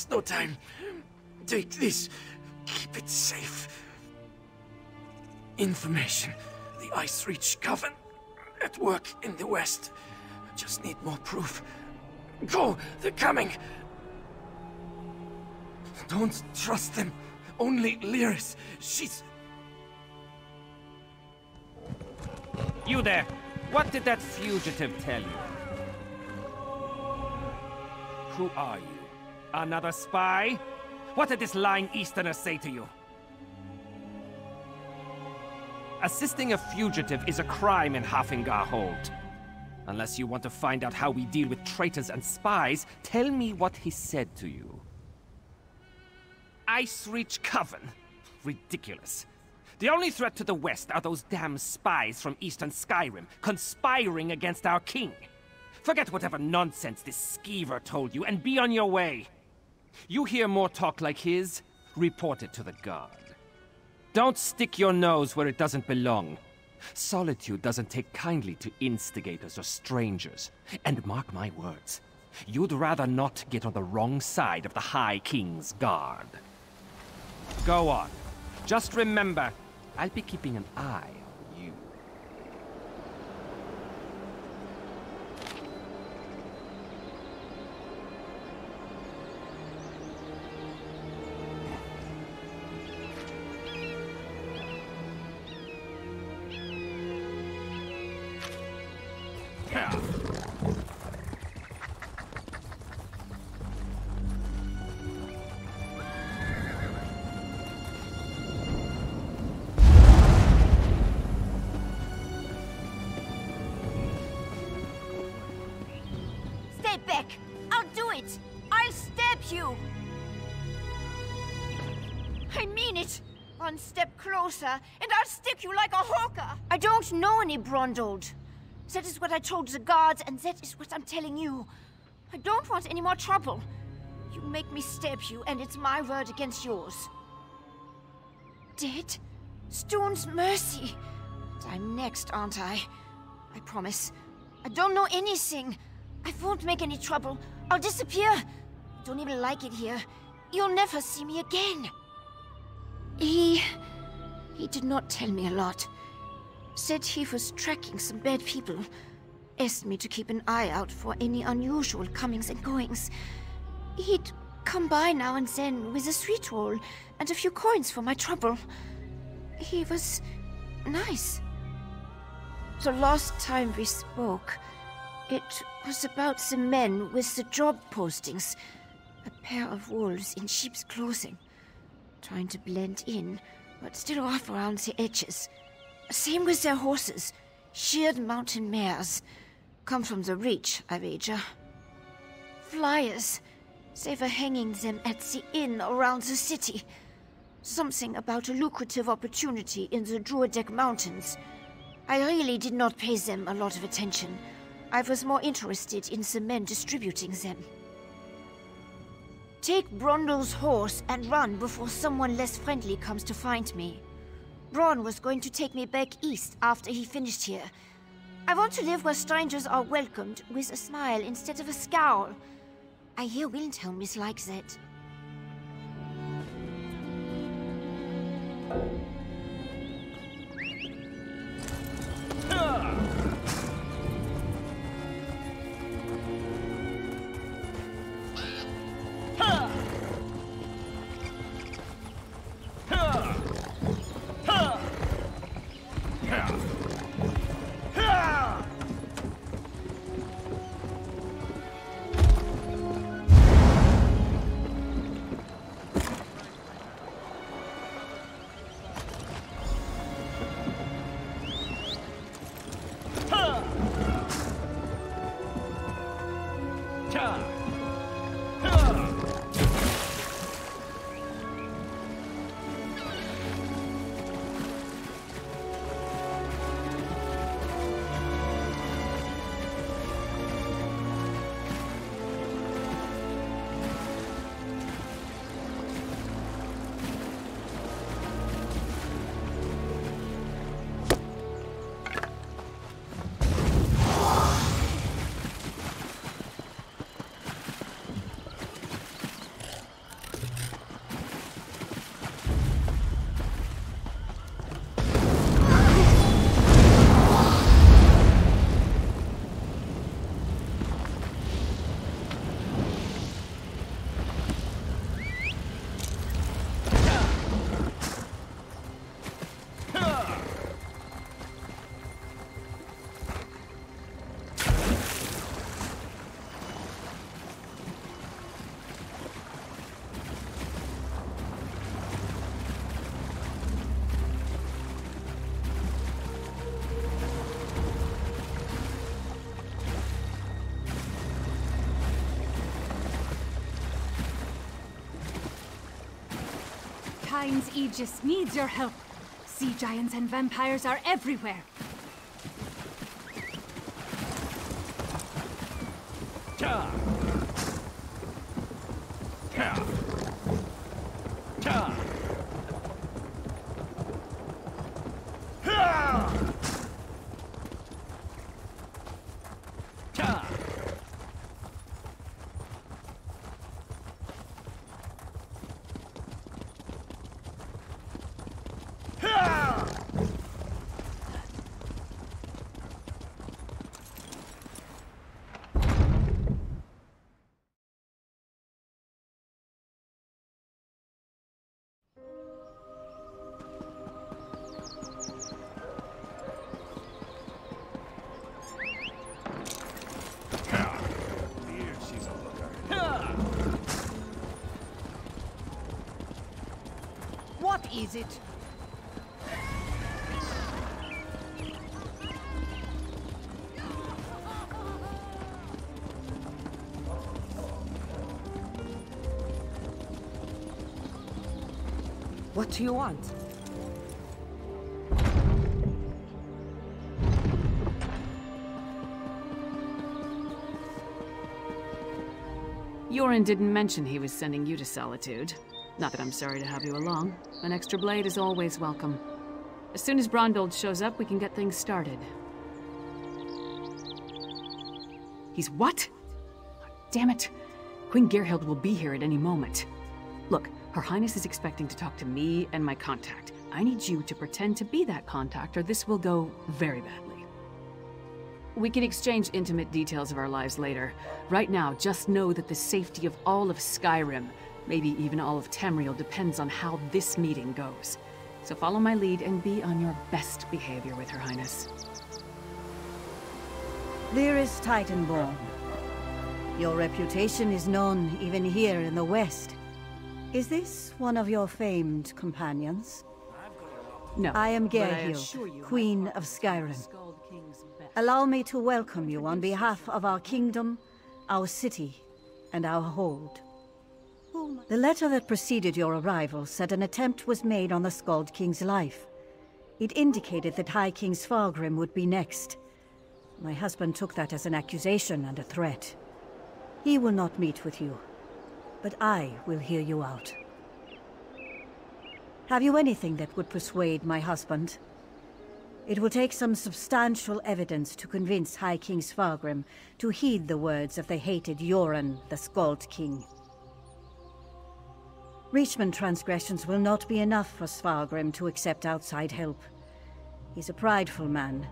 There's no time. Take this. Keep it safe. Information. The Ice Reach Coven. At work in the west. Just need more proof. Go! They're coming! Don't trust them. Only Lyris. She's... You there! What did that fugitive tell you? Who are you? Another spy? What did this lying Easterner say to you? Assisting a fugitive is a crime in Hafingar Hold. Unless you want to find out how we deal with traitors and spies, tell me what he said to you. Ice Reach Coven? Ridiculous. The only threat to the west are those damn spies from Eastern Skyrim, conspiring against our king. Forget whatever nonsense this skeever told you, and be on your way. You hear more talk like his, report it to the guard. Don't stick your nose where it doesn't belong. Solitude doesn't take kindly to instigators or strangers. And mark my words, you'd rather not get on the wrong side of the High King's guard. Go on. Just remember, I'll be keeping an eye on you. Stay back! I'll do it! I'll stab you! I mean it! One step closer, and I'll stick you like a hawker! I don't know any Brondold. That is what I told the guards, and that is what I'm telling you. I don't want any more trouble. You make me stab you, and it's my word against yours. Dead? Stone's mercy! I'm next, aren't I? I promise. I don't know anything. I won't make any trouble. I'll disappear. I don't even like it here. You'll never see me again. He did not tell me a lot. Said he was tracking some bad people. Asked me to keep an eye out for any unusual comings and goings. He'd come by now and then with a sweet roll and a few coins for my trouble. He was nice. The last time we spoke, it was about the men with the job postings. A pair of wolves in sheep's clothing. Trying to blend in, but still off around the edges. Same with their horses. Sheared mountain mares. Come from the Reach, I wager. Flyers. They were hanging them at the inn around the city. Something about a lucrative opportunity in the Druidek Mountains. I really did not pay them a lot of attention. I was more interested in the men distributing them. Take Brondle's horse and run before someone less friendly comes to find me. Braun was going to take me back east after he finished here. I want to live where strangers are welcomed with a smile instead of a scowl. I hear Windhelm is like that. Malign's Aegis needs your help. Sea giants and vampires are everywhere. Ta! Ta! Ta! Ha! Ta! What is it? What do you want? Yoren didn't mention he was sending you to Solitude. Not that I'm sorry to have you along. An extra blade is always welcome. As soon as Brondold shows up, we can get things started. He's what? Damn it. Queen Gerhild will be here at any moment. Look, Her Highness is expecting to talk to me and my contact. I need you to pretend to be that contact, or this will go very badly. We can exchange intimate details of our lives later. Right now, just know that the safety of all of Skyrim, maybe even all of Tamriel, depends on how this meeting goes. So follow my lead and be on your best behavior with Her Highness. Dearest Titanborn, your reputation is known even here in the West. Is this one of your famed companions? No, I am but I assure Gerhild, you, Queen of Skyrim. Allow me to welcome you on behalf of our kingdom, our city, and our hold. The letter that preceded your arrival said an attempt was made on the Skald King's life. It indicated that High King Svargrim would be next. My husband took that as an accusation and a threat. He will not meet with you, but I will hear you out. Have you anything that would persuade my husband? It will take some substantial evidence to convince High King Svargrim to heed the words of the hated Yoren, the Skald King. Reachman transgressions will not be enough for Svargrim to accept outside help. He's a prideful man,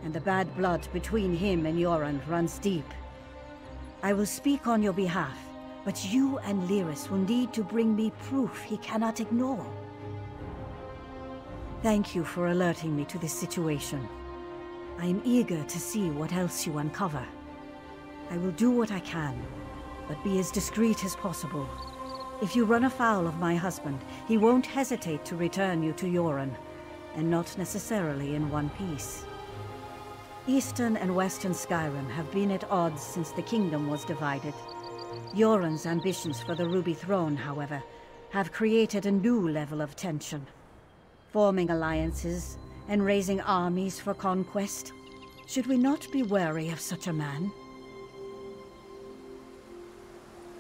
and the bad blood between him and Yoren runs deep. I will speak on your behalf, but you and Lyris will need to bring me proof he cannot ignore. Thank you for alerting me to this situation. I am eager to see what else you uncover. I will do what I can, but be as discreet as possible. If you run afoul of my husband, he won't hesitate to return you to Yoren, and not necessarily in one piece. Eastern and Western Skyrim have been at odds since the kingdom was divided. Yoren's ambitions for the Ruby Throne, however, have created a new level of tension. Forming alliances and raising armies for conquest. Should we not be wary of such a man?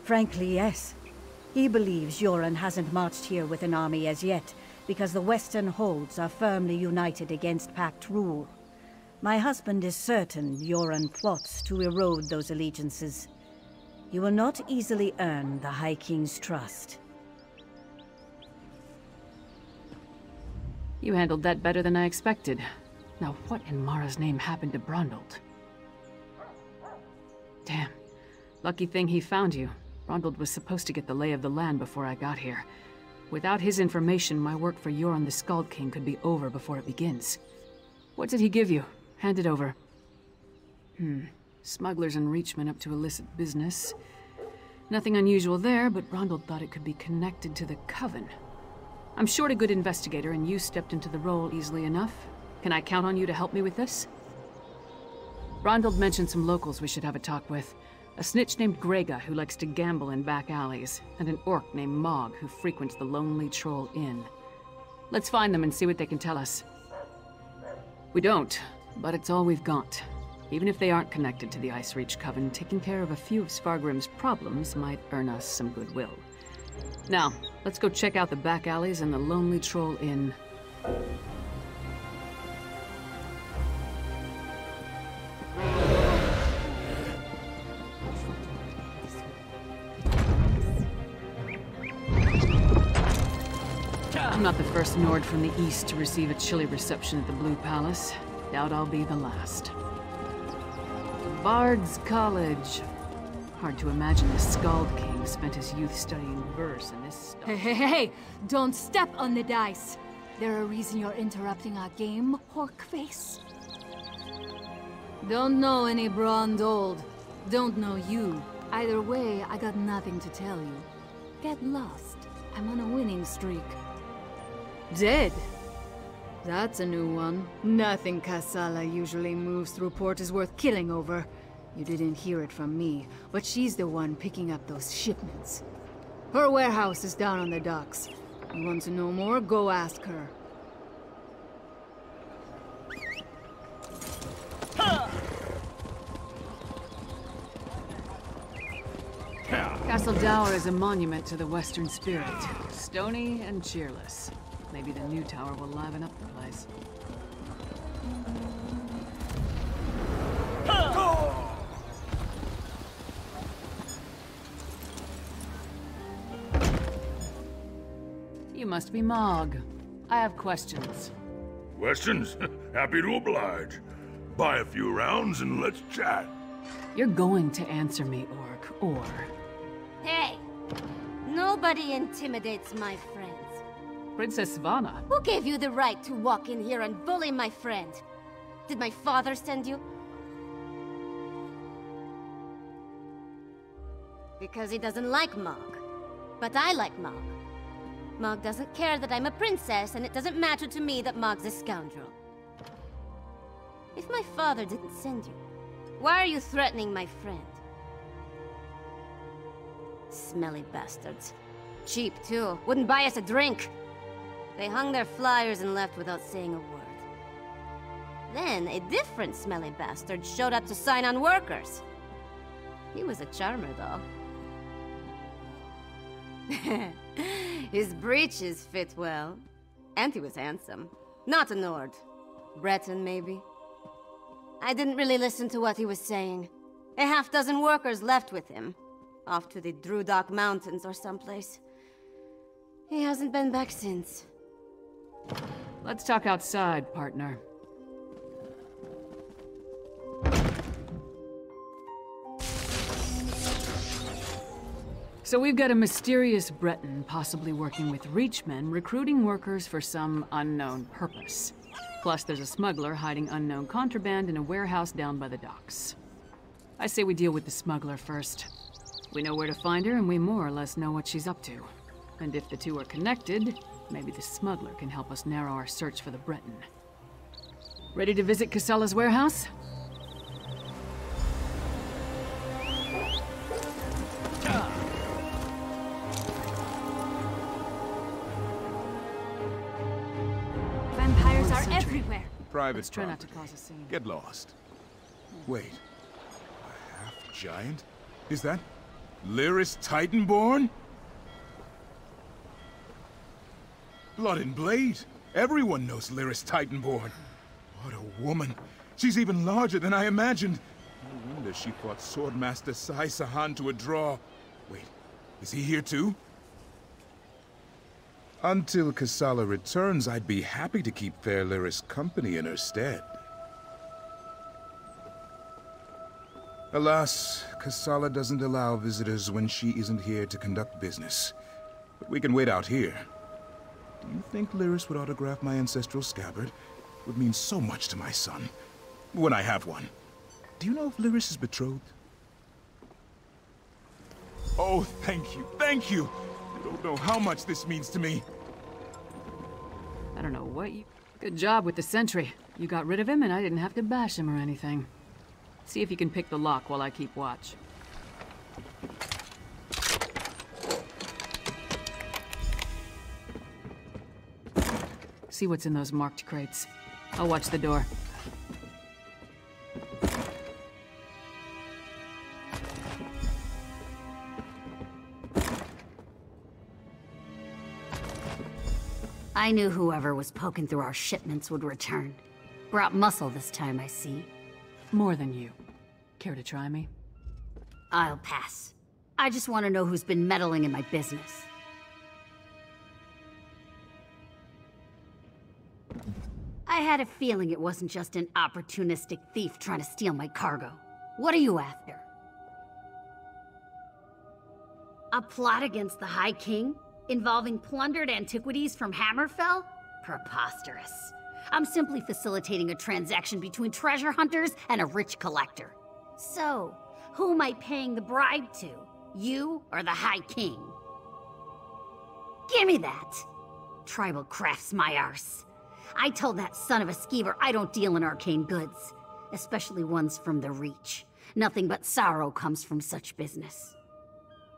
Frankly, yes. He believes Yoren hasn't marched here with an army as yet, because the Western holds are firmly united against Pact rule. My husband is certain Yoren plots to erode those allegiances. He will not easily earn the High King's trust. You handled that better than I expected. Now what in Mara's name happened to Brondold? Damn. Lucky thing he found you. Brondold was supposed to get the lay of the land before I got here. Without his information, my work for Yoren the Skald King could be over before it begins. What did he give you? Hand it over. Smugglers and Reachmen up to illicit business. Nothing unusual there, but Brondold thought it could be connected to the Coven. I'm short a good investigator, and you stepped into the role easily enough. Can I count on you to help me with this? Brondold mentioned some locals we should have a talk with. A snitch named Grega who likes to gamble in back alleys, and an orc named Mog who frequents the Lonely Troll Inn. Let's find them and see what they can tell us. We don't, but it's all we've got. Even if they aren't connected to the Ice Reach Coven, taking care of a few of Svargrim's problems might earn us some goodwill. Now, let's go check out the back alleys and the Lonely Troll Inn. I'm not the first Nord from the east to receive a chilly reception at the Blue Palace. Doubt I'll be the last. Bard's College. Hard to imagine the Skald King spent his youth studying verse in this stuff. Hey! Don't step on the dice! There a reason you're interrupting our game, Horkface? Don't know any Brond Old. Don't know you. Either way, I got nothing to tell you. Get lost. I'm on a winning streak. Dead? That's a new one. Nothing Kassala usually moves through port is worth killing over. You didn't hear it from me, but she's the one picking up those shipments. Her warehouse is down on the docks. You want to know more? Go ask her. Castle Dower is a monument to the Western spirit. Stony and cheerless. Maybe the new tower will liven up the place. You must be Mog. I have questions. Questions? Happy to oblige. Buy a few rounds and let's chat. You're going to answer me, Orc, or... Hey! Nobody intimidates my friends. Princess Svanna. Who gave you the right to walk in here and bully my friend? Did my father send you? Because he doesn't like Mog. But I like Mog. Mog doesn't care that I'm a princess, and it doesn't matter to me that Mog's a scoundrel. If my father didn't send you, why are you threatening my friend? Smelly bastards. Cheap, too. Wouldn't buy us a drink. They hung their flyers and left without saying a word. Then, a different smelly bastard showed up to sign on workers. He was a charmer, though. His breeches fit well. And he was handsome. Not a Nord. Breton, maybe. I didn't really listen to what he was saying. A half-dozen workers left with him. Off to the Drudok Mountains or someplace. He hasn't been back since. Let's talk outside, partner. So we've got a mysterious Breton possibly working with Reachmen, recruiting workers for some unknown purpose. Plus there's a smuggler hiding unknown contraband in a warehouse down by the docks. I say we deal with the smuggler first. We know where to find her, and we more or less know what she's up to. And if the two are connected, maybe the smuggler can help us narrow our search for the Breton. Ready to visit Kassala's warehouse? Vampires are everywhere. Private Let's try not to property. cause a scene. Get lost. Wait. A half-giant? Is that Lyris Titanborn? Blood and Blade. Everyone knows Lyris Titanborn. What a woman. She's even larger than I imagined. No wonder she fought Swordmaster Sai Sahan to a draw. Wait, is he here too? Until Kassala returns, I'd be happy to keep fair Lyris company in her stead. Alas, Kassala doesn't allow visitors when she isn't here to conduct business. But we can wait out here. Do you think Lyris would autograph my ancestral scabbard? It would mean so much to my son. When I have one. Do you know if Lyris is betrothed? Oh, thank you, thank you! You don't know how much this means to me. I don't know what you... Good job with the sentry. You got rid of him and I didn't have to bash him or anything. See if you can pick the lock while I keep watch. See what's in those marked crates. I'll watch the door. I knew whoever was poking through our shipments would return. Brought muscle this time, I see. More than you. Care to try me? I'll pass. I just want to know who's been meddling in my business. I had a feeling it wasn't just an opportunistic thief trying to steal my cargo. What are you after? A plot against the High King? Involving plundered antiquities from Hammerfell? Preposterous. I'm simply facilitating a transaction between treasure hunters and a rich collector. So, who am I paying the bribe to? You or the High King? Gimme that! Tribal craft's my arse. I told that son of a skeever I don't deal in arcane goods, especially ones from the Reach. Nothing but sorrow comes from such business.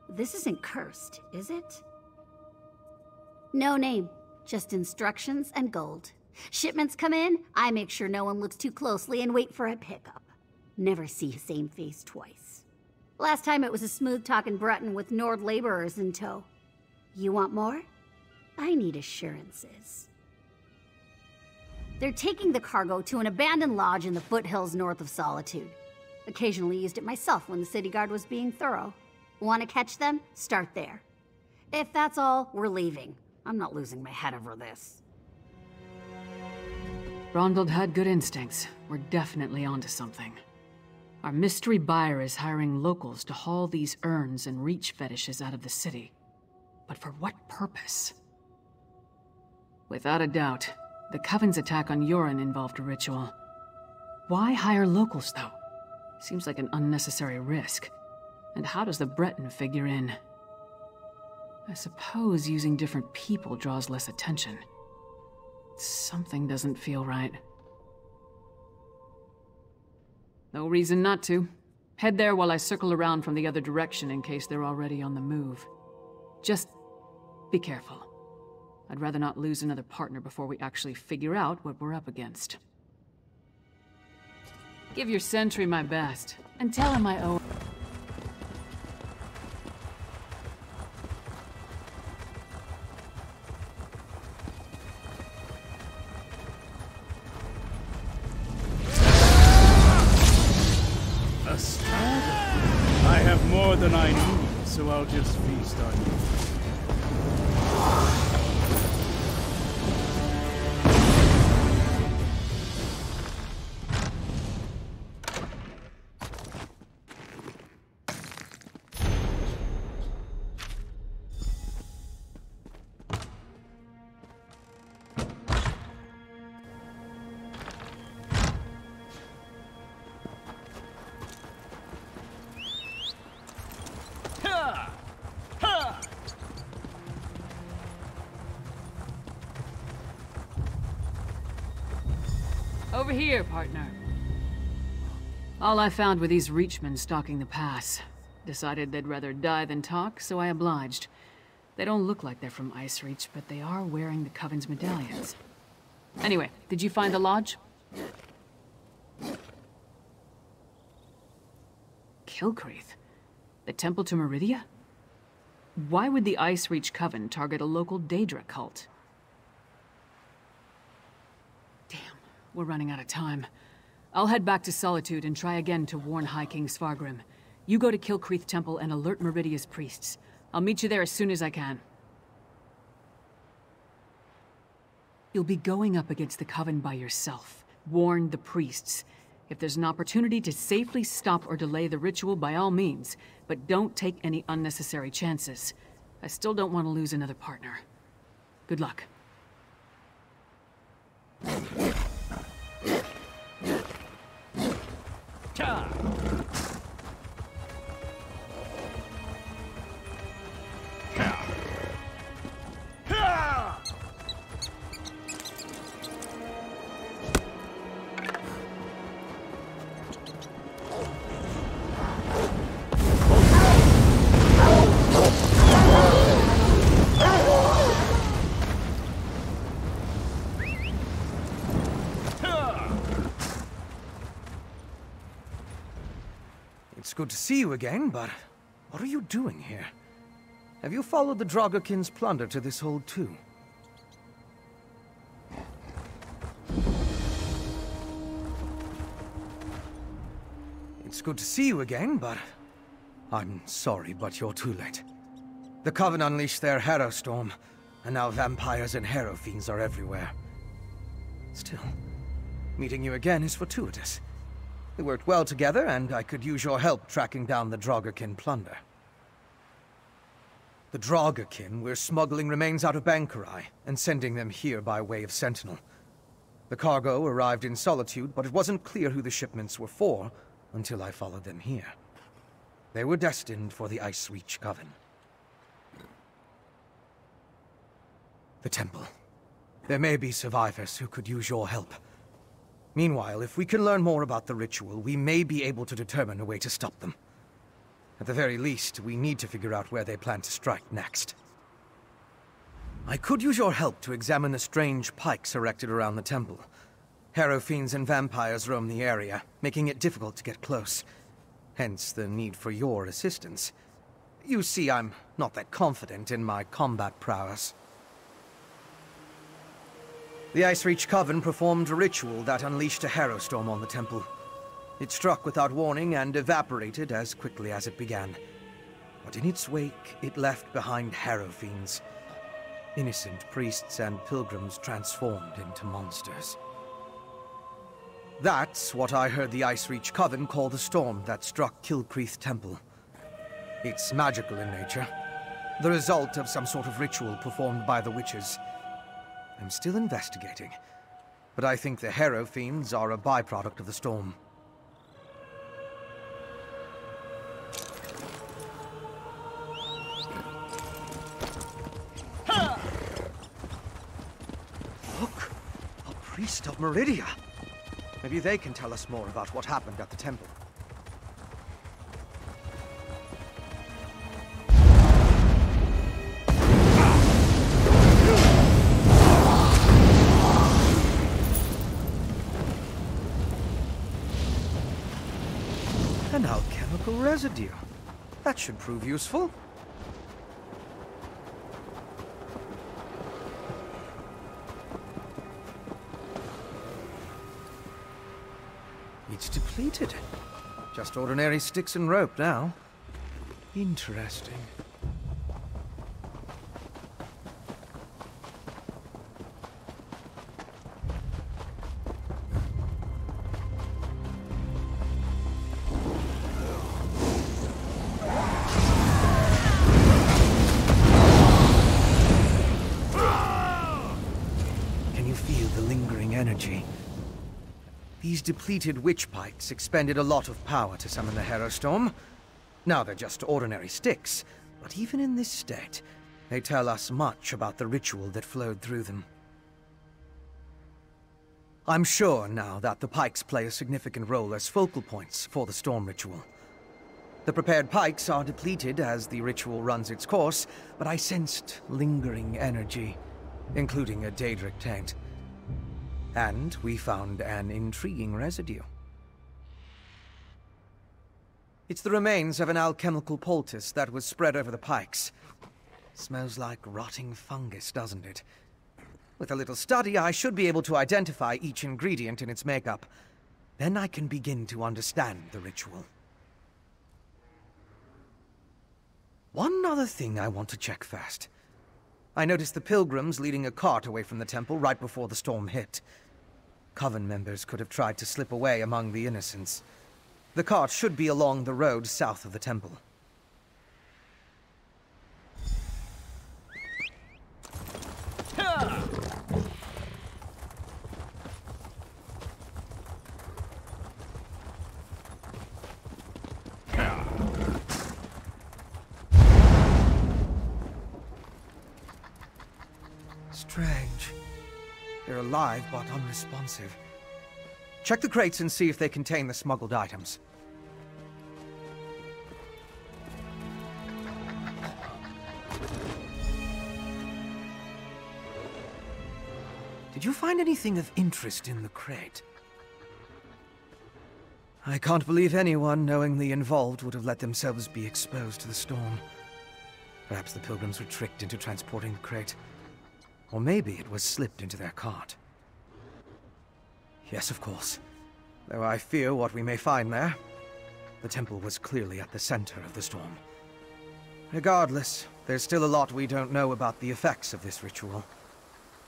This isn't cursed, is it? No name, just instructions and gold. Shipments come in, I make sure no one looks too closely and wait for a pickup. Never see same face twice. Last time it was a smooth-talking Breton with Nord laborers in tow. You want more? I need assurances. They're taking the cargo to an abandoned lodge in the foothills north of Solitude. Occasionally used it myself when the city guard was being thorough. Want to catch them? Start there. If that's all, we're leaving. I'm not losing my head over this. Ronald had good instincts. We're definitely onto something. Our mystery buyer is hiring locals to haul these urns and Reach fetishes out of the city. But for what purpose? Without a doubt, the Coven's attack on Yoren involved a ritual. Why hire locals, though? Seems like an unnecessary risk. And how does the Breton figure in? I suppose using different people draws less attention. Something doesn't feel right. No reason not to. Head there while I circle around from the other direction in case they're already on the move. Just be careful. I'd rather not lose another partner before we actually figure out what we're up against. Give your sentry my best, and tell him I owe... A stagger? I have more than I need, so I'll just feast on you. Over here, partner. All I found were these Reachmen stalking the pass. Decided they'd rather die than talk, so I obliged. They don't look like they're from Ice Reach, but they are wearing the Coven's medallions. Anyway, did you find the lodge? Kilcreath? The temple to Meridia? Why would the Ice Reach Coven target a local Daedra cult? We're running out of time. I'll head back to Solitude and try again to warn High King Svargrim. You go to Kilcreath Temple and alert Meridia's priests. I'll meet you there as soon as I can. You'll be going up against the Coven by yourself. Warn the priests. If there's an opportunity to safely stop or delay the ritual, by all means. But don't take any unnecessary chances. I still don't want to lose another partner. Good luck. It's good to see you again, but what are you doing here? Have you followed the Draugr-kin's plunder to this hold too? It's good to see you again, but I'm sorry, but you're too late. The Coven unleashed their Harrow Storm, and now vampires and Harrow Fiends are everywhere. Still, meeting you again is fortuitous. We worked well together, and I could use your help tracking down the Draugr-kin plunder. The Draugr-kin were smuggling remains out of Bankarai and sending them here by way of Sentinel. The cargo arrived in Solitude, but it wasn't clear who the shipments were for until I followed them here. They were destined for the Icereach Coven. The temple. There may be survivors who could use your help. Meanwhile, if we can learn more about the ritual, we may be able to determine a way to stop them. At the very least, we need to figure out where they plan to strike next. I could use your help to examine the strange pikes erected around the temple. Harrow Fiends and vampires roam the area, making it difficult to get close. Hence the need for your assistance. You see, I'm not that confident in my combat prowess. The Icereach Coven performed a ritual that unleashed a Harrow Storm on the temple. It struck without warning and evaporated as quickly as it began. But in its wake, it left behind Harrow Fiends. Innocent priests and pilgrims transformed into monsters. That's what I heard the Icereach Coven call the storm that struck Kilcreath Temple. It's magical in nature, the result of some sort of ritual performed by the witches. I'm still investigating, but I think the Harrow Fiends are a byproduct of the storm. Look! A priest of Meridia! Maybe they can tell us more about what happened at the temple. An alchemical residue. That should prove useful. It's depleted. Just ordinary sticks and rope now. Interesting. Can you feel the lingering energy? These depleted witch pikes expended a lot of power to summon the Harrow Storm. Now they're just ordinary sticks, but even in this state, they tell us much about the ritual that flowed through them. I'm sure now that the pikes play a significant role as focal points for the storm ritual. The prepared pikes are depleted as the ritual runs its course, but I sensed lingering energy, including a Daedric taint. And we found an intriguing residue. It's the remains of an alchemical poultice that was spread over the pikes. Smells like rotting fungus, doesn't it? With a little study, I should be able to identify each ingredient in its makeup. Then I can begin to understand the ritual. One other thing I want to check first. I noticed the pilgrims leading a cart away from the temple right before the storm hit. Coven members could have tried to slip away among the innocents. The cart should be along the road south of the temple. Strange. They're alive, but unresponsive. Check the crates and see if they contain the smuggled items. Did you find anything of interest in the crate? I can't believe anyone knowingly involved would have let themselves be exposed to the storm. Perhaps the pilgrims were tricked into transporting the crate. Or maybe it was slipped into their cart. Yes, of course. Though I fear what we may find there. The temple was clearly at the center of the storm. Regardless, there's still a lot we don't know about the effects of this ritual.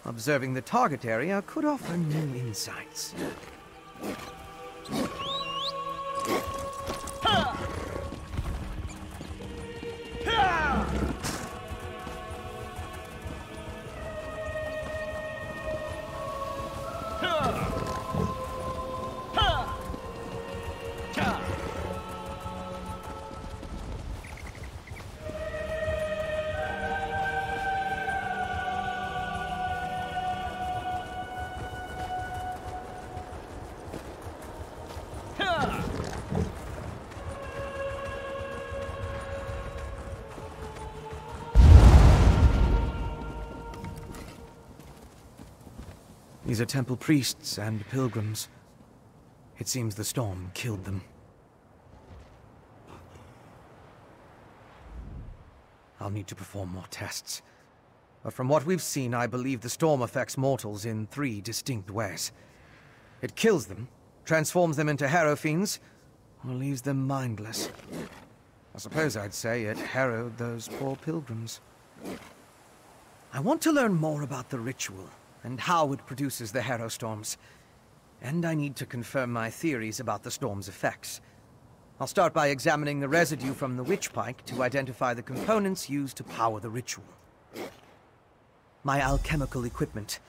Observing the target area could offer new insights. These are temple priests and pilgrims. It seems the storm killed them. I'll need to perform more tests. But from what we've seen, I believe the storm affects mortals in 3 distinct ways. It kills them, transforms them into harrow fiends, or leaves them mindless. I suppose I'd say it harrowed those poor pilgrims. I want to learn more about the ritual, and how it produces the harrow storms. And I need to confirm my theories about the storm's effects. I'll start by examining the residue from the witch pike to identify the components used to power the ritual. My alchemical equipment.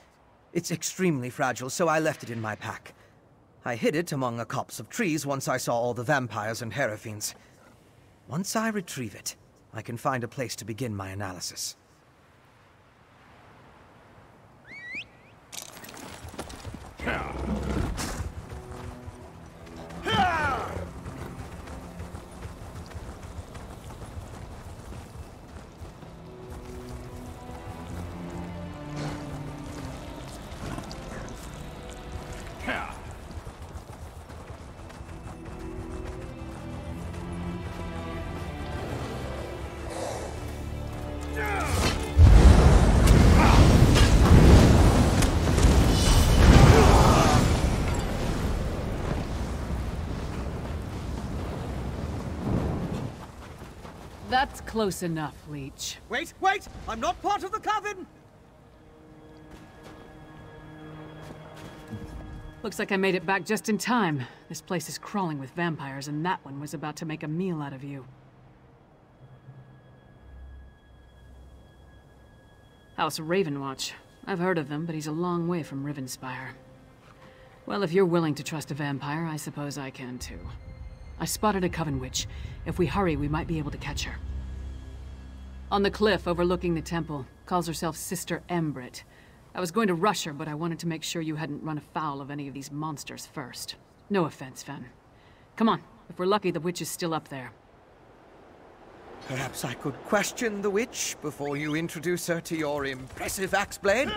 It's extremely fragile, so I left it in my pack. I hid it among a copse of trees once I saw all the vampires and harrow fiends. Once I retrieve it, I can find a place to begin my analysis. That's close enough, Leech. Wait! Wait! I'm not part of the coven! Looks like I made it back just in time. This place is crawling with vampires, and that one was about to make a meal out of you. House Ravenwatch. I've heard of them, but he's a long way from Rivenspire. Well, if you're willing to trust a vampire, I suppose I can too. I spotted a coven witch. If we hurry, we might be able to catch her. On the cliff overlooking the temple. Calls herself Sister Embrit. I was going to rush her, but I wanted to make sure you hadn't run afoul of any of these monsters first. No offense, Fen. Come on. If we're lucky, the witch is still up there. Perhaps I could question the witch before you introduce her to your impressive axe blade?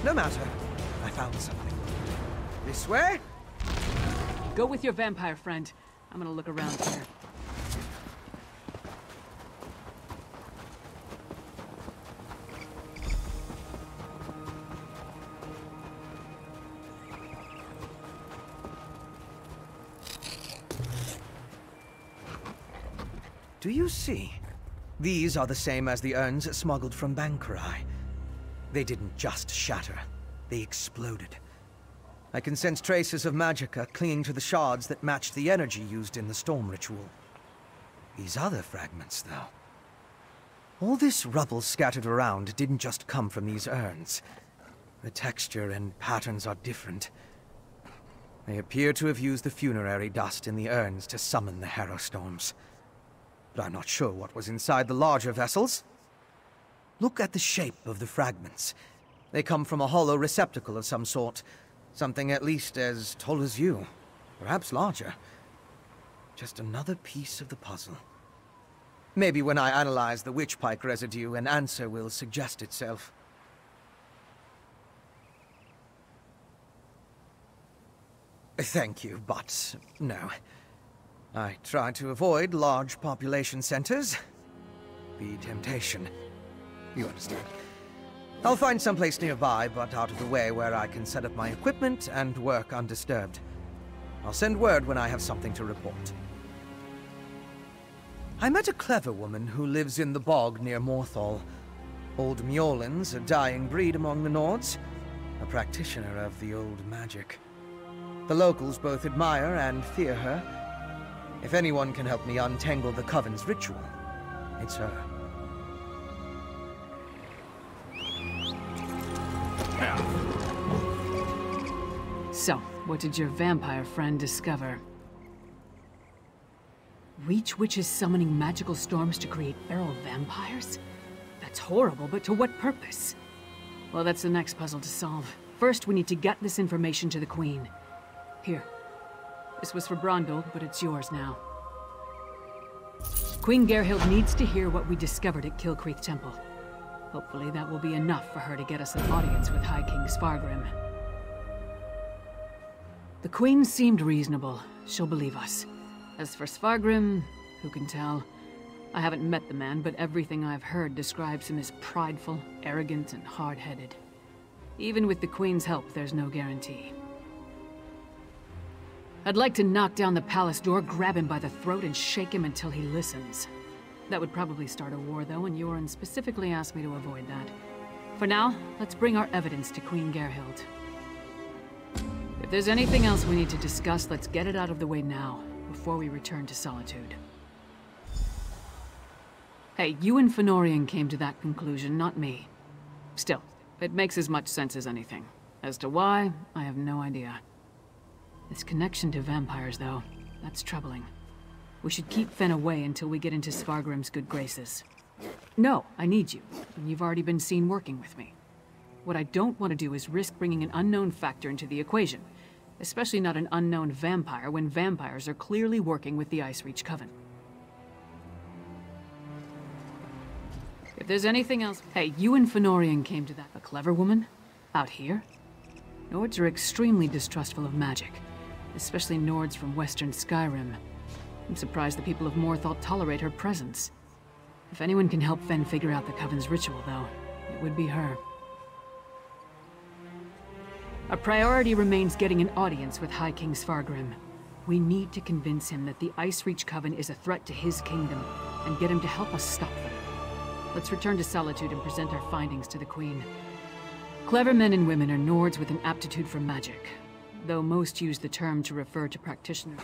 No matter. I found something. This way? Go with your vampire friend. I'm gonna look around here. Do you see? These are the same as the urns smuggled from Bankarai. They didn't just shatter, they exploded. I can sense traces of magicka clinging to the shards that matched the energy used in the storm ritual. These other fragments, though. All this rubble scattered around didn't just come from these urns. The texture and patterns are different. They appear to have used the funerary dust in the urns to summon the Harrow Storms. But I'm not sure what was inside the larger vessels. Look at the shape of the fragments. They come from a hollow receptacle of some sort. Something at least as tall as you. Perhaps larger. Just another piece of the puzzle. Maybe when I analyze the witchpike residue, an answer will suggest itself. Thank you, but no. I try to avoid large population centers. The temptation. You understand. I'll find someplace nearby, but out of the way where I can set up my equipment and work undisturbed. I'll send word when I have something to report. I met a clever woman who lives in the bog near Morthal. Old Mjolnir's a dying breed among the Nords, a practitioner of the old magic. The locals both admire and fear her. If anyone can help me untangle the Coven's ritual, it's her. So, what did your vampire friend discover? Reach witches summoning magical storms to create feral vampires? That's horrible, but to what purpose? Well, that's the next puzzle to solve. First, we need to get this information to the Queen. Here. This was for Brondel, but it's yours now. Queen Gerhild needs to hear what we discovered at Kilcreath Temple. Hopefully that will be enough for her to get us an audience with High King Svargrim. The Queen seemed reasonable. She'll believe us. As for Svargrim, who can tell? I haven't met the man, but everything I've heard describes him as prideful, arrogant, and hard-headed. Even with the Queen's help, there's no guarantee. I'd like to knock down the palace door, grab him by the throat, and shake him until he listens. That would probably start a war, though, and Yoren specifically asked me to avoid that. For now, let's bring our evidence to Queen Gerhild. If there's anything else we need to discuss, let's get it out of the way now, before we return to Solitude. Hey, you and Fëanorian came to that conclusion, not me. Still, it makes as much sense as anything. As to why, I have no idea. This connection to vampires, though, that's troubling. We should keep Fen away until we get into Svargrim's good graces. No, I need you, and you've already been seen working with me. What I don't want to do is risk bringing an unknown factor into the equation, especially not an unknown vampire when vampires are clearly working with the Icereach Coven. If there's anything else... Hey, you and Fëanorian came to that. A clever woman? Out here? Nords are extremely distrustful of magic, especially Nords from Western Skyrim. I'm surprised the people of Morthal tolerate her presence. If anyone can help Fen figure out the Coven's ritual, though, it would be her. Our priority remains getting an audience with High King Svargrim. We need to convince him that the Icereach Coven is a threat to his kingdom, and get him to help us stop them. Let's return to Solitude and present our findings to the Queen. Clever men and women are Nords with an aptitude for magic, though most use the term to refer to practitioners.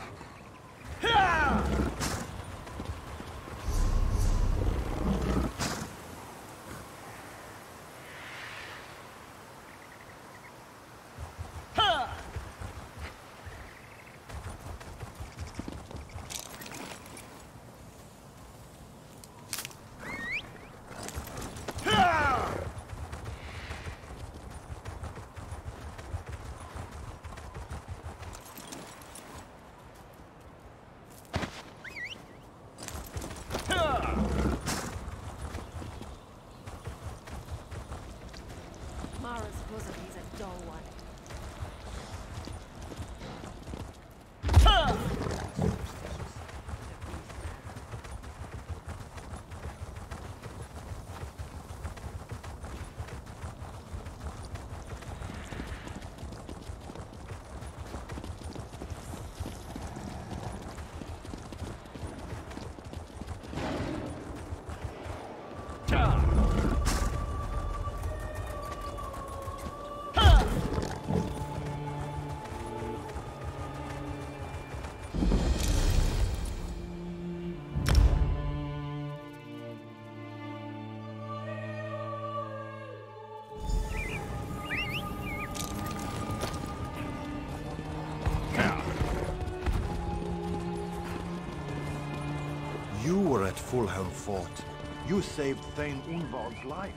Fulhelm fought. You saved Thane Ingvald's life.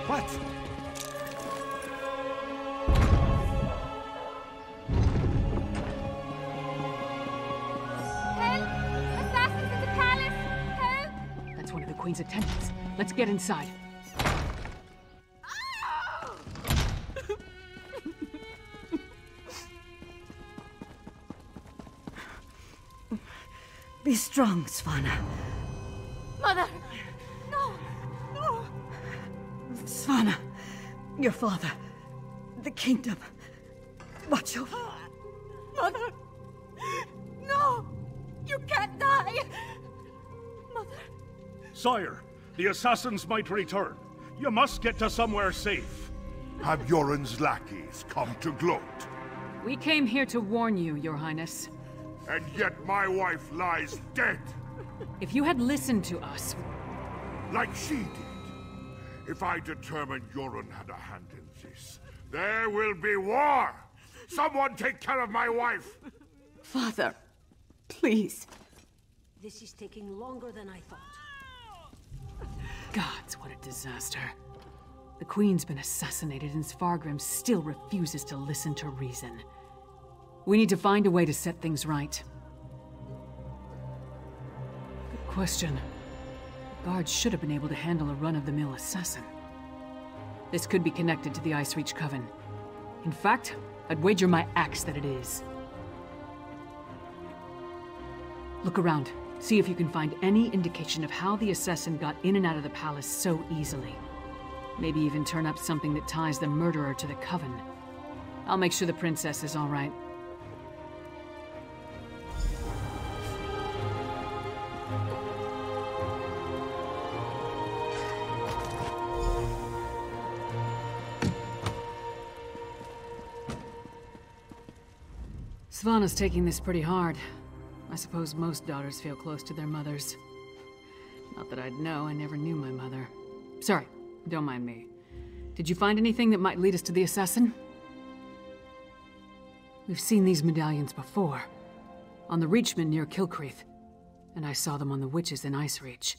What? Help! Assassins in the palace! Help! That's one of the Queen's attendants. Let's get inside. Be strong, Svanna. Mother! No! No! Svanna, your father, the kingdom. Watch over. Mother! No! You can't die! Mother! Sire, the assassins might return. You must get to somewhere safe. Have Yoren's lackeys come to gloat? We came here to warn you, Your Highness. And yet my wife lies dead. If you had listened to us... Like she did. If I determine Yoren had a hand in this, there will be war! Someone take care of my wife! Father, please. This is taking longer than I thought. Gods, what a disaster. The Queen's been assassinated and Svargrim still refuses to listen to reason. We need to find a way to set things right. Good question. Guards should have been able to handle a run-of-the-mill assassin. This could be connected to the Icereach Coven. In fact, I'd wager my axe that it is. Look around. See if you can find any indication of how the assassin got in and out of the palace so easily. Maybe even turn up something that ties the murderer to the Coven. I'll make sure the princess is all right. Svanna's taking this pretty hard. I suppose most daughters feel close to their mothers. Not that I'd know, I never knew my mother. Sorry, don't mind me. Did you find anything that might lead us to the assassin? We've seen these medallions before. On the Reachman near Kilcreath. And I saw them on the witches in Icereach.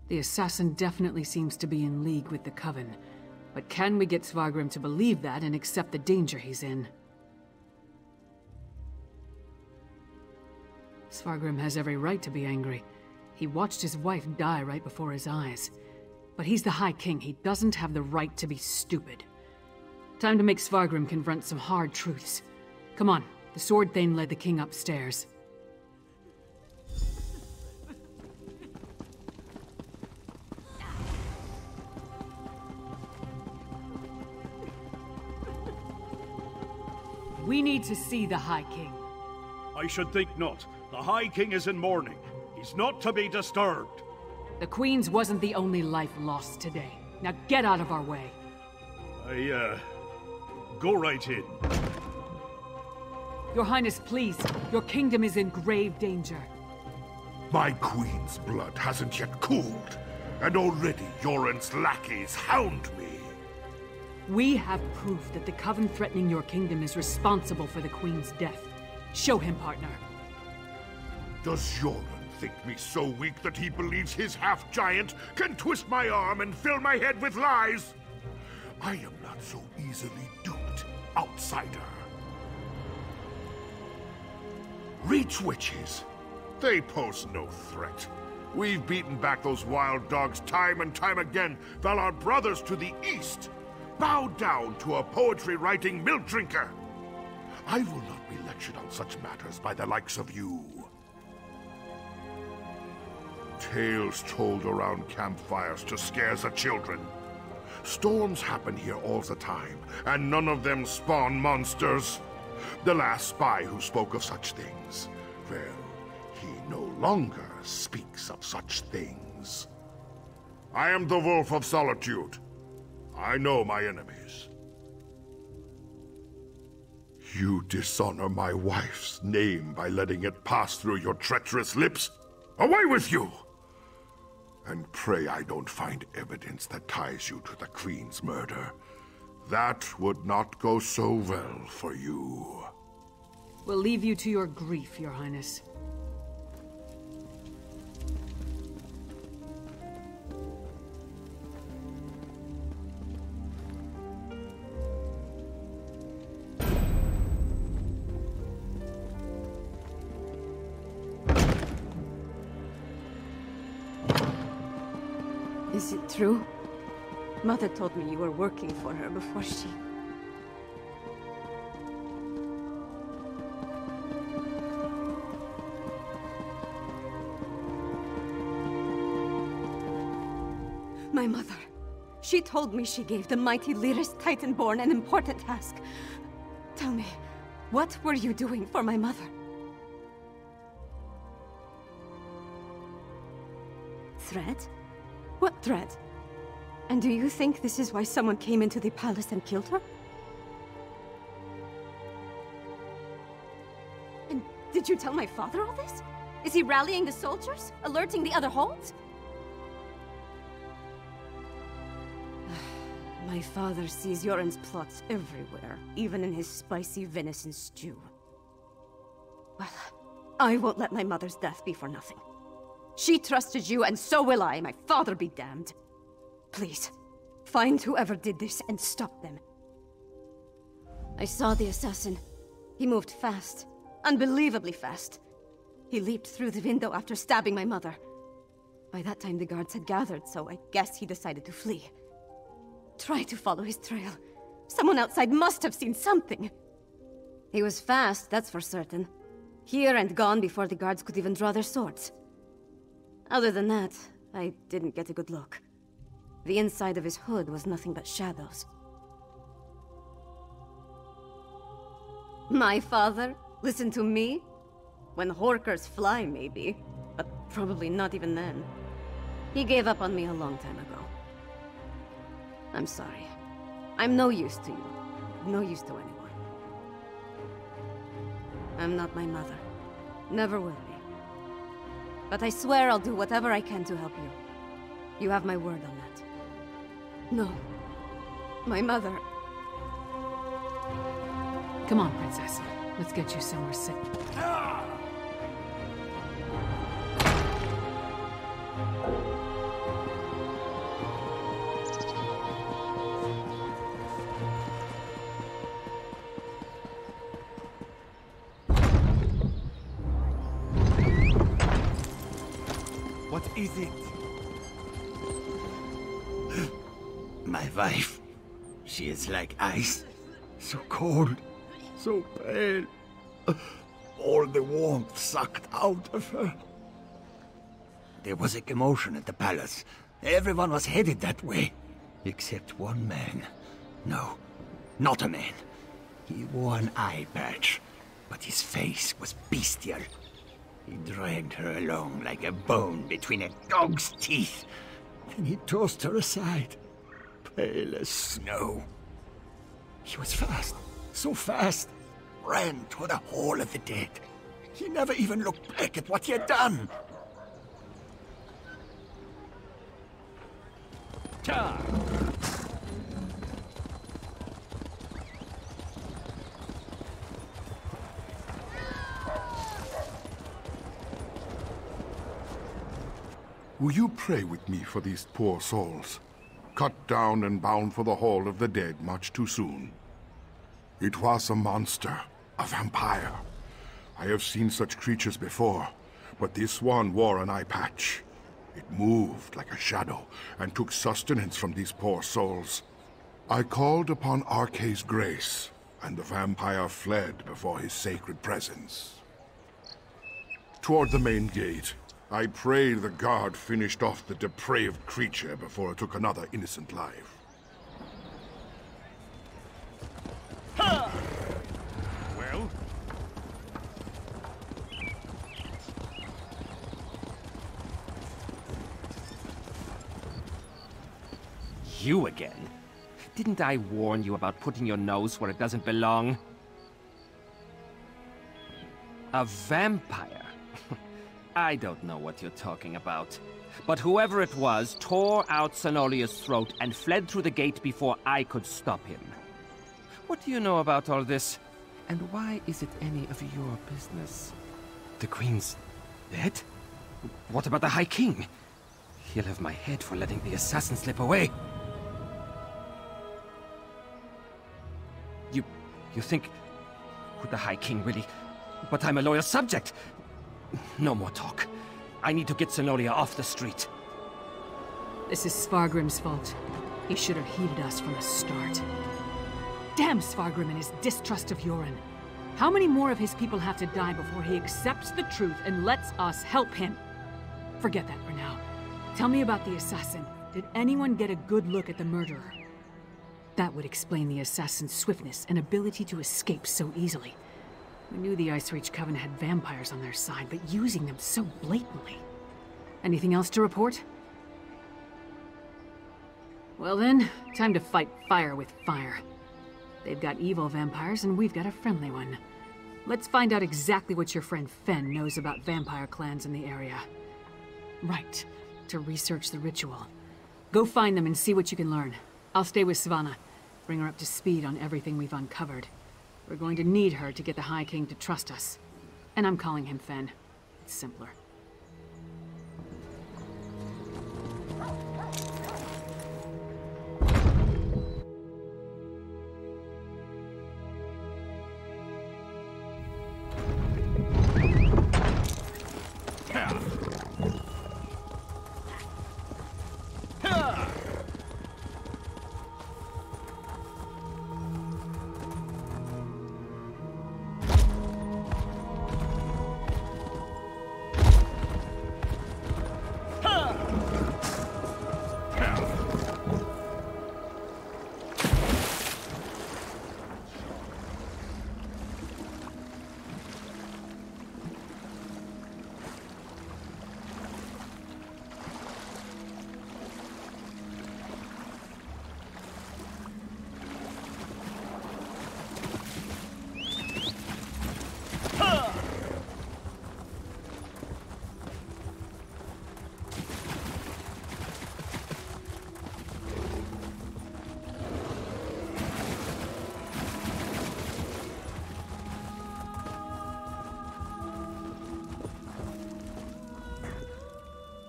The assassin definitely seems to be in league with the Coven. But can we get Svargrim to believe that and accept the danger he's in? Svargrim has every right to be angry. He watched his wife die right before his eyes. But he's the High King. He doesn't have the right to be stupid. Time to make Svargrim confront some hard truths. Come on, the Sword Thane led the king upstairs. We need to see the High King. I should think not. The High King is in mourning. He's not to be disturbed. The Queen's wasn't the only life lost today. Now get out of our way. Go right in. Your Highness, please. Your kingdom is in grave danger. My queen's blood hasn't yet cooled, and already Yoren's lackeys hound me. We have proof that the Coven threatening your kingdom is responsible for the Queen's death. Show him, partner. Does Yoren think me so weak that he believes his half-giant can twist my arm and fill my head with lies? I am not so easily duped, outsider. Reach witches. They pose no threat. We've beaten back those wild dogs time and time again, while our brothers to the east bow down to a poetry-writing milk drinker. I will not be lectured on such matters by the likes of you. Tales told around campfires to scare the children. Storms happen here all the time, and none of them spawn monsters. The last spy who spoke of such things, well, he no longer speaks of such things. I am the Wolf of Solitude. I know my enemies. You dishonor my wife's name by letting it pass through your treacherous lips. Away with you! And pray I don't find evidence that ties you to the Queen's murder. That would not go so well for you. We'll leave you to your grief, Your Highness. Is it true? Mother told me you were working for her before she... My mother. She told me she gave the mighty Lyris Titanborn an important task. Tell me, what were you doing for my mother? Threat? What threat? And do you think this is why someone came into the palace and killed her? And did you tell my father all this? Is he rallying the soldiers? Alerting the other holds? My father sees Yoren's plots everywhere, even in his spicy venison stew. Well, I won't let my mother's death be for nothing. She trusted you, and so will I. My father be damned. Please, find whoever did this and stop them. I saw the assassin. He moved fast. Unbelievably fast. He leaped through the window after stabbing my mother. By that time, the guards had gathered, so I guess he decided to flee. Try to follow his trail. Someone outside must have seen something. He was fast, that's for certain. Here and gone before the guards could even draw their swords. Other than that, I didn't get a good look. The inside of his hood was nothing but shadows. My father? Listen to me? When horkers fly, maybe. But probably not even then. He gave up on me a long time ago. I'm sorry. I'm no use to you. No use to anyone. I'm not my mother. Never will be. But I swear I'll do whatever I can to help you. You have my word on that. No. My mother... Come on, Princess. Let's get you somewhere safe. What is it? My wife. She is like ice. So cold. So pale. All the warmth sucked out of her. There was a commotion at the palace. Everyone was headed that way. Except one man. No, not a man. He wore an eye patch, but his face was bestial. He dragged her along like a bone between a dog's teeth. Then he tossed her aside, pale as snow. He was fast, so fast, ran to the Hall of the Dead. He never even looked back at what he had done. Will you pray with me for these poor souls? Cut down and bound for the Hall of the Dead much too soon. It was a monster, a vampire. I have seen such creatures before, but this one wore an eye patch. It moved like a shadow and took sustenance from these poor souls. I called upon Arkay's grace, and the vampire fled before his sacred presence. Toward the main gate, I pray the guard finished off the depraved creature before it took another innocent life. Well? You again? Didn't I warn you about putting your nose where it doesn't belong? A vampire? I don't know what you're talking about. But whoever it was tore out Zenolia's throat and fled through the gate before I could stop him. What do you know about all this? And why is it any of your business? The Queen's dead? What about the High King? He'll have my head for letting the assassin slip away. You think... Would the High King really... But I'm a loyal subject. No more talk. I need to get Zenolia off the street. This is Svargrim's fault. He should have heeded us from the start. Damn Svargrim and his distrust of Yoren. How many more of his people have to die before he accepts the truth and lets us help him? Forget that for now. Tell me about the assassin. Did anyone get a good look at the murderer? That would explain the assassin's swiftness and ability to escape so easily. We knew the Icereach Coven had vampires on their side, but using them so blatantly. Anything else to report? Well then, time to fight fire with fire. They've got evil vampires, and we've got a friendly one. Let's find out exactly what your friend Fen knows about vampire clans in the area. Right, to research the ritual. Go find them and see what you can learn. I'll stay with Svanna. Bring her up to speed on everything we've uncovered. We're going to need her to get the High King to trust us. And I'm calling him Fen. It's simpler.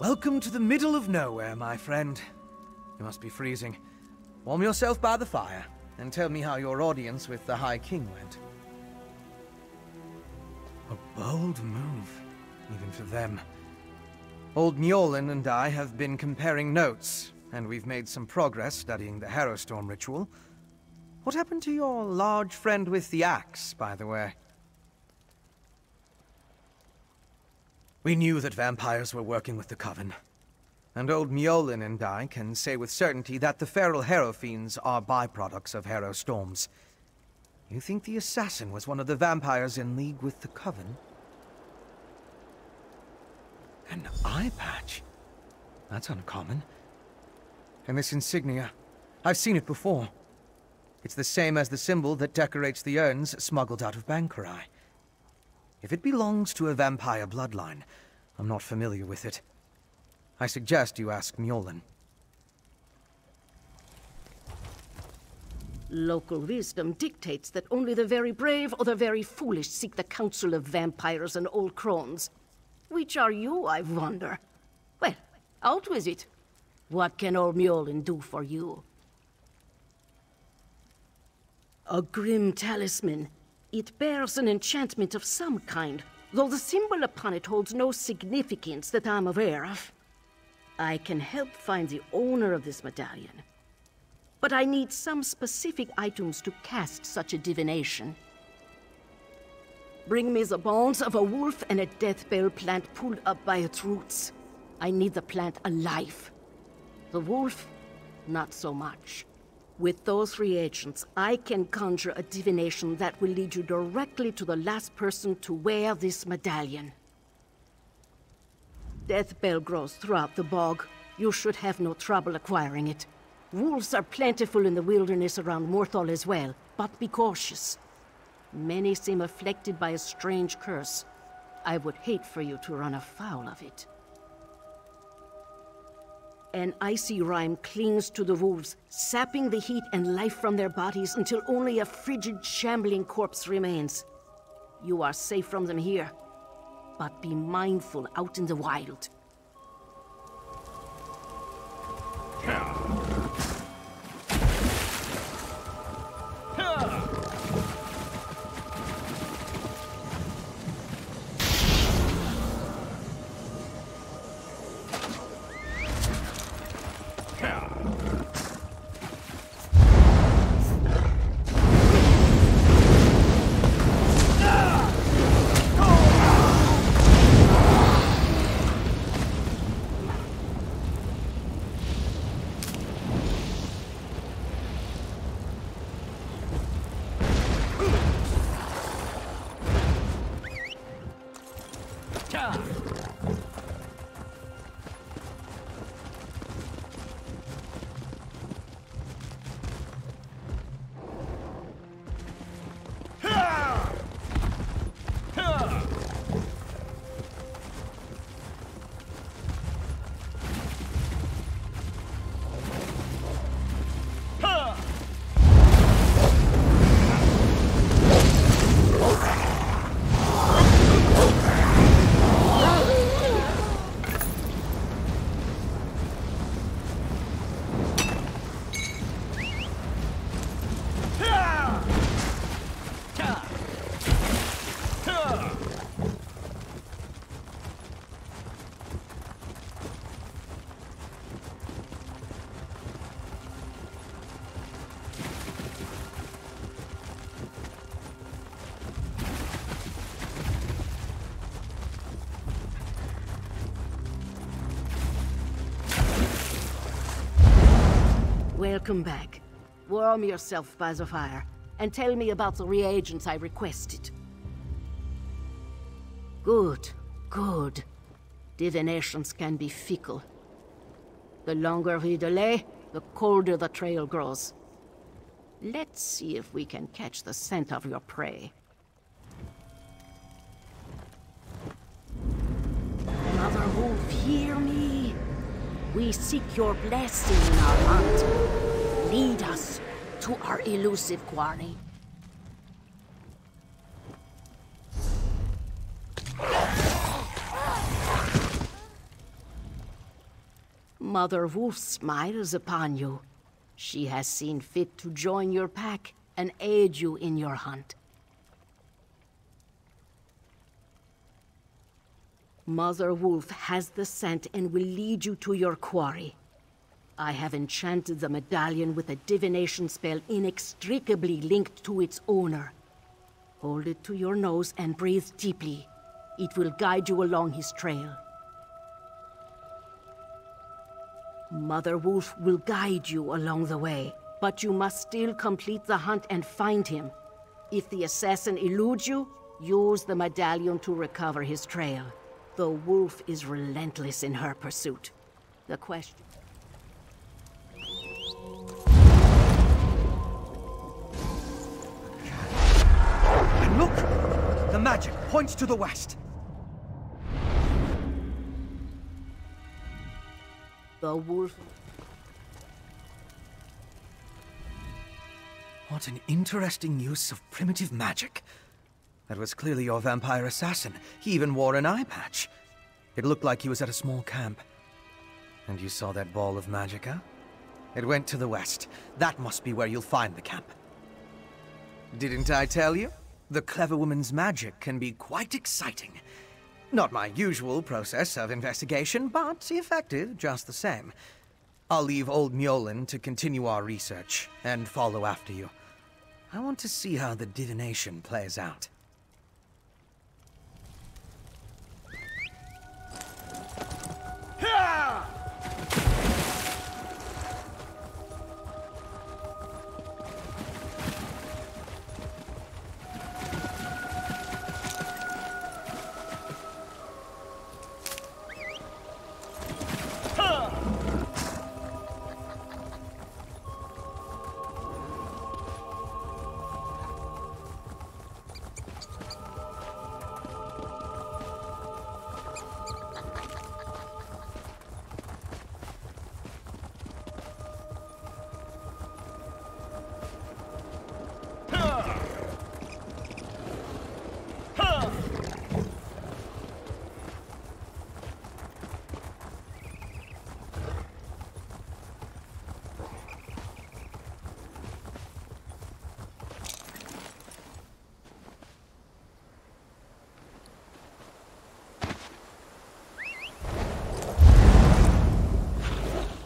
Welcome to the middle of nowhere, my friend. You must be freezing. Warm yourself by the fire, and tell me how your audience with the High King went. A bold move, even for them. Old Mjolnir and I have been comparing notes, and we've made some progress studying the Harrowstorm ritual. What happened to your large friend with the axe, by the way? We knew that vampires were working with the Coven. And old Mjolnir and I can say with certainty that the feral Harrow Fiends are byproducts of Harrow Storms. You think the assassin was one of the vampires in league with the Coven? An eye patch? That's uncommon. And this insignia, I've seen it before. It's the same as the symbol that decorates the urns smuggled out of Bankarai. If it belongs to a vampire bloodline, I'm not familiar with it. I suggest you ask Mjolnir. Local wisdom dictates that only the very brave or the very foolish seek the counsel of vampires and old crones. Which are you, I wonder? Well, out with it. What can old Mjolnir do for you? A grim talisman. It bears an enchantment of some kind, though the symbol upon it holds no significance that I'm aware of. I can help find the owner of this medallion, but I need some specific items to cast such a divination. Bring me the bones of a wolf and a deathbell plant pulled up by its roots. I need the plant alive. The wolf, not so much. With those reagents, I can conjure a divination that will lead you directly to the last person to wear this medallion. Deathbell grows throughout the bog. You should have no trouble acquiring it. Wolves are plentiful in the wilderness around Morthal as well, but be cautious. Many seem afflicted by a strange curse. I would hate for you to run afoul of it. An icy rime clings to the wolves, sapping the heat and life from their bodies until only a frigid, shambling corpse remains. You are safe from them here, but be mindful out in the wild. Welcome back. Warm yourself by the fire, and tell me about the reagents I requested. Good, good. Divinations can be fickle. The longer we delay, the colder the trail grows. Let's see if we can catch the scent of your prey. Mother Wolf, hear me. We seek your blessing in our hunt. Lead us to our elusive quarry. Mother Wolf smiles upon you. She has seen fit to join your pack and aid you in your hunt. Mother Wolf has the scent and will lead you to your quarry. I have enchanted the medallion with a divination spell inextricably linked to its owner. Hold it to your nose and breathe deeply. It will guide you along his trail. Mother Wolf will guide you along the way, but you must still complete the hunt and find him. If the assassin eludes you, use the medallion to recover his trail. The wolf is relentless in her pursuit. The question... And look! The magic points to the west. The wolf... What an interesting use of primitive magic. That was clearly your vampire assassin. He even wore an eye patch. It looked like he was at a small camp. And you saw that ball of magic, huh? It went to the west. That must be where you'll find the camp. Didn't I tell you? The clever woman's magic can be quite exciting. Not my usual process of investigation, but effective just the same. I'll leave old Mjolnir to continue our research and follow after you. I want to see how the divination plays out.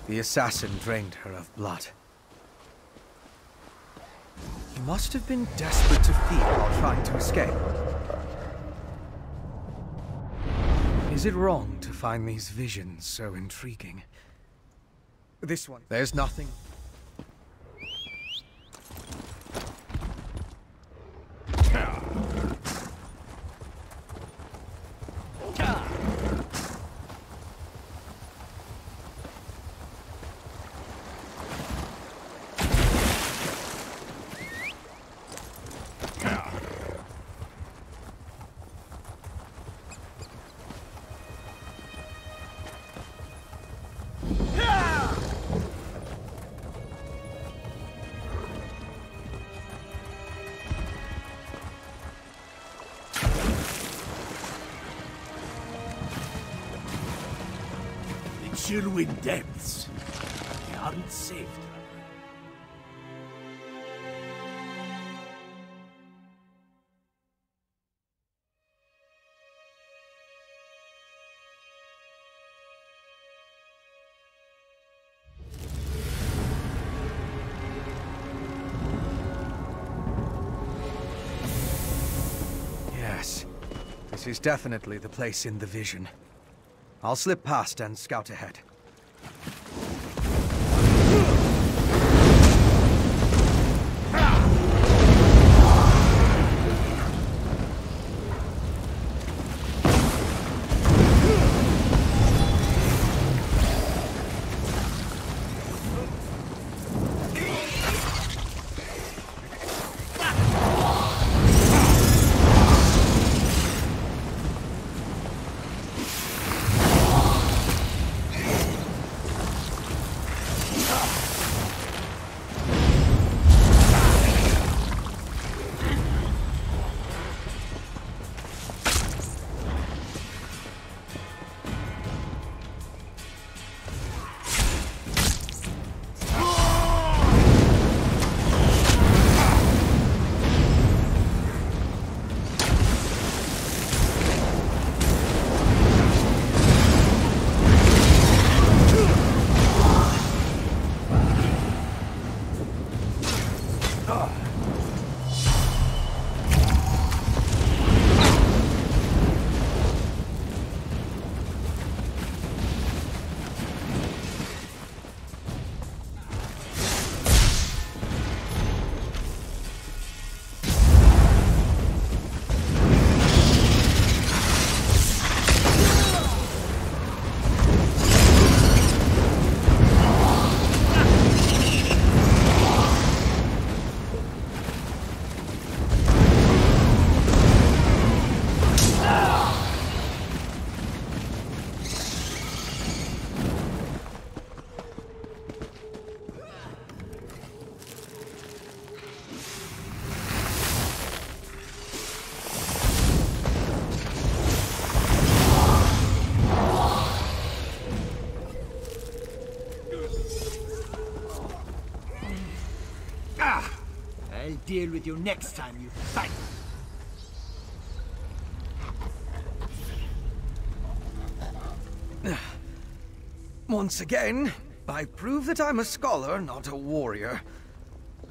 The assassin drained her of blood. He must have been desperate to feed while trying to escape. Is it wrong to find these visions so intriguing? This one. There's nothing. Chillwind depths. They aren't safe. Yes, this is definitely the place in the vision. I'll slip past and scout ahead. I'll deal with you next time you fight. Once again, I prove that I'm a scholar, not a warrior.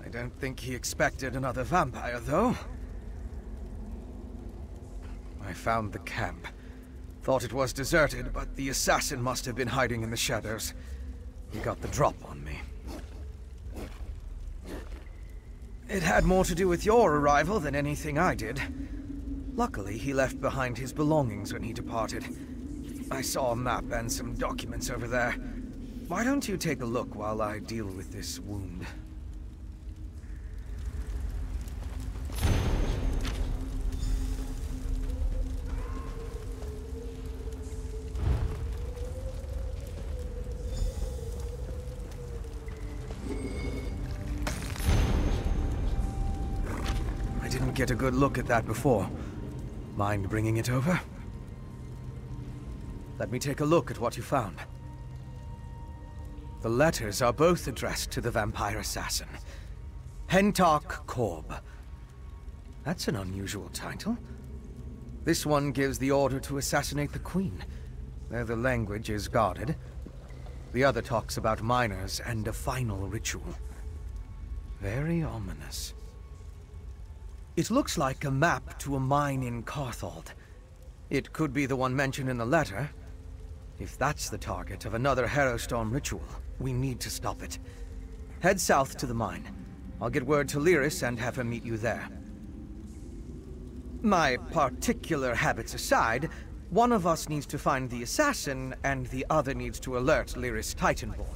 I don't think he expected another vampire, though. I found the camp. Thought it was deserted, but the assassin must have been hiding in the shadows. He got the drop on me. It had more to do with your arrival than anything I did. Luckily, he left behind his belongings when he departed. I saw a map and some documents over there. Why don't you take a look while I deal with this wound? I didn't get a good look at that before. Mind bringing it over? Let me take a look at what you found. The letters are both addressed to the vampire assassin. Hentark Korb. That's an unusual title. This one gives the order to assassinate the Queen. Though the language is guarded. The other talks about miners and a final ritual. Very ominous. It looks like a map to a mine in Carthald. It could be the one mentioned in the letter. If that's the target of another Harrowstorm ritual, we need to stop it. Head south to the mine. I'll get word to Lyris and have her meet you there. My particular habits aside, one of us needs to find the assassin, and the other needs to alert Lyris Titanborn.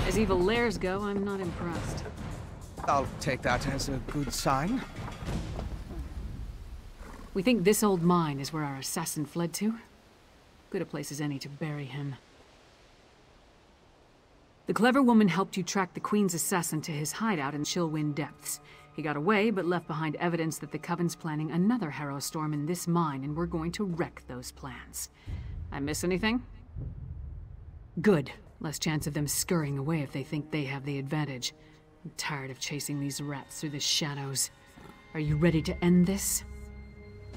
As evil lairs go, I'm not impressed. I'll take that as a good sign. We think this old mine is where our assassin fled to? Good a place as any to bury him. The clever woman helped you track the Queen's assassin to his hideout in Chillwind Depths. He got away, but left behind evidence that the Coven's planning another Harrowstorm in this mine, and we're going to wreck those plans. I miss anything? Good. Less chance of them scurrying away if they think they have the advantage. I'm tired of chasing these rats through the shadows. Are you ready to end this?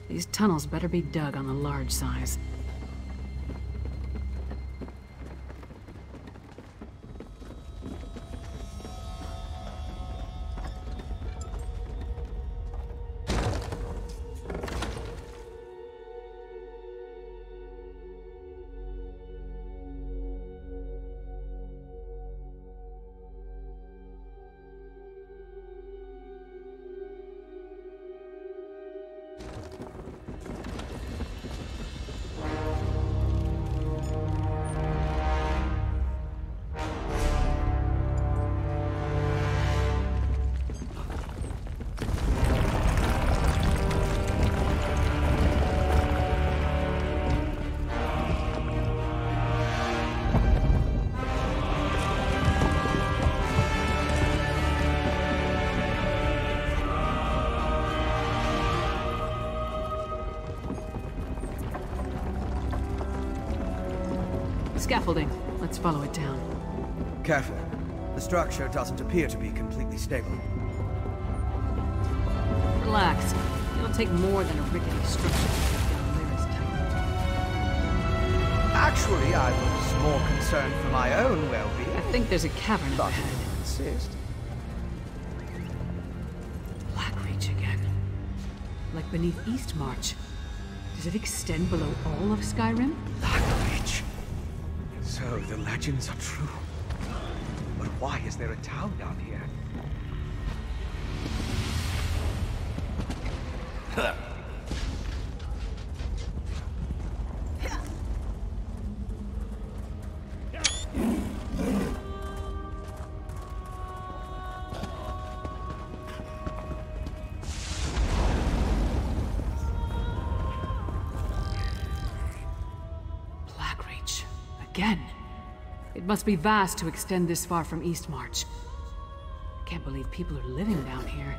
These tunnels better be dug on the large size. Scaffolding. Let's follow it down. Careful. The structure doesn't appear to be completely stable. Relax. It'll take more than a rickety structure to take down Lyris Titanborn. Actually, I was more concerned for my own well-being. I think there's a cavern up ahead. Insist. Blackreach again. Like beneath Eastmarch. Does it extend below all of Skyrim? Blackreach. So, the legends are true. But why is there a town down here? Again. It must be vast to extend this far from Eastmarch. Can't believe people are living down here.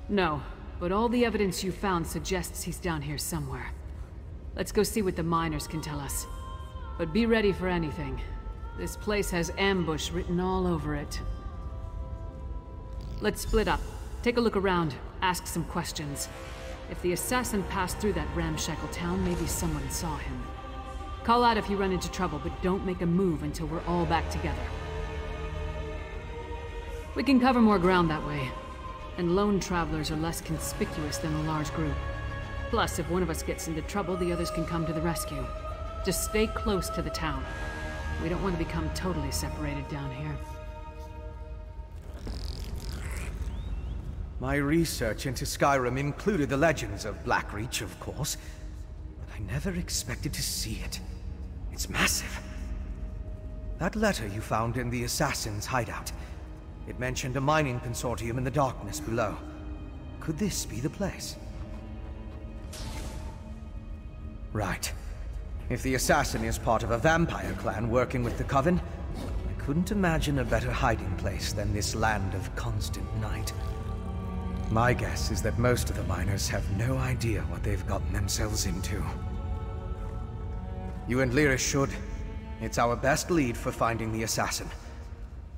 No, but all the evidence you found suggests he's down here somewhere. Let's go see what the miners can tell us. But be ready for anything. This place has ambush written all over it. Let's split up. Take a look around, ask some questions. If the assassin passed through that ramshackle town, maybe someone saw him. Call out if you run into trouble, but don't make a move until we're all back together. We can cover more ground that way, and lone travelers are less conspicuous than a large group. Plus, if one of us gets into trouble, the others can come to the rescue. Just stay close to the town. We don't want to become totally separated down here. My research into Skyrim included the legends of Blackreach, of course, but I never expected to see it. It's massive. That letter you found in the assassin's hideout, it mentioned a mining consortium in the darkness below. Could this be the place? Right. If the assassin is part of a vampire clan working with the Coven, I couldn't imagine a better hiding place than this land of constant night. My guess is that most of the miners have no idea what they've gotten themselves into. You and Lyris should. It's our best lead for finding the assassin.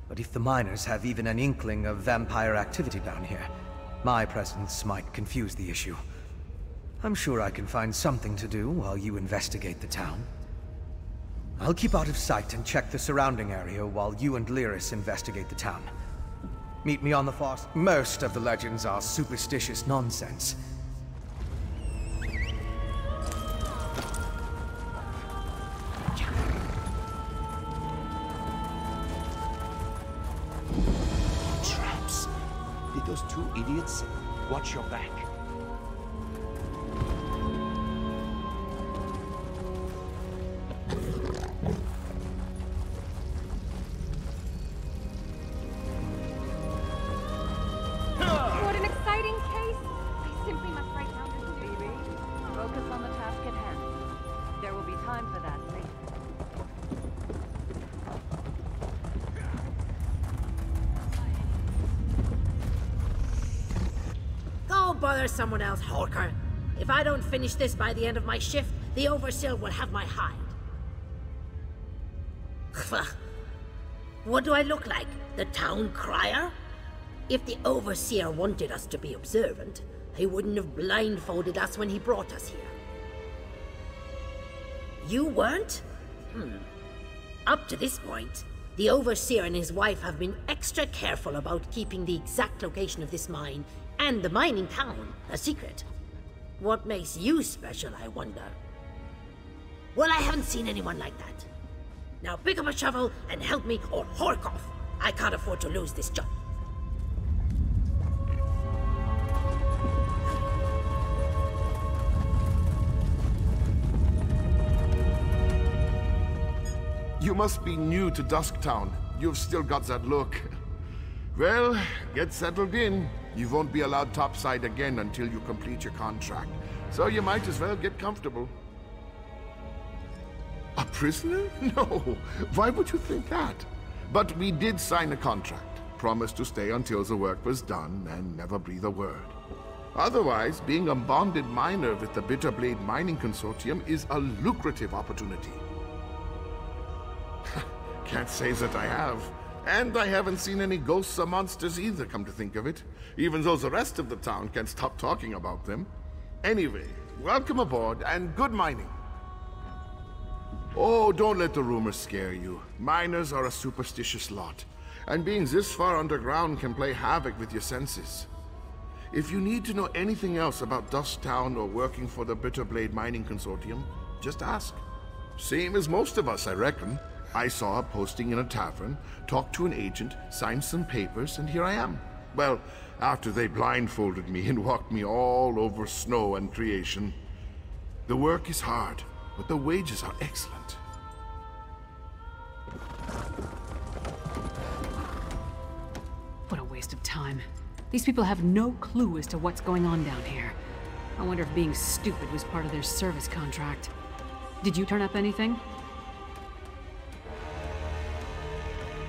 But if the miners have even an inkling of vampire activity down here, my presence might confuse the issue. I'm sure I can find something to do while you investigate the town. I'll keep out of sight and check the surrounding area while you and Lyris investigate the town. Meet me on the far side. Most of the legends are superstitious nonsense. Traps. Did those two idiots? Watch your back. What an exciting case! I simply must write down this baby. Focus on the task at hand. There will be time for that later. Go bother someone else, Horker. If I don't finish this by the end of my shift, the Overseer will have my hide. What do I look like? The town crier? If the Overseer wanted us to be observant, he wouldn't have blindfolded us when he brought us here. You weren't? Up to this point, the Overseer and his wife have been extra careful about keeping the exact location of this mine and the mining town a secret. What makes you special, I wonder? Well, I haven't seen anyone like that. Now pick up a shovel and help me or hork off. I can't afford to lose this job. You must be new to Dusktown. You've still got that look. Well, get settled in. You won't be allowed topside again until you complete your contract. So you might as well get comfortable. A prisoner? No. Why would you think that? But we did sign a contract. Promised to stay until the work was done and never breathe a word. Otherwise, being a bonded miner with the Bitterblade Mining Consortium is a lucrative opportunity. Can't say that I have. And I haven't seen any ghosts or monsters either, come to think of it. Even though the rest of the town can't stop talking about them. Anyway, welcome aboard and good mining. Oh, don't let the rumors scare you. Miners are a superstitious lot. And being this far underground can play havoc with your senses. If you need to know anything else about Dust Town or working for the Bitterblade Mining Consortium, just ask. Same as most of us, I reckon. I saw a posting in a tavern, talked to an agent, signed some papers, and here I am. Well, after they blindfolded me and walked me all over snow and creation. The work is hard, but the wages are excellent. What a waste of time. These people have no clue as to what's going on down here. I wonder if being stupid was part of their service contract. Did you turn up anything?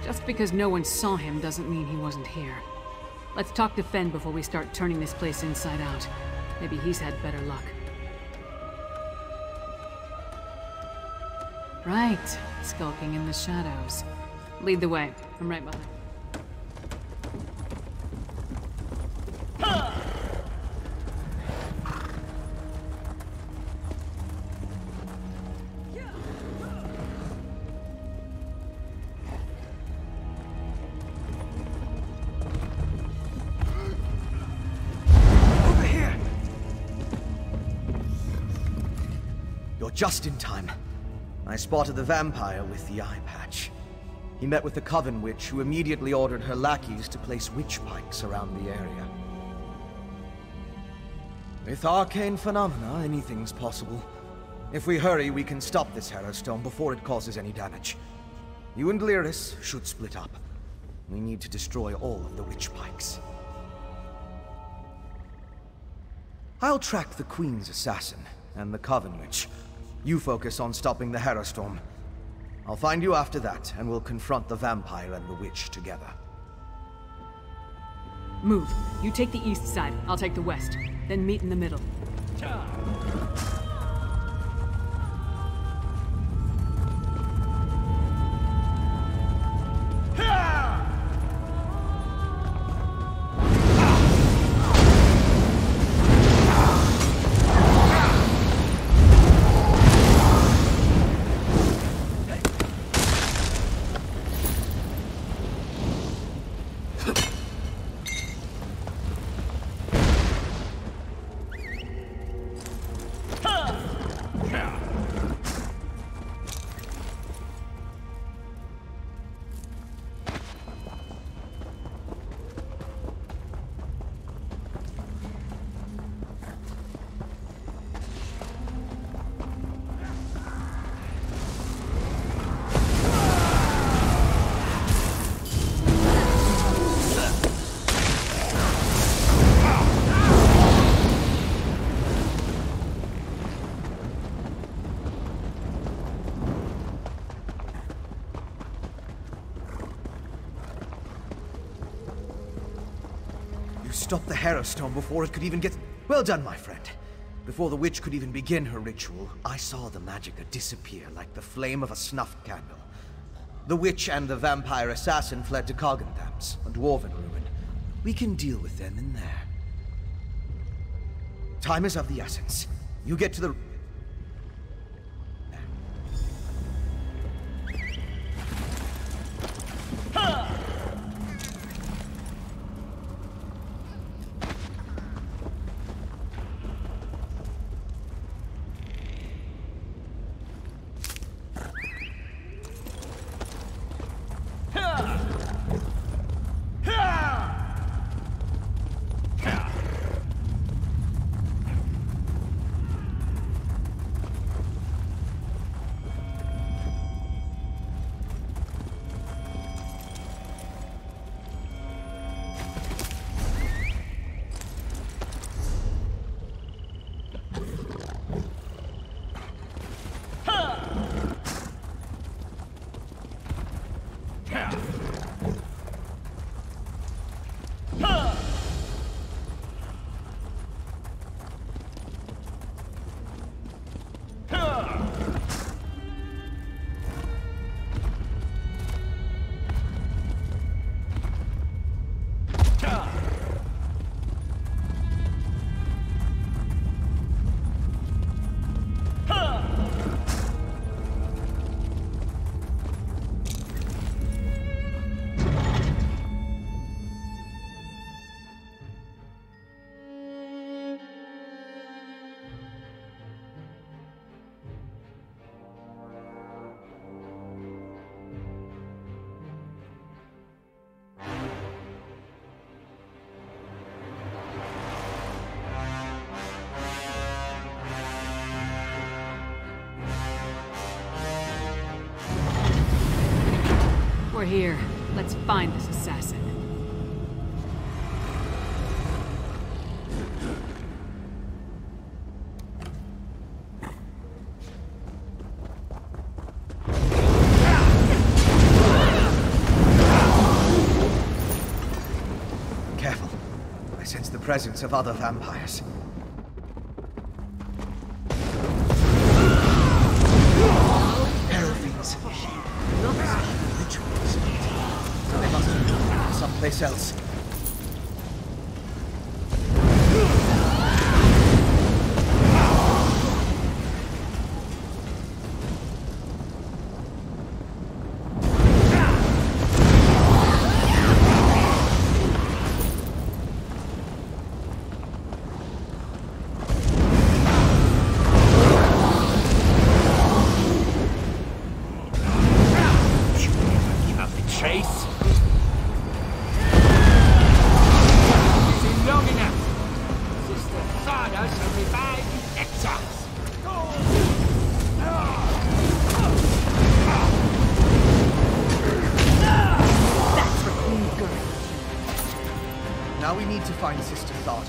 Just because no one saw him doesn't mean he wasn't here. Let's talk to Fen before we start turning this place inside out. Maybe he's had better luck. Right, skulking in the shadows. Lead the way. I'm right behind. Just in time. I spotted the vampire with the eye patch. He met with the Coven Witch, who immediately ordered her lackeys to place witch pikes around the area. With arcane phenomena, anything's possible. If we hurry, we can stop this Harrowstone before it causes any damage. You and Lyris should split up. We need to destroy all of the witch pikes. I'll track the Queen's assassin and the Coven Witch. You focus on stopping the Harrowstorm. I'll find you after that, and we'll confront the vampire and the witch together. Move. You take the east side, I'll take the west. Then meet in the middle. Stop the Harrowstone before it could even get... Well done, my friend. Before the witch could even begin her ritual, I saw the magicka disappear like the flame of a snuffed candle. The witch and the vampire assassin fled to Coggindams, a dwarven ruin. We can deal with them in there. Time is of the essence. You get to the... We're here. Let's find this assassin. Careful. I sense the presence of other vampires. Hierophants. Rituals. They must have been someplace else. Now we need to find Sister Thada.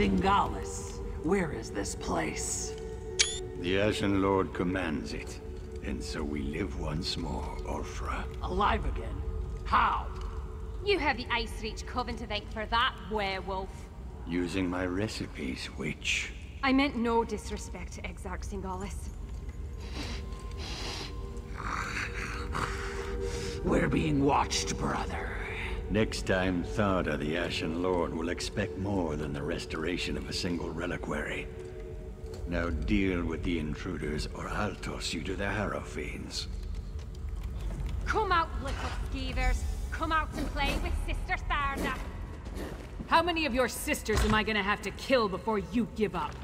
Singalis, where is this place? The Ashen Lord commands it, and so we live once more, Ulfra. Alive again? How? You have the Ice Reach Coven to thank for that, werewolf. Using my recipes, witch. I meant no disrespect to Exarch Singalis. We're being watched, brother. Next time, Thada the Ashen Lord will expect more than the restoration of a single reliquary. Now deal with the intruders, or I'll toss you to the Harrowfiends. Come out, little skeevers. Come out and play with Sister Tharda. How many of your sisters am I gonna have to kill before you give up?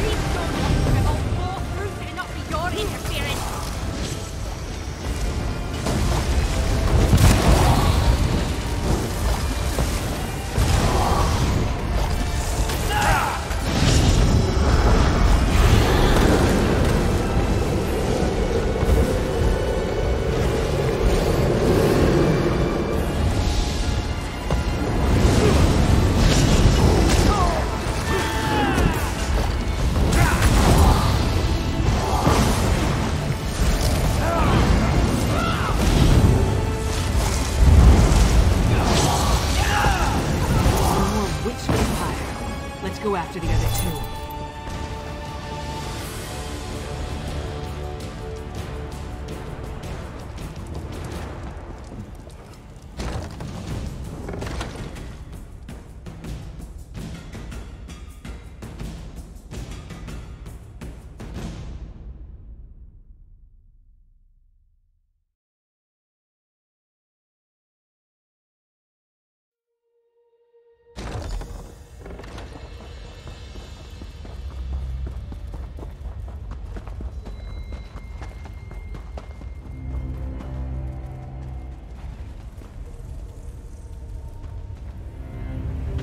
Please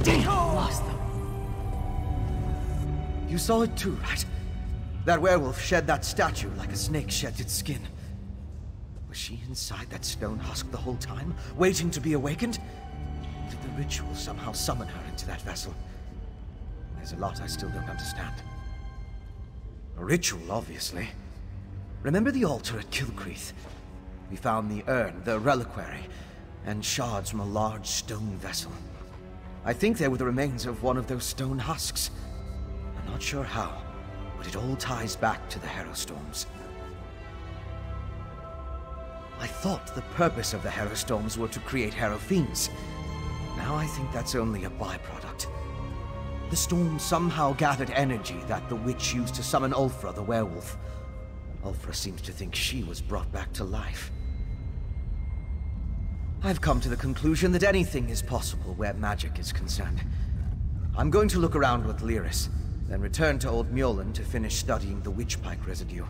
Damn, lost them. You saw it too, right? That werewolf shed that statue like a snake sheds its skin. Was she inside that stone husk the whole time, waiting to be awakened? Did the ritual somehow summon her into that vessel? There's a lot I still don't understand. A ritual, obviously. Remember the altar at Kilcreath? We found the urn, the reliquary, and shards from a large stone vessel. I think they were the remains of one of those stone husks. I'm not sure how, but it all ties back to the Harrowstorms. I thought the purpose of the Harrowstorms were to create Harrowfiends. Now I think that's only a byproduct. The storm somehow gathered energy that the witch used to summon Ulfra the werewolf. Ulfra seems to think she was brought back to life. I've come to the conclusion that anything is possible where magic is concerned. I'm going to look around with Lyris, then return to Old Mjolnir to finish studying the witchpike residue.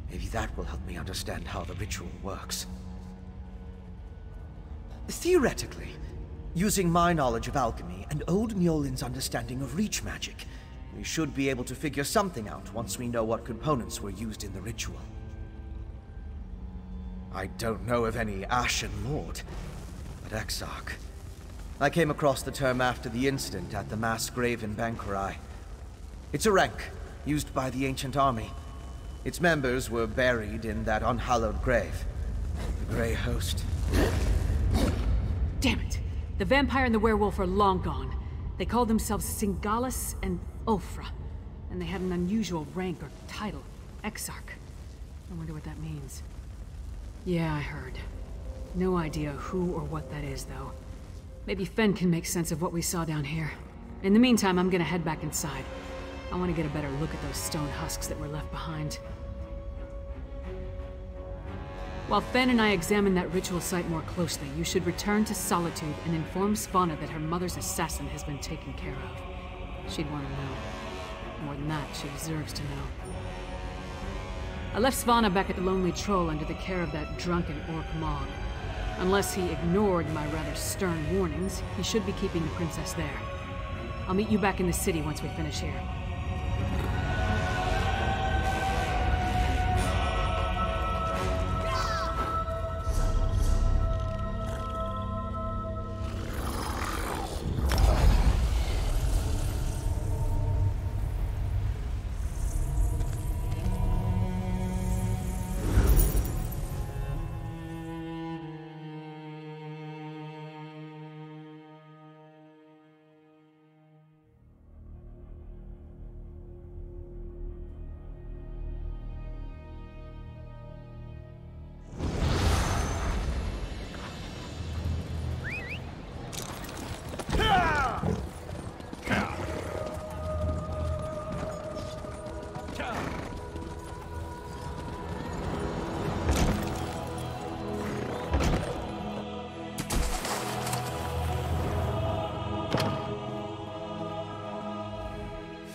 Maybe that will help me understand how the ritual works. Theoretically, using my knowledge of alchemy and Old Mjolnir's understanding of reach magic, we should be able to figure something out once we know what components were used in the ritual. I don't know of any Ashen Lord, but Exarch. I came across the term after the incident at the mass grave in Banquerai. It's a rank, used by the ancient army. Its members were buried in that unhallowed grave. The Grey Host. Damn it! The vampire and the werewolf are long gone. They called themselves Singalis and Ulfra, and they had an unusual rank or title, Exarch. I wonder what that means. Yeah, I heard. No idea who or what that is, though. Maybe Fen can make sense of what we saw down here. In the meantime, I'm gonna head back inside. I want to get a better look at those stone husks that were left behind. While Fen and I examine that ritual site more closely, you should return to Solitude and inform Svanna that her mother's assassin has been taken care of. She'd want to know. More than that, she deserves to know. I left Svanna back at the Lonely Troll under the care of that drunken orc Mog. Unless he ignored my rather stern warnings, he should be keeping the princess there. I'll meet you back in the city once we finish here.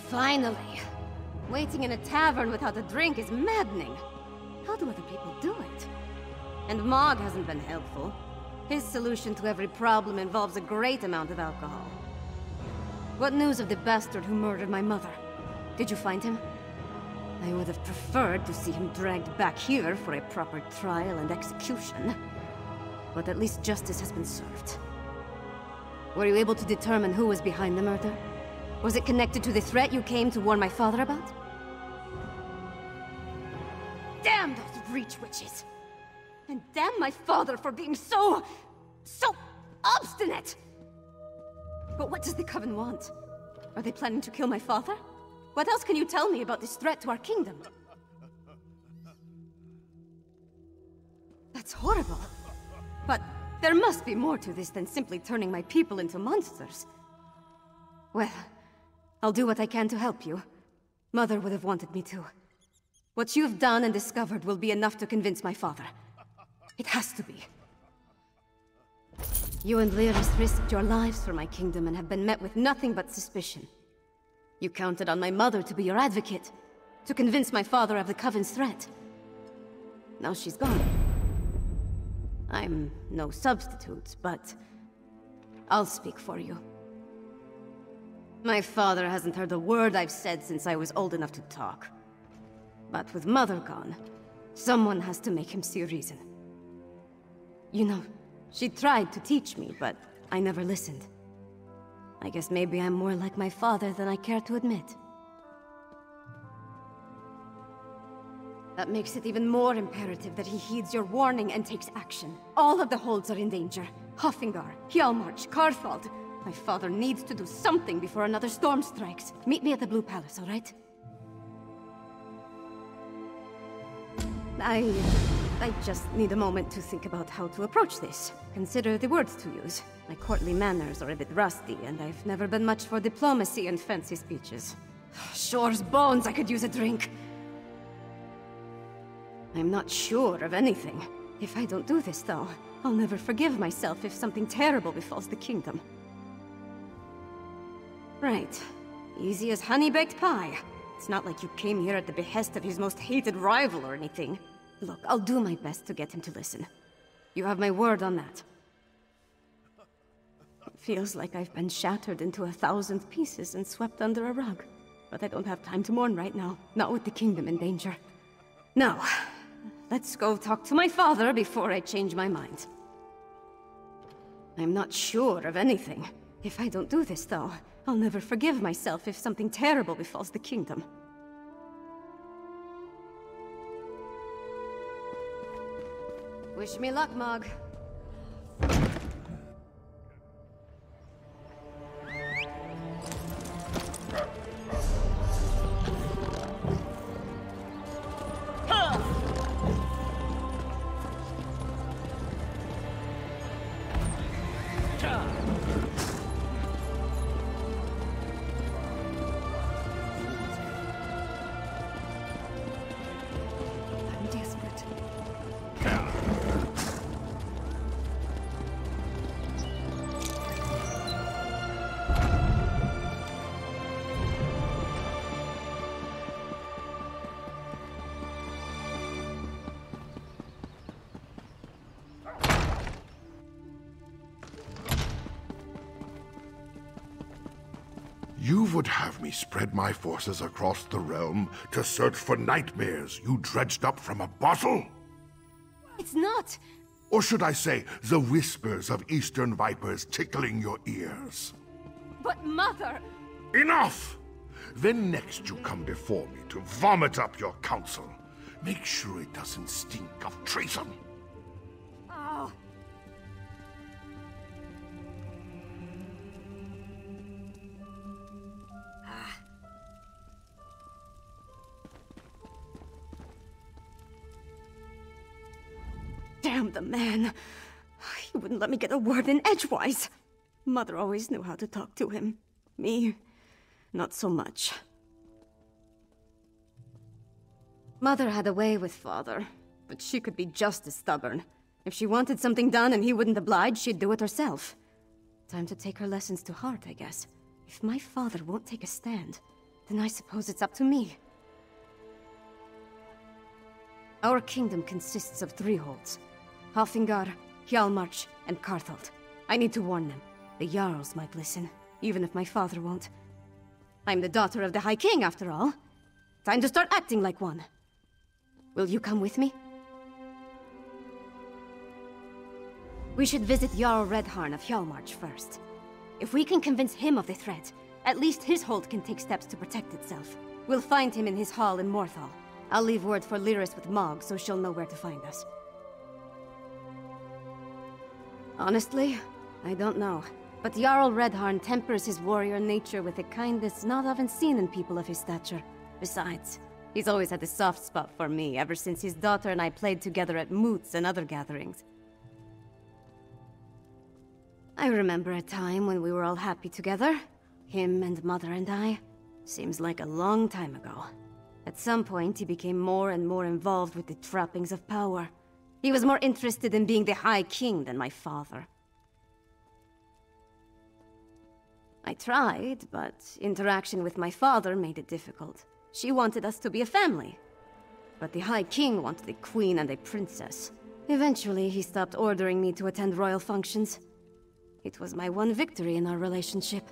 Finally! Waiting in a tavern without a drink is maddening. How do other people do it? And Mog hasn't been helpful. His solution to every problem involves a great amount of alcohol. What news of the bastard who murdered my mother? Did you find him? I would have preferred to see him dragged back here for a proper trial and execution. But at least justice has been served. Were you able to determine who was behind the murder? Was it connected to the threat you came to warn my father about? Damn those Reach witches! And damn my father for being so obstinate! But what does the Coven want? Are they planning to kill my father? What else can you tell me about this threat to our kingdom? That's horrible. But there must be more to this than simply turning my people into monsters. Well, I'll do what I can to help you. Mother would have wanted me to. What you've done and discovered will be enough to convince my father. It has to be. You and Lyris risked your lives for my kingdom and have been met with nothing but suspicion. You counted on my mother to be your advocate, to convince my father of the Coven's threat. Now she's gone. I'm no substitute, but I'll speak for you. My father hasn't heard a word I've said since I was old enough to talk. But with Mother gone, someone has to make him see reason. You know, she tried to teach me, but I never listened. I guess maybe I'm more like my father than I care to admit. That makes it even more imperative that he heeds your warning and takes action. All of the holds are in danger. Hoffingar, Hjalmarch, Karthald. My father needs to do something before another storm strikes. Meet me at the Blue Palace, all right? I just need a moment to think about how to approach this. Consider the words to use. My courtly manners are a bit rusty, and I've never been much for diplomacy and fancy speeches. Shore's bones, I could use a drink. I'm not sure of anything. If I don't do this, though, I'll never forgive myself if something terrible befalls the kingdom. Right. Easy as honey-baked pie. It's not like you came here at the behest of his most hated rival or anything. Look, I'll do my best to get him to listen. You have my word on that. It feels like I've been shattered into 1,000 pieces and swept under a rug. But I don't have time to mourn right now, not with the kingdom in danger. Now, let's go talk to my father before I change my mind. I'm not sure of anything. If I don't do this, though, I'll never forgive myself if something terrible befalls the kingdom. Wish me luck, Mog. You would have me spread my forces across the realm to search for nightmares you dredged up from a bottle? It's not! Or should I say, the whispers of eastern vipers tickling your ears? But Mother! Enough! Then next you come before me to vomit up your counsel. Make sure it doesn't stink of treason. Oh. Damn the man. He wouldn't let me get a word in edgewise. Mother always knew how to talk to him. Me, not so much. Mother had a way with Father, but she could be just as stubborn. If she wanted something done and he wouldn't oblige, she'd do it herself. Time to take her lessons to heart, I guess. If my father won't take a stand, then I suppose it's up to me. Our kingdom consists of 3 holds. Hoffingar, Hjalmarch, and Karthald. I need to warn them. The Jarls might listen, even if my father won't. I'm the daughter of the High King, after all. Time to start acting like one. Will you come with me? We should visit Jarl Redharn of Hjalmarch first. If we can convince him of the threat, at least his hold can take steps to protect itself. We'll find him in his hall in Morthal. I'll leave word for Lyris with Mog, so she'll know where to find us. Honestly, I don't know. But Jarl Redharn tempers his warrior nature with a kindness not often seen in people of his stature. Besides, he's always had a soft spot for me, ever since his daughter and I played together at moots and other gatherings. I remember a time when we were all happy together. Him and Mother and I. Seems like a long time ago. At some point, he became more and more involved with the trappings of power. He was more interested in being the High King than my father. I tried, but interaction with my father made it difficult. She wanted us to be a family. But the High King wanted a queen and a princess. Eventually, he stopped ordering me to attend royal functions. It was my one victory in our relationship.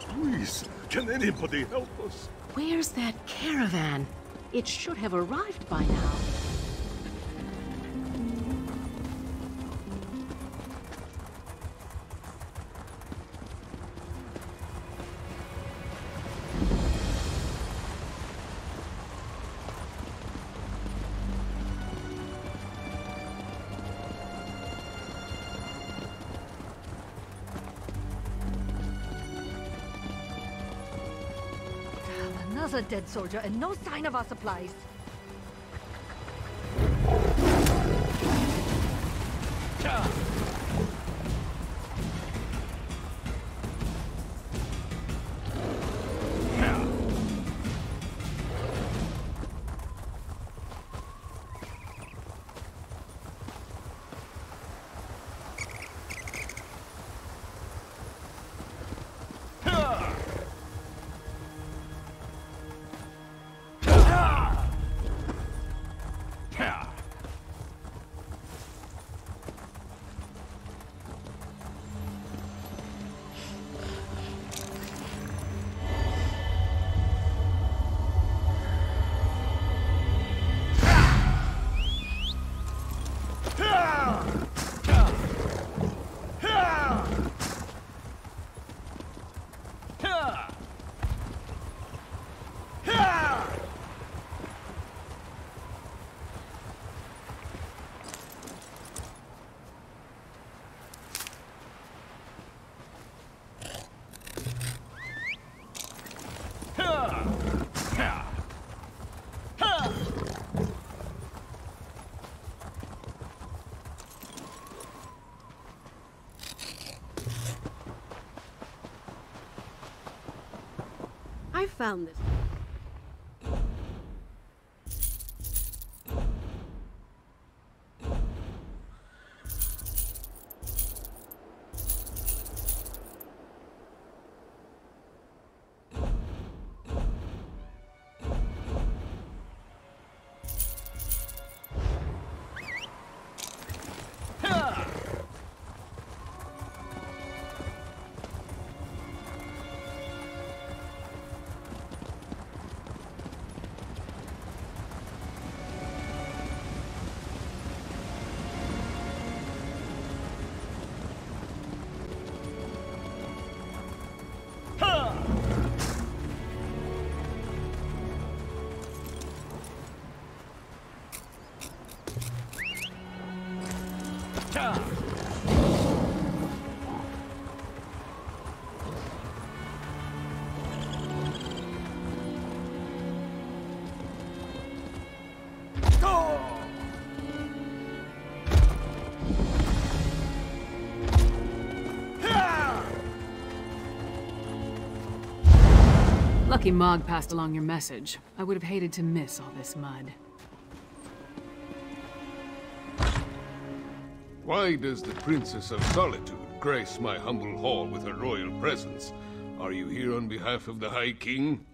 Please, can anybody help us? Where's that caravan? It should have arrived by now. Another dead soldier and no sign of our supplies. I found this. Lucky Mog passed along your message. I would have hated to miss all this mud. Why does the Princess of Solitude grace my humble hall with her royal presence? Are you here on behalf of the High King?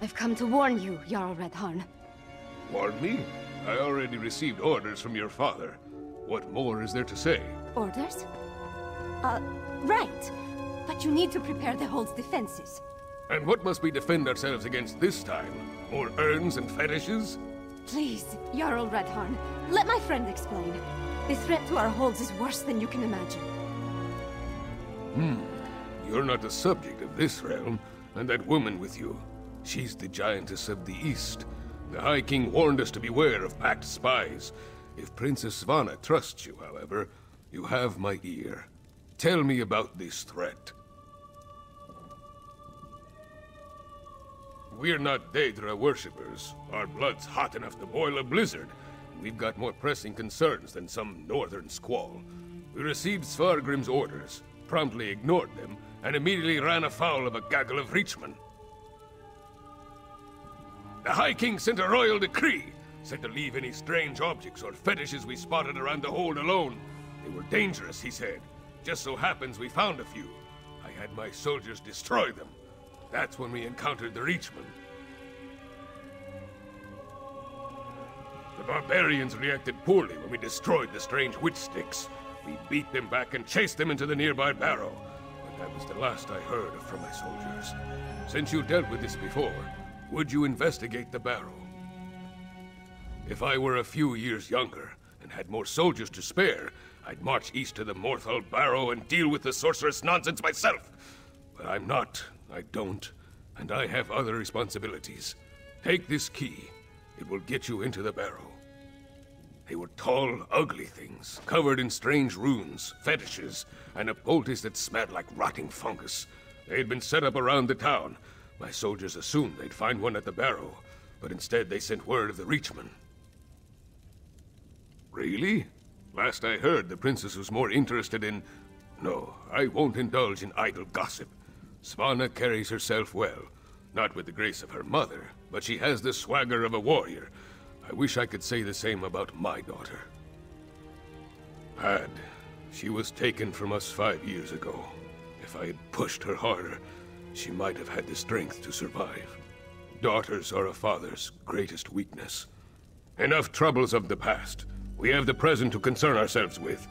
I've come to warn you, Jarl Redharn. Warn me? I already received orders from your father. What more is there to say? Orders? Right. But you need to prepare the hold's defenses. And what must we defend ourselves against this time? More urns and fetishes? Please, Jarl Redharn, let my friend explain. The threat to our holds is worse than you can imagine. You're not the subject of this realm, and that woman with you. She's the Giantess of the East. The High King warned us to beware of packed spies. If Princess Svanna trusts you, however, you have my ear. Tell me about this threat. We're not Daedra worshippers. Our blood's hot enough to boil a blizzard. We've got more pressing concerns than some northern squall. We received Svargrim's orders, promptly ignored them, and immediately ran afoul of a gaggle of Reachmen. The High King sent a royal decree. Said to leave any strange objects or fetishes we spotted around the hold alone. They were dangerous, he said. Just so happens we found a few. I had my soldiers destroy them. That's when we encountered the Reachmen. The barbarians reacted poorly when we destroyed the strange witch sticks. We beat them back and chased them into the nearby barrow. But that was the last I heard from my soldiers. Since you dealt with this before, would you investigate the barrow? If I were a few years younger and had more soldiers to spare, I'd march east to the Morthal Barrow and deal with the sorceress nonsense myself. But I'm not, I don't, and I have other responsibilities. Take this key. It will get you into the barrow. They were tall, ugly things, covered in strange runes, fetishes, and a poultice that smelled like rotting fungus. They had been set up around the town. My soldiers assumed they'd find one at the barrow, but instead they sent word of the Reachmen. Really? Last I heard, the princess was more interested in... No, I won't indulge in idle gossip. Svanna carries herself well. Not with the grace of her mother, but she has the swagger of a warrior. I wish I could say the same about my daughter. She was taken from us 5 years ago. If I had pushed her harder, she might have had the strength to survive. Daughters are a father's greatest weakness. Enough troubles of the past. We have the present to concern ourselves with.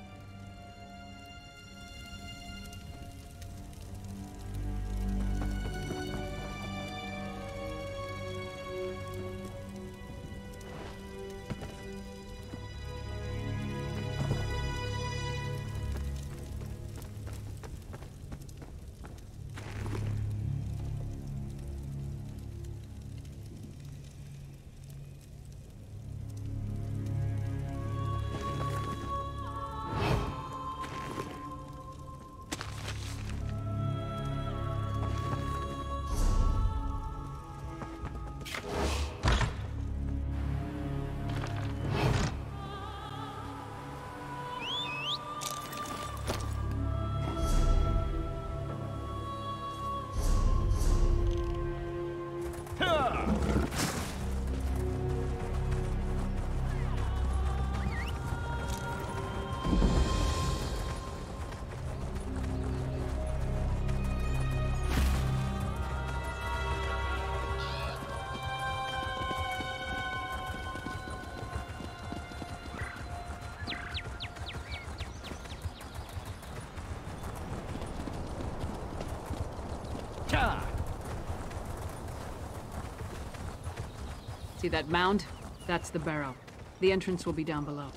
See that mound? That's the barrow. The entrance will be down below.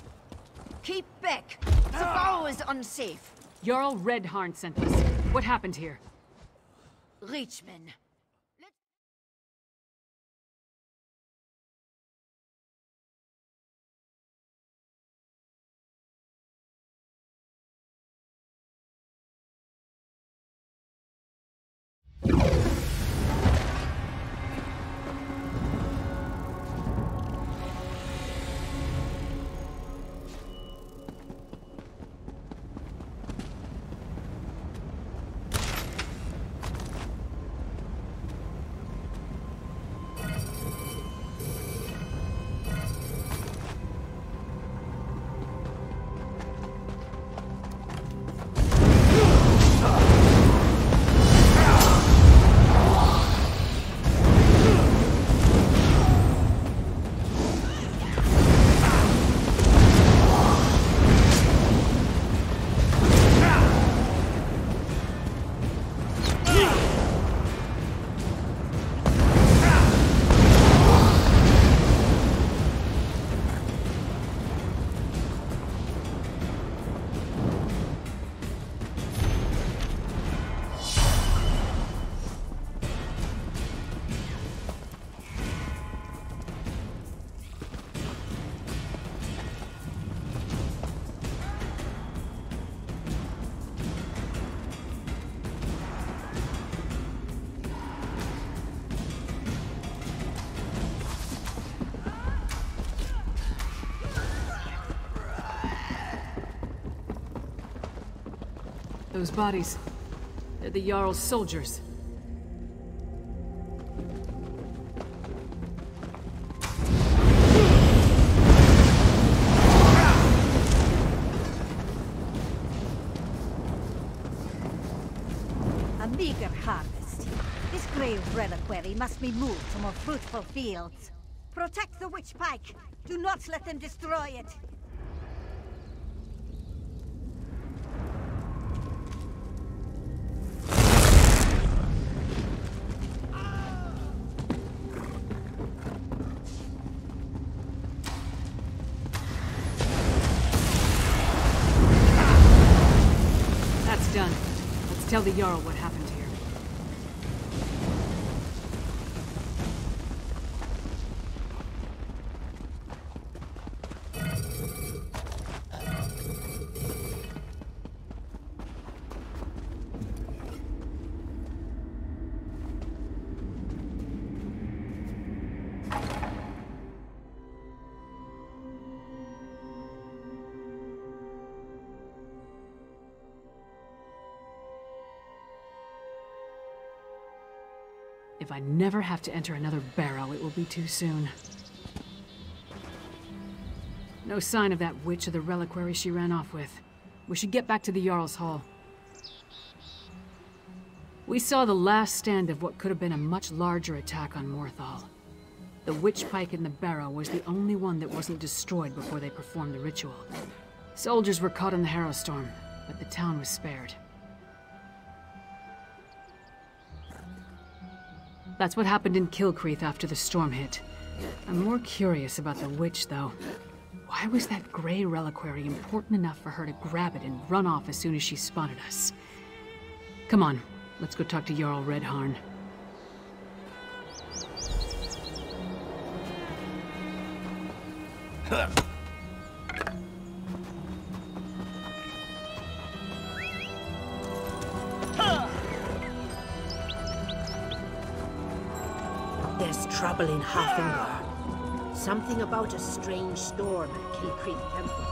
Keep back! The barrow is unsafe. Jarl Redharn sent us. What happened here? Reachmen. Those bodies, they're the Jarl's soldiers. reliquary must be moved to more fruitful fields. Protect the witch pike. Do not let them destroy it. That's done. Let's tell the Jarl what happened here. If I never have to enter another barrow, it will be too soon. No sign of that witch or the reliquary she ran off with. We should get back to the Jarl's Hall. We saw the last stand of what could have been a much larger attack on Morthal. The witch pike in the barrow was the only one that wasn't destroyed before they performed the ritual. Soldiers were caught in the Harrowstorm, but the town was spared. That's what happened in Kilcreath after the storm hit. I'm more curious about the witch, though. Why was that Grey reliquary important enough for her to grab it and run off as soon as she spotted us? Come on, let's go talk to Jarl Redharn. There's trouble in Hafengar. Something about a strange storm at Kilcreath Temple.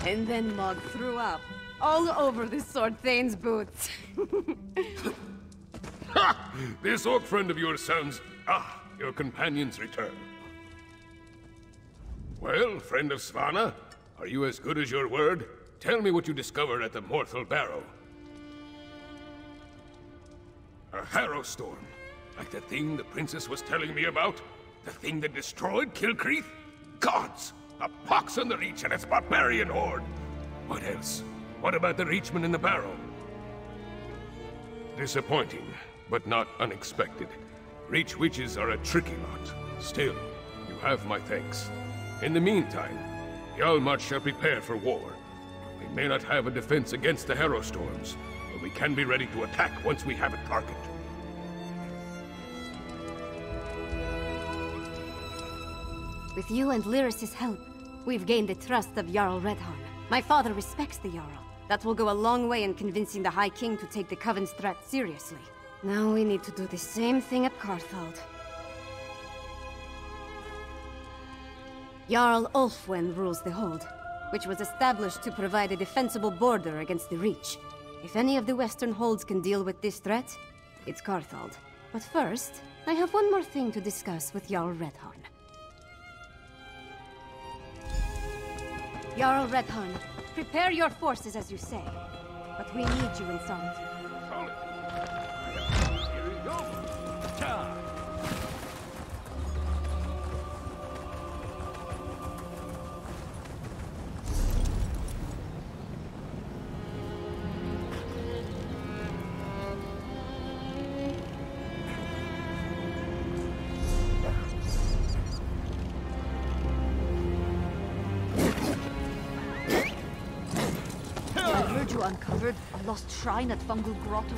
And then Mog threw up all over the Sword Thane's boots. Ha! This orc friend of yours sounds... Ah, your companion's return. Well, friend of Svanna, are you as good as your word? Tell me what you discovered at the Morthal Barrow. A Harrowstorm, like the thing the princess was telling me about? The thing that destroyed Kilcreath? Gods! A pox on the Reach and its barbarian horde! What else? What about the Reachmen in the barrow? Disappointing, but not unexpected. Reach witches are a tricky lot. Still, you have my thanks. In the meantime, Hjalmar shall prepare for war. We may not have a defense against the Harrowstorms, but we can be ready to attack once we have a target. With you and Lyris' help, we've gained the trust of Jarl Redharn. My father respects the Jarl. That will go a long way in convincing the High King to take the Coven's threat seriously. Now we need to do the same thing at Carthald. Jarl Ulfwen rules the Hold, which was established to provide a defensible border against the Reach. If any of the Western Holds can deal with this threat, it's Carthald. But first, I have one more thing to discuss with Jarl Redharn. Jarl Redharn, prepare your forces as you say, but we need you in solitude. Here we go! Ta! You uncovered a lost shrine at Fungal Grotto.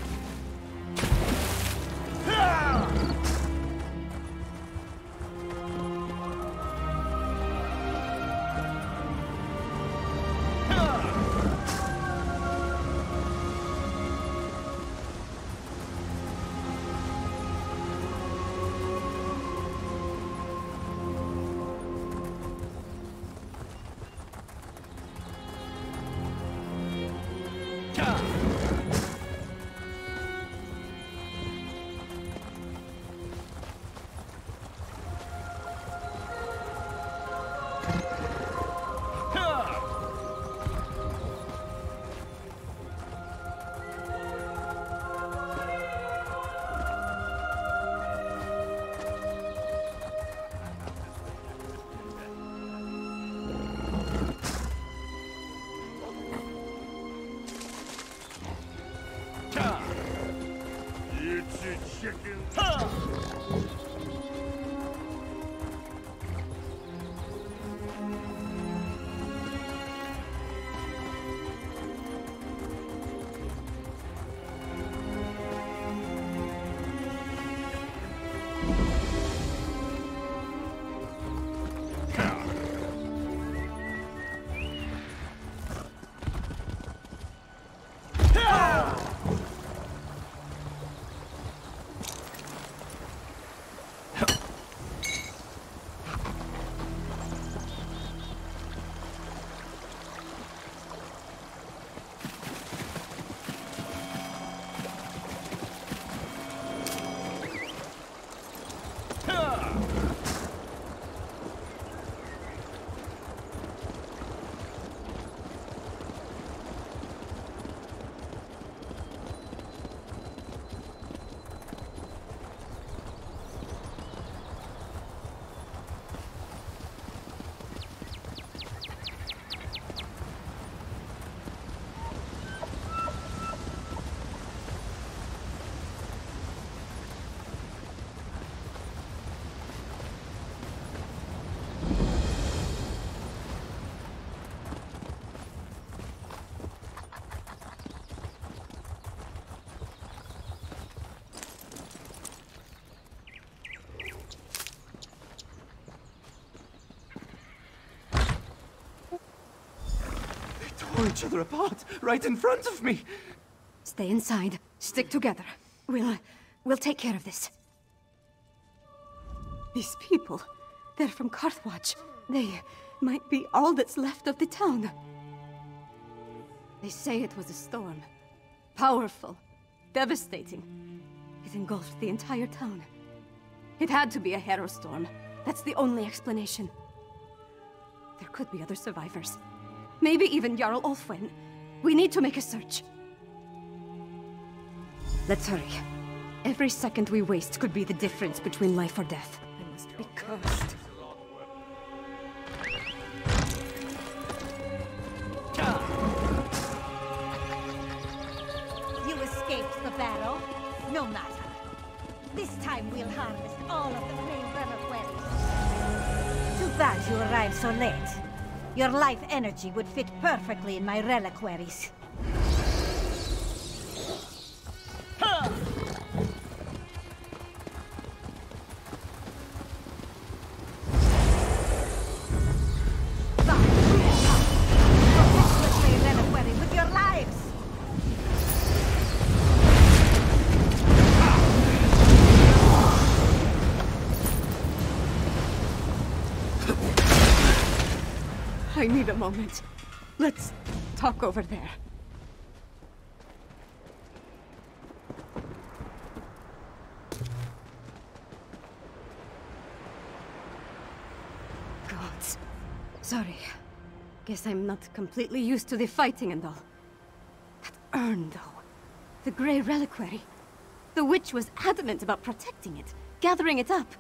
chicken. Tore each other apart, right in front of me. Stay inside. Stick together. We'll take care of this. These people, they're from Carthwatch. They might be all that's left of the town. They say it was a storm. Powerful. Devastating. It engulfed the entire town. It had to be a hero storm. That's the only explanation. There could be other survivors. Maybe even Jarl Ulfwin. We need to make a search. Let's hurry. Every second we waste could be the difference between life or death. I must be cursed. You escaped the battle. No matter. This time we'll harvest all of the Grey reliquaries. Too bad you arrived so late. Your life energy would fit perfectly in my reliquaries. I need a moment. Let's talk over there. Gods. Sorry. Guess I'm not completely used to the fighting and all. That urn, though. The Grey Reliquary. The witch was adamant about protecting it, gathering it up.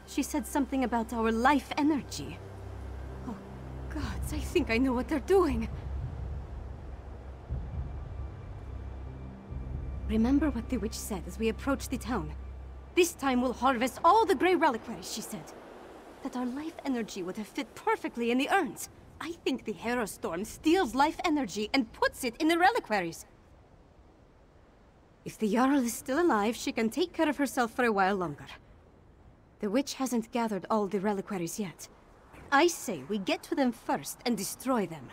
She said something about our life energy. Gods, I think I know what they're doing. Remember what the witch said as we approached the town. This time we'll harvest all the Grey reliquaries, she said. That our life energy would have fit perfectly in the urns. I think the Hero Storm steals life energy and puts it in the reliquaries. If the Jarl is still alive, she can take care of herself for a while longer. The witch hasn't gathered all the reliquaries yet. I say we get to them first and destroy them.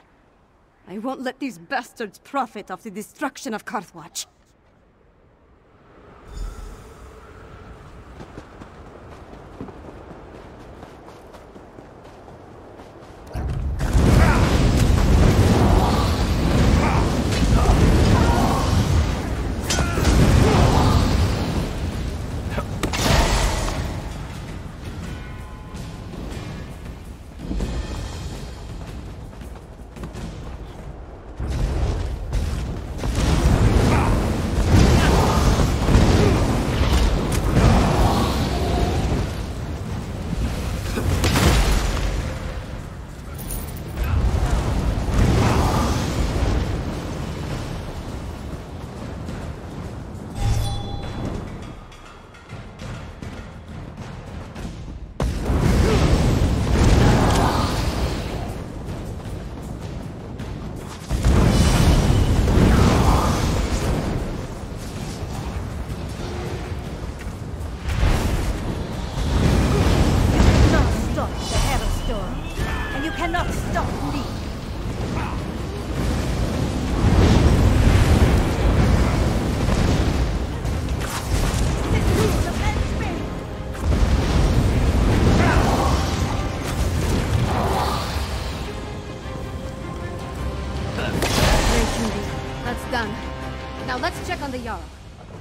I won't let these bastards profit off the destruction of Carthwatch.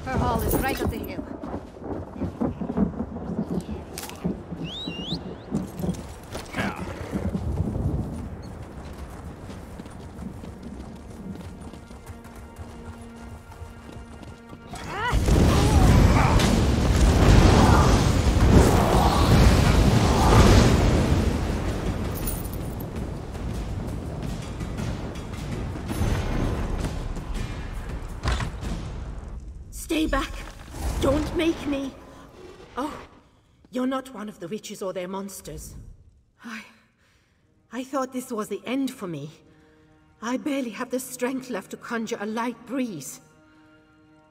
Her hall is right up the hill. Stay back! Don't make me... Oh, you're not one of the witches or their monsters. I thought this was the end for me. I barely have the strength left to conjure a light breeze.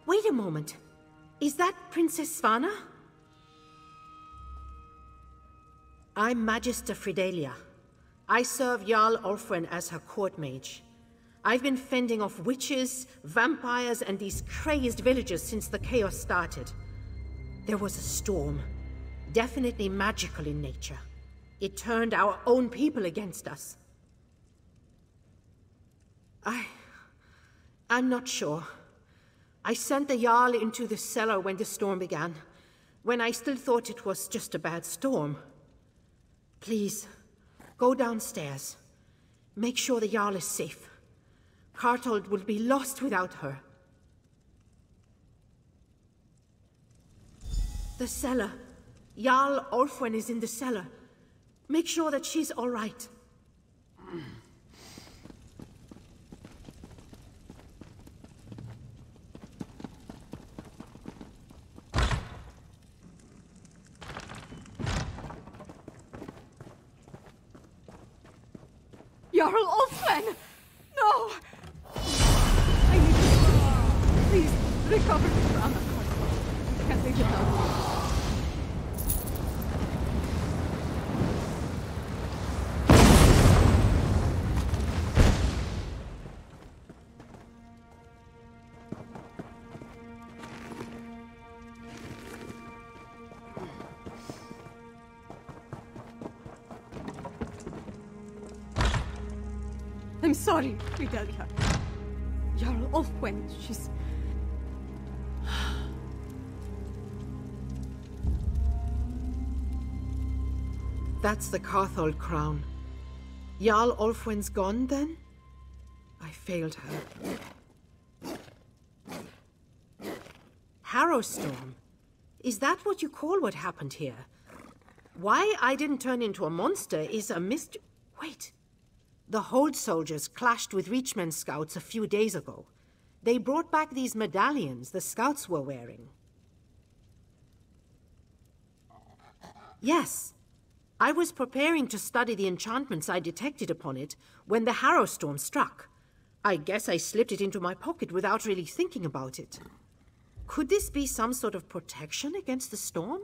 Wait a moment. Is that Princess Svanna? I'm Magister Fidelia. I serve Jarl Ulfwen as her court mage. I've been fending off witches, vampires, and these crazed villagers since the chaos started. There was a storm, definitely magical in nature. It turned our own people against us. I'm not sure. I sent the Jarl into the cellar when the storm began, when I still thought it was just a bad storm. Please, go downstairs. Make sure the Jarl is safe. Cartold will be lost without her. The cellar. Jarl Ulfwen is in the cellar. Make sure that she's all right. Jarl Ulfwen! No! I need you. Please, recover the trauma. Can't leave without you. I'm sorry, Fidelia. Jarl Ulfwen, she's... That's the Carthold crown. Jarl Ulfwen's gone, then? I failed her. Harrowstorm? Is that what you call what happened here? Why I didn't turn into a monster is a mystery... Wait. The Hold soldiers clashed with Reachman scouts a few days ago. They brought back these medallions the scouts were wearing. Yes. I was preparing to study the enchantments I detected upon it when the Harrowstorm struck. I guess I slipped it into my pocket without really thinking about it. Could this be some sort of protection against the storm?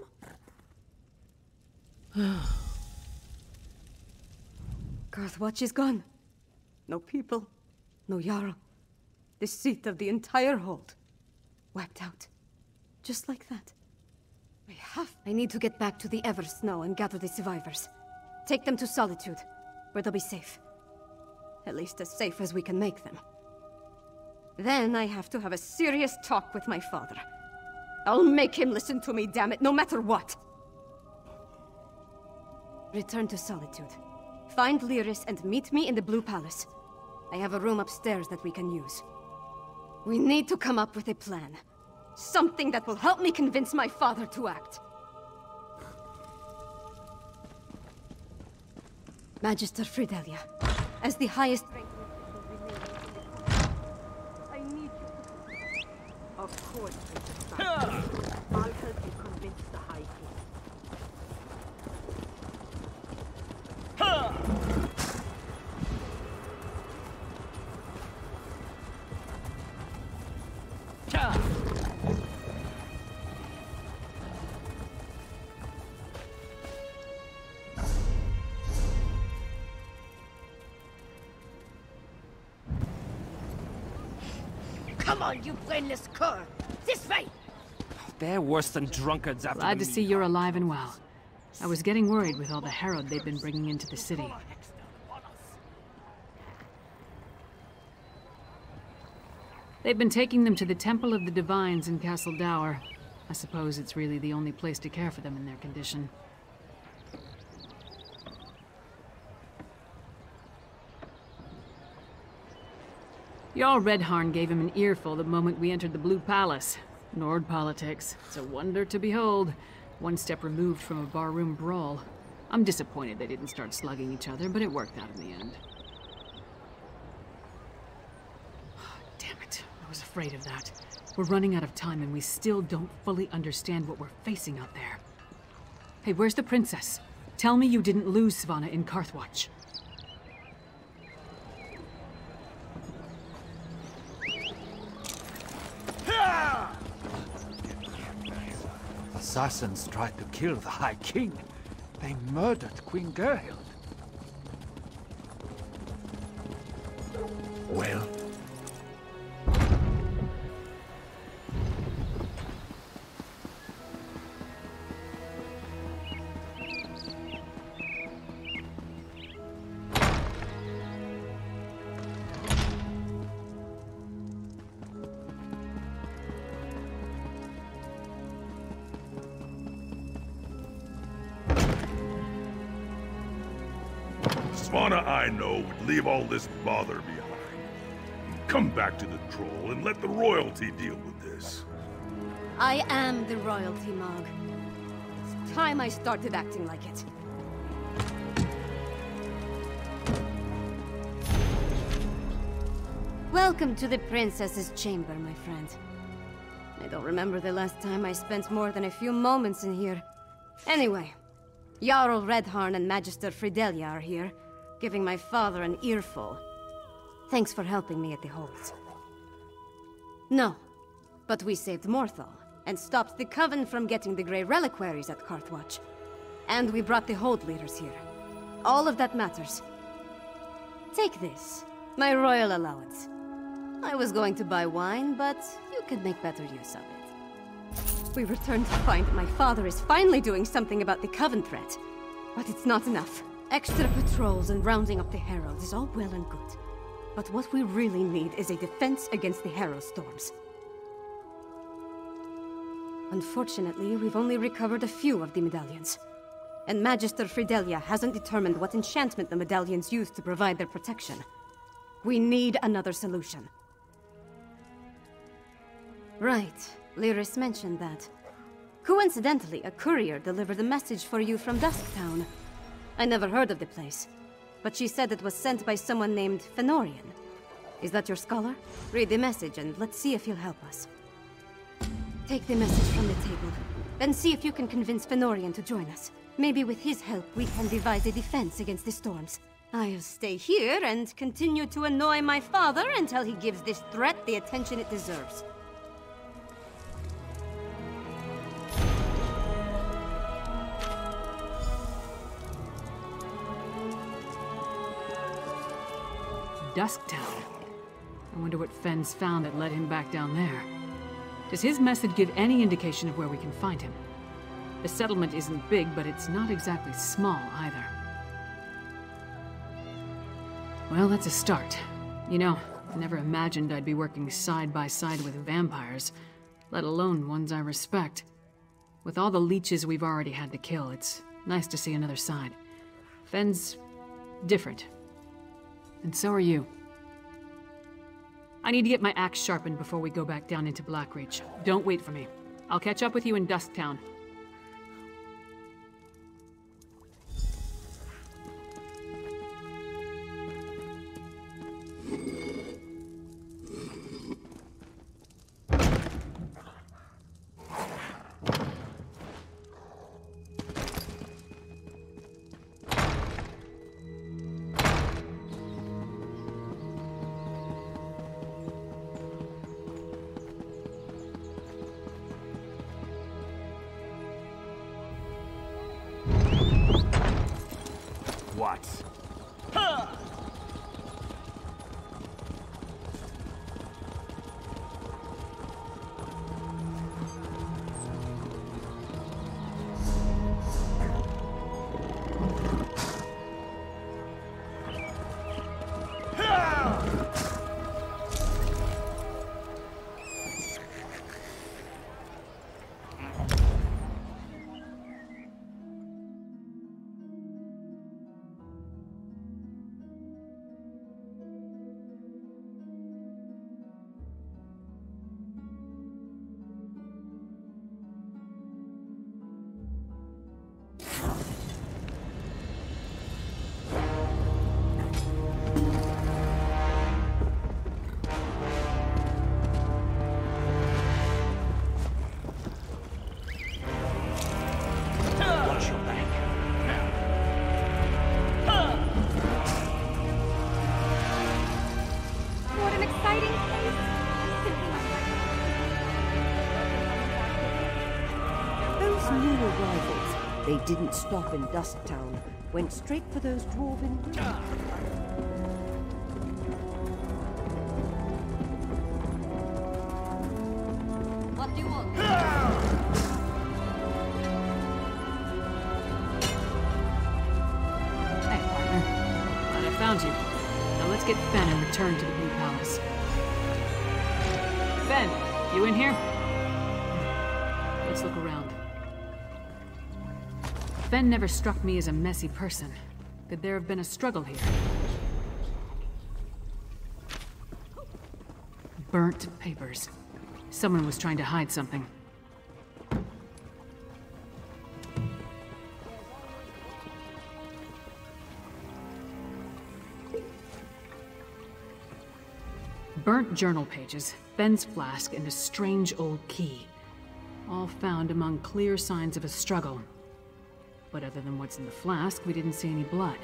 Garthwatch is gone. No people, no Jarl. The seat of the entire hold. Wiped out. Just like that. I need to get back to the Eversnow and gather the survivors. Take them to Solitude, where they'll be safe. At least as safe as we can make them. Then I have to have a serious talk with my father. I'll make him listen to me, damn it, no matter what! Return to Solitude. Find Lyris and meet me in the Blue Palace. I have a room upstairs that we can use. We need to come up with a plan. Something that will help me convince my father to act. Magister Fidelia, as the highest ranking official I need you to... Of course, Princess Svanna. I'll help you convince the High King. Come on, you brainless cur! This way! They're worse than drunkards after Glad to see you're alive and well. I was getting worried with all the Herod they've been bringing into the city. They've been taking them to the Temple of the Divines in Castle Dower. I suppose it's really the only place to care for them in their condition. Jarl Redharn gave him an earful the moment we entered the Blue Palace. Nord politics. It's a wonder to behold. One step removed from a barroom brawl. I'm disappointed they didn't start slugging each other, but it worked out in the end. Damn it. I was afraid of that. We're running out of time and we still don't fully understand what we're facing out there. Hey, where's the princess? Tell me you didn't lose Svanna in Carthwatch. Assassins tried to kill the High King. They murdered Queen Gerhild. Well? Svanna, I know, would leave all this bother behind. Come back to the troll and let the royalty deal with this. I am the royalty, Mog. It's time I started acting like it. Welcome to the princess's chamber, my friend. I don't remember the last time I spent more than a few moments in here. Anyway, Jarl Redharn and Magister Fridelia are here, giving my father an earful. Thanks for helping me at the hold. No, but we saved Morthal, and stopped the Coven from getting the Grey Reliquaries at Carthwatch. And we brought the hold leaders here. All of that matters. Take this, my royal allowance. I was going to buy wine, but you could make better use of it. We returned to find my father is finally doing something about the Coven threat. But it's not enough. Extra patrols and rounding up the Heralds is all well and good. But what we really need is a defense against the Herald storms. Unfortunately, we've only recovered a few of the medallions. And Magister Fridelia hasn't determined what enchantment the medallions use to provide their protection. We need another solution. Right, Lyris mentioned that. Coincidentally, a courier delivered a message for you from Dusktown. I never heard of the place, but she said it was sent by someone named Fenorian. Is that your scholar? Read the message and let's see if he'll help us. Take the message from the table, then see if you can convince Fenorian to join us. Maybe with his help we can devise a defense against the storms. I'll stay here and continue to annoy my father until he gives this threat the attention it deserves. Dusktown. I wonder what Fenn's found that led him back down there. Does his message give any indication of where we can find him? The settlement isn't big, but it's not exactly small either. Well, that's a start. You know, I never imagined I'd be working side by side with vampires, let alone ones I respect. With all the leeches we've already had to kill, it's nice to see another side. Fenn's different. And so are you. I need to get my axe sharpened before we go back down into Blackreach. Don't wait for me. I'll catch up with you in Dusktown. What? rivals. They didn't stop in Dusktown. Went straight for those dwarven... What do you want? Hey, partner. Glad I found you. Now let's get Fen and return to the Blue Palace. Fen, you in here? Let's look around. Fen never struck me as a messy person. Could there have been a struggle here? Burnt papers. Someone was trying to hide something. Burnt journal pages, Fen's flask, and a strange old key. All found among clear signs of a struggle. But other than what's in the flask, we didn't see any blood.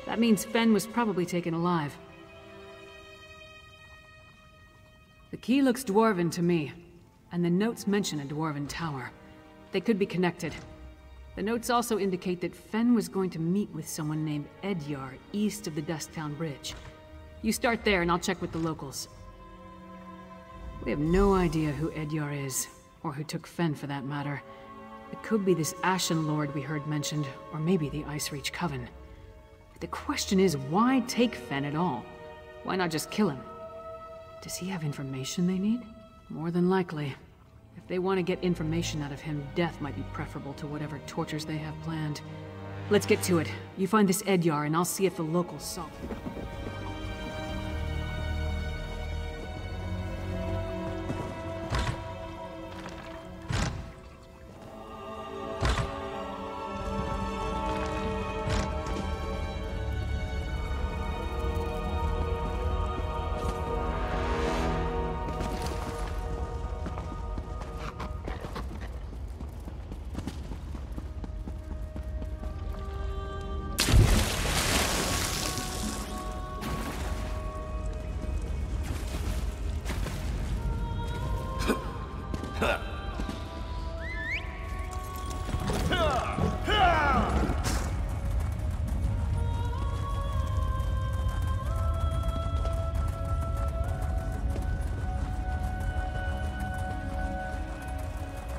That means Fen was probably taken alive. The key looks dwarven to me, and the notes mention a dwarven tower. They could be connected. The notes also indicate that Fen was going to meet with someone named Edyar east of the Dusktown Bridge. You start there and I'll check with the locals. We have no idea who Edyar is, or who took Fen for that matter. It could be this Ashen Lord we heard mentioned, or maybe the Icereach Coven. The question is, why take Fen at all? Why not just kill him? Does he have information they need? More than likely. If they want to get information out of him, death might be preferable to whatever tortures they have planned. Let's get to it. You find this Edyar, and I'll see if the locals saw him.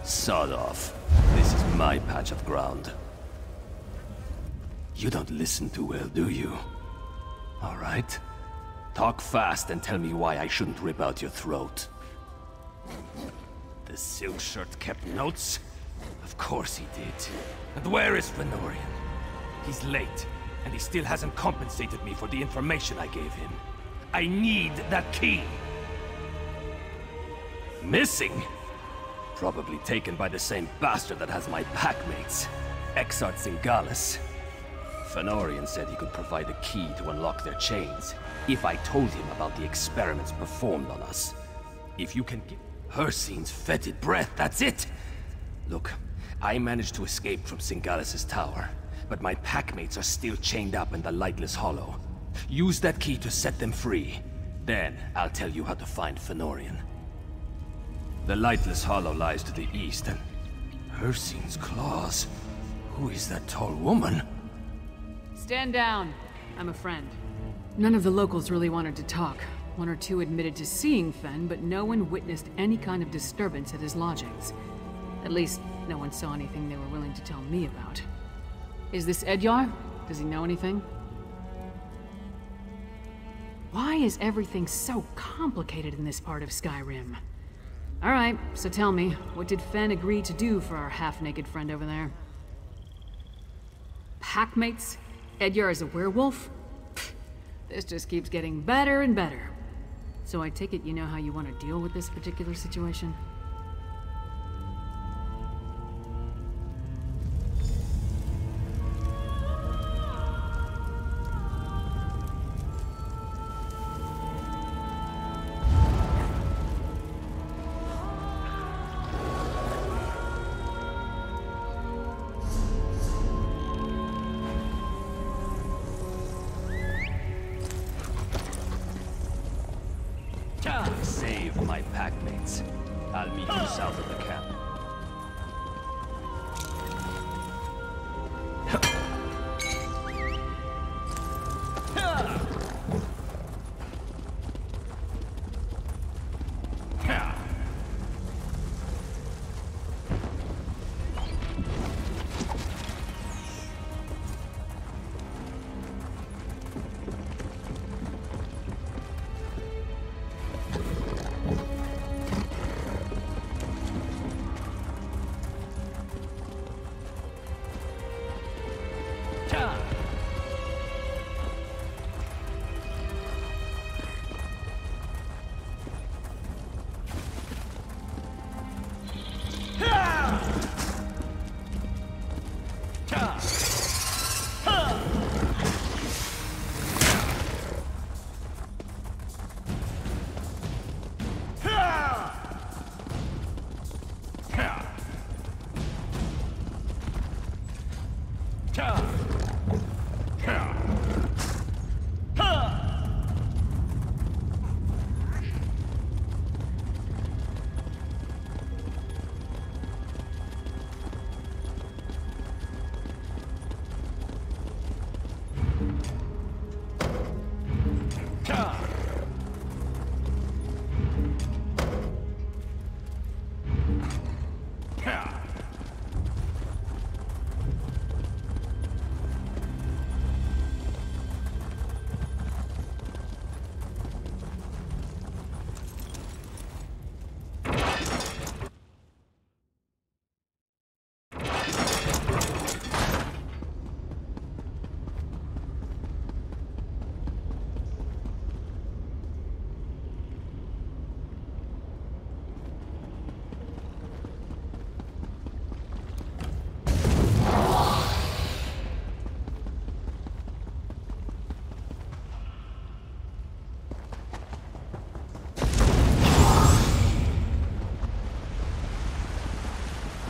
Sod off. This is my patch of ground. You don't listen too well, do you? All right. Talk fast and tell me why I shouldn't rip out your throat. The silk shirt kept notes? Of course he did. And where is Fenorian? He's late, and he still hasn't compensated me for the information I gave him. I need that key! Missing? Probably taken by the same bastard that has my packmates, Exart Zingalis. Fenorian said he could provide a key to unlock their chains, if I told him about the experiments performed on us. If you can get Hircine's fetid breath, that's it! Look, I managed to escape from Zingalis' tower, but my packmates are still chained up in the Lightless Hollow. Use that key to set them free. Then, I'll tell you how to find Fenorian. The Lightless Hollow lies to the east, and Hircine's claws. Who is that tall woman? Stand down. I'm a friend. None of the locals really wanted to talk. One or two admitted to seeing Fen, but no one witnessed any kind of disturbance at his lodgings. At least, no one saw anything they were willing to tell me about. Is this Edyar? Does he know anything? Why is everything so complicated in this part of Skyrim? Alright, so tell me, what did Fen agree to do for our half-naked friend over there? Packmates? Edyar is a werewolf? Pfft, this just keeps getting better and better. So I take it you know how you want to deal with this particular situation? Save my packmates. I'll meet you south of the camp.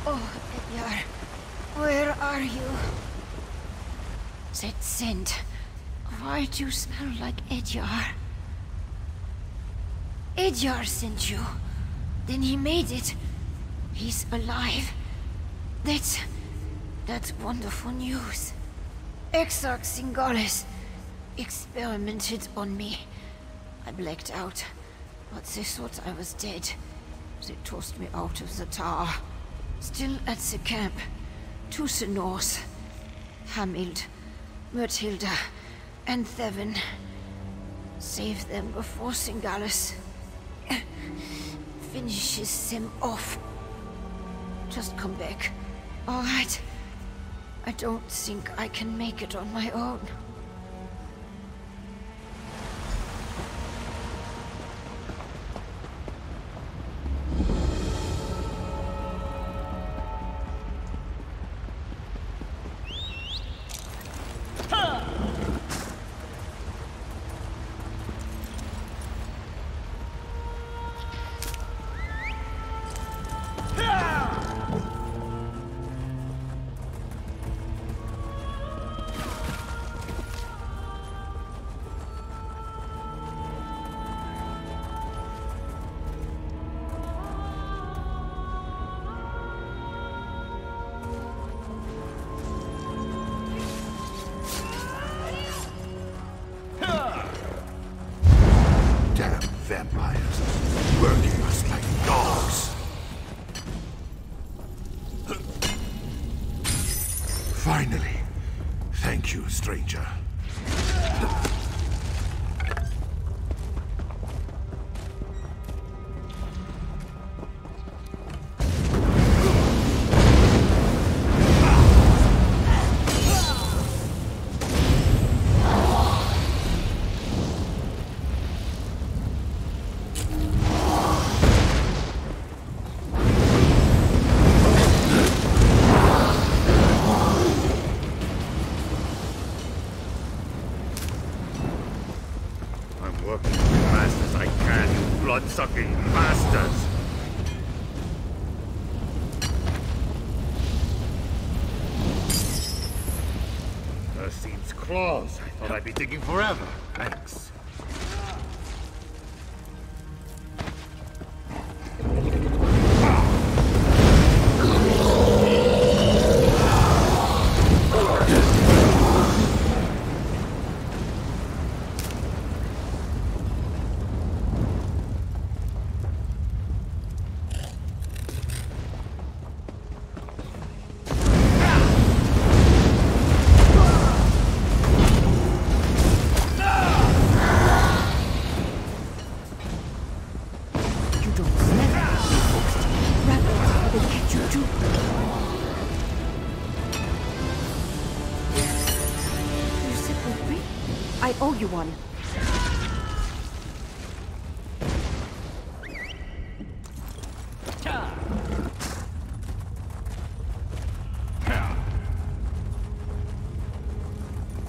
Oh, Edyar, where are you? That scent. Why do you smell like Edyar? Edyar sent you. Then he made it. He's alive. That's wonderful news. Exarch Singales experimented on me. I blacked out, but they thought I was dead. They tossed me out of the tower. Still at the camp, to the north. Hamild, Myrtilda, and Thevin. Save them before Singales finishes them off. Just come back, all right? I don't think I can make it on my own. Vampires, working us like dogs. Finally. Thank you, stranger. Working as fast as I can, you blood-sucking bastards! Ursine's claws. I thought I'd be digging forever. Thanks. I owe you one.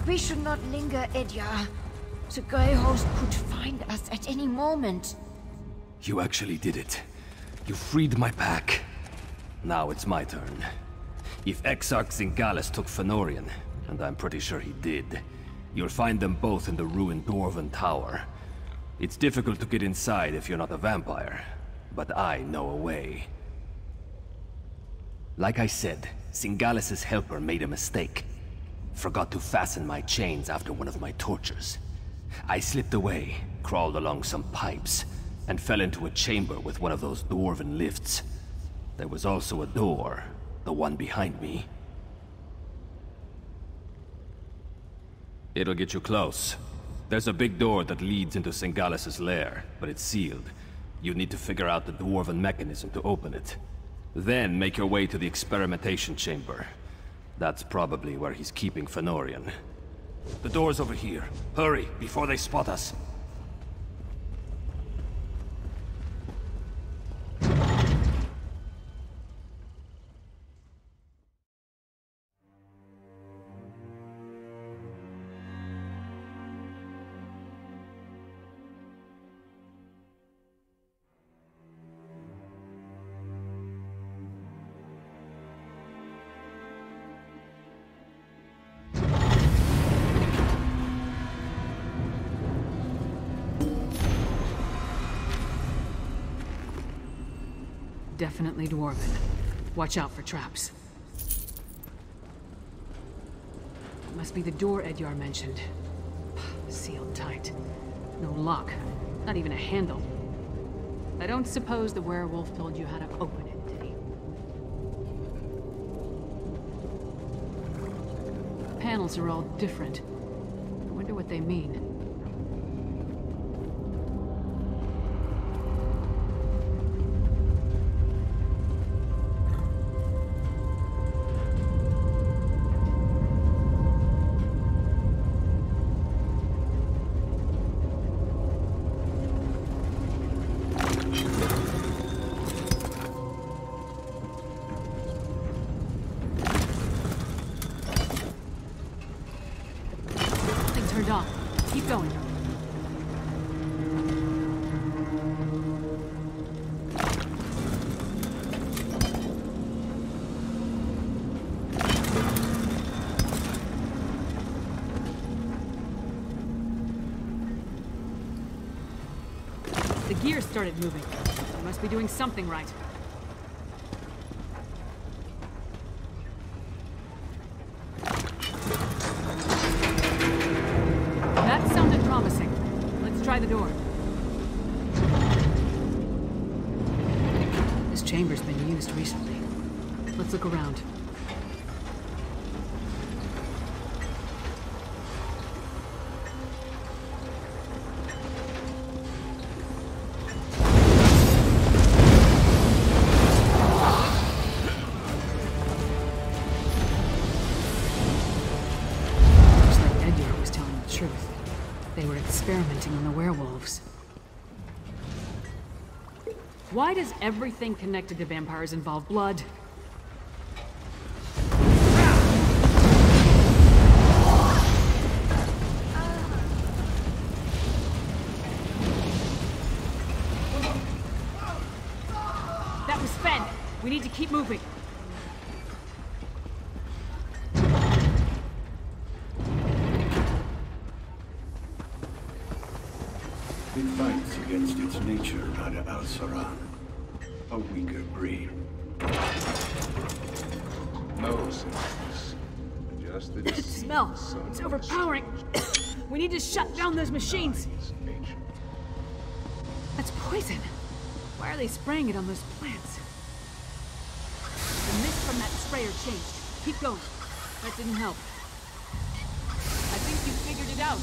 We should not linger, Edyar. The Grey Host could find us at any moment. You actually did it. You freed my pack. Now it's my turn. If Exarch Singales took Fëanorian, and I'm pretty sure he did, you'll find them both in the ruined Dwarven Tower. It's difficult to get inside if you're not a vampire, but I know a way. Like I said, Singales' helper made a mistake. Forgot to fasten my chains after one of my tortures. I slipped away, crawled along some pipes, and fell into a chamber with one of those Dwarven lifts. There was also a door, the one behind me. It'll get you close. There's a big door that leads into Singales' lair, but it's sealed. You need to figure out the Dwarven mechanism to open it. Then make your way to the experimentation chamber. That's probably where he's keeping Fëanorian. The door's over here. Hurry, before they spot us. Definitely dwarven. Watch out for traps. It must be the door Edyar mentioned. Sealed tight. No lock. Not even a handle. I don't suppose the werewolf told you how to open it, did he? The panels are all different. I wonder what they mean. Turned off. Keep going. The gear started moving. I must be doing something right. Try the door. This chamber's been used recently. Let's look around. Looks like Edyar was telling the truth. They were experimenting on the werewolves. Why does everything connected to vampires involve blood? That was Fen. We need to keep moving. It fights against its nature, Rada al-Saran. A weaker breed. No sense. Just the Smell! It's overpowering! We need to shut down those machines! That's poison! Why are they spraying it on those plants? The mist from that sprayer changed. Keep going. That didn't help. I think you figured it out.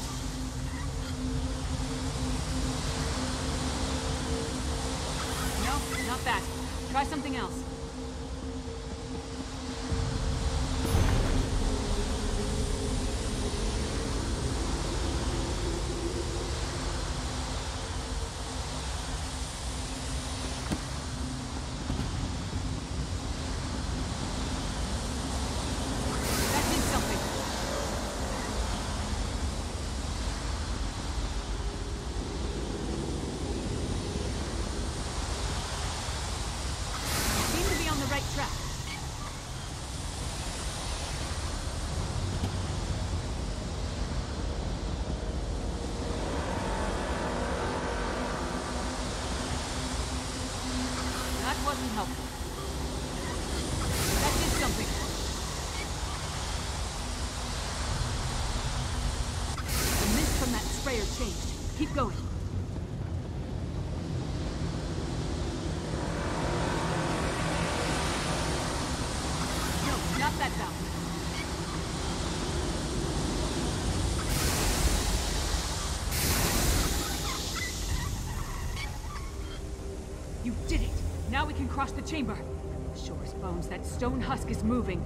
No, not that. Try something else. Wasn't helpful. That did something. The mist from that sprayer changed. Keep going. No, not that valve. You did it! Now we can cross the chamber. Sure as bones, that stone husk is moving.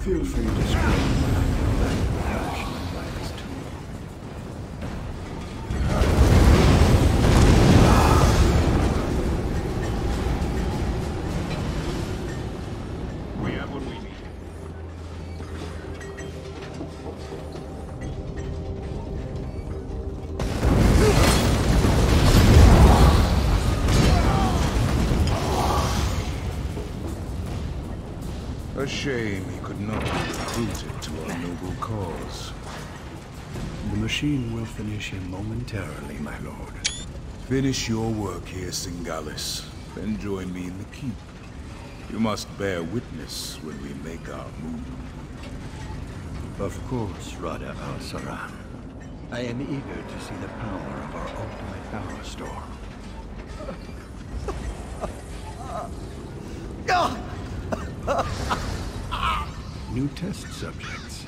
Feel free to scream when I come back to the passion by this tool. We have what we need. A shame he could not be recruited to our noble cause. The machine will finish him momentarily, my lord. Finish your work here, Singalis, then join me in the keep. You must bear witness when we make our move. Of course, Rada al-Saran. I am eager to see the power of our ultimate power storm. New test subjects.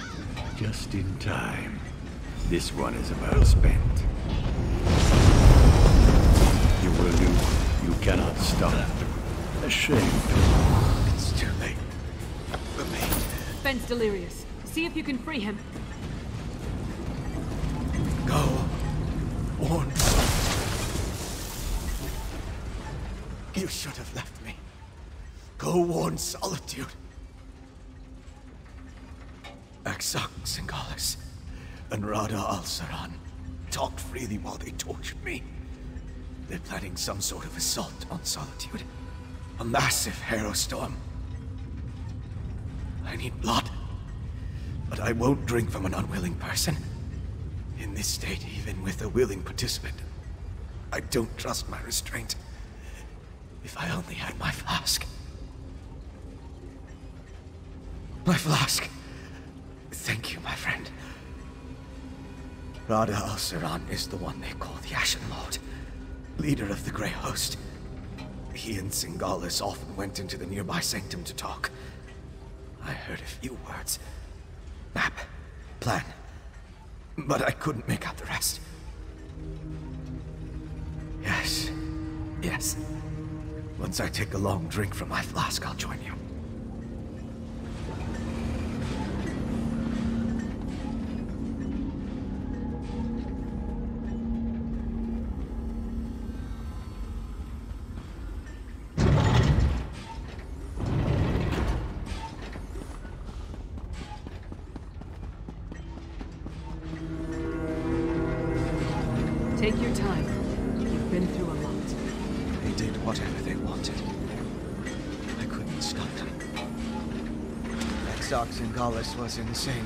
Just in time. This one is about spent. You will do. You cannot stop. A shame. It's too late. For me. Fenn's delirious. See if you can free him. Go. Warn. You should have left me. Go warn Solitude. Exarch Singalis and Rada al-Saran talked freely while they tortured me. They're planning some sort of assault on Solitude. A massive Harrowstorm. I need blood. But I won't drink from an unwilling person. In this state, even with a willing participant, I don't trust my restraint. If I only had my flask. My flask. Thank you, my friend. Rada al-Saran is the one they call the Ashen Lord, leader of the Grey Host. He and Singalis often went into the nearby sanctum to talk. I heard a few words. Map. Plan. But I couldn't make out the rest. Yes. Yes. Once I take a long drink from my flask, I'll join you. Take your time. You've been through a lot. They did whatever they wanted. I couldn't stop them. Exarch Singalis was insane.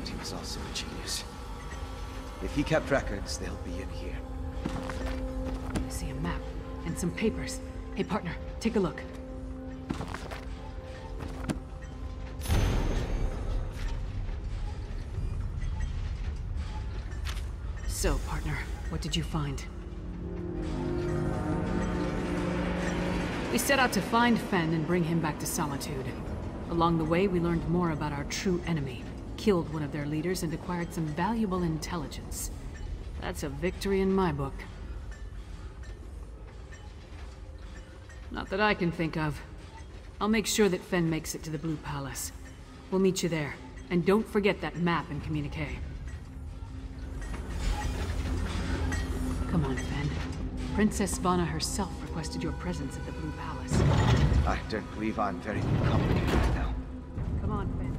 But he was also a genius. If he kept records, they'll be in here. I see a map and some papers. Hey, partner, take a look. So, partner, what did you find? We set out to find Fenn and bring him back to Solitude. Along the way, we learned more about our true enemy, killed one of their leaders, and acquired some valuable intelligence. That's a victory in my book. Not that I can think of. I'll make sure that Fenn makes it to the Blue Palace. We'll meet you there. And don't forget that map and communique. Come on, Fenn. Princess Svana herself requested your presence at the Blue Palace. I don't believe I'm very good company right now. Come on, Fenn.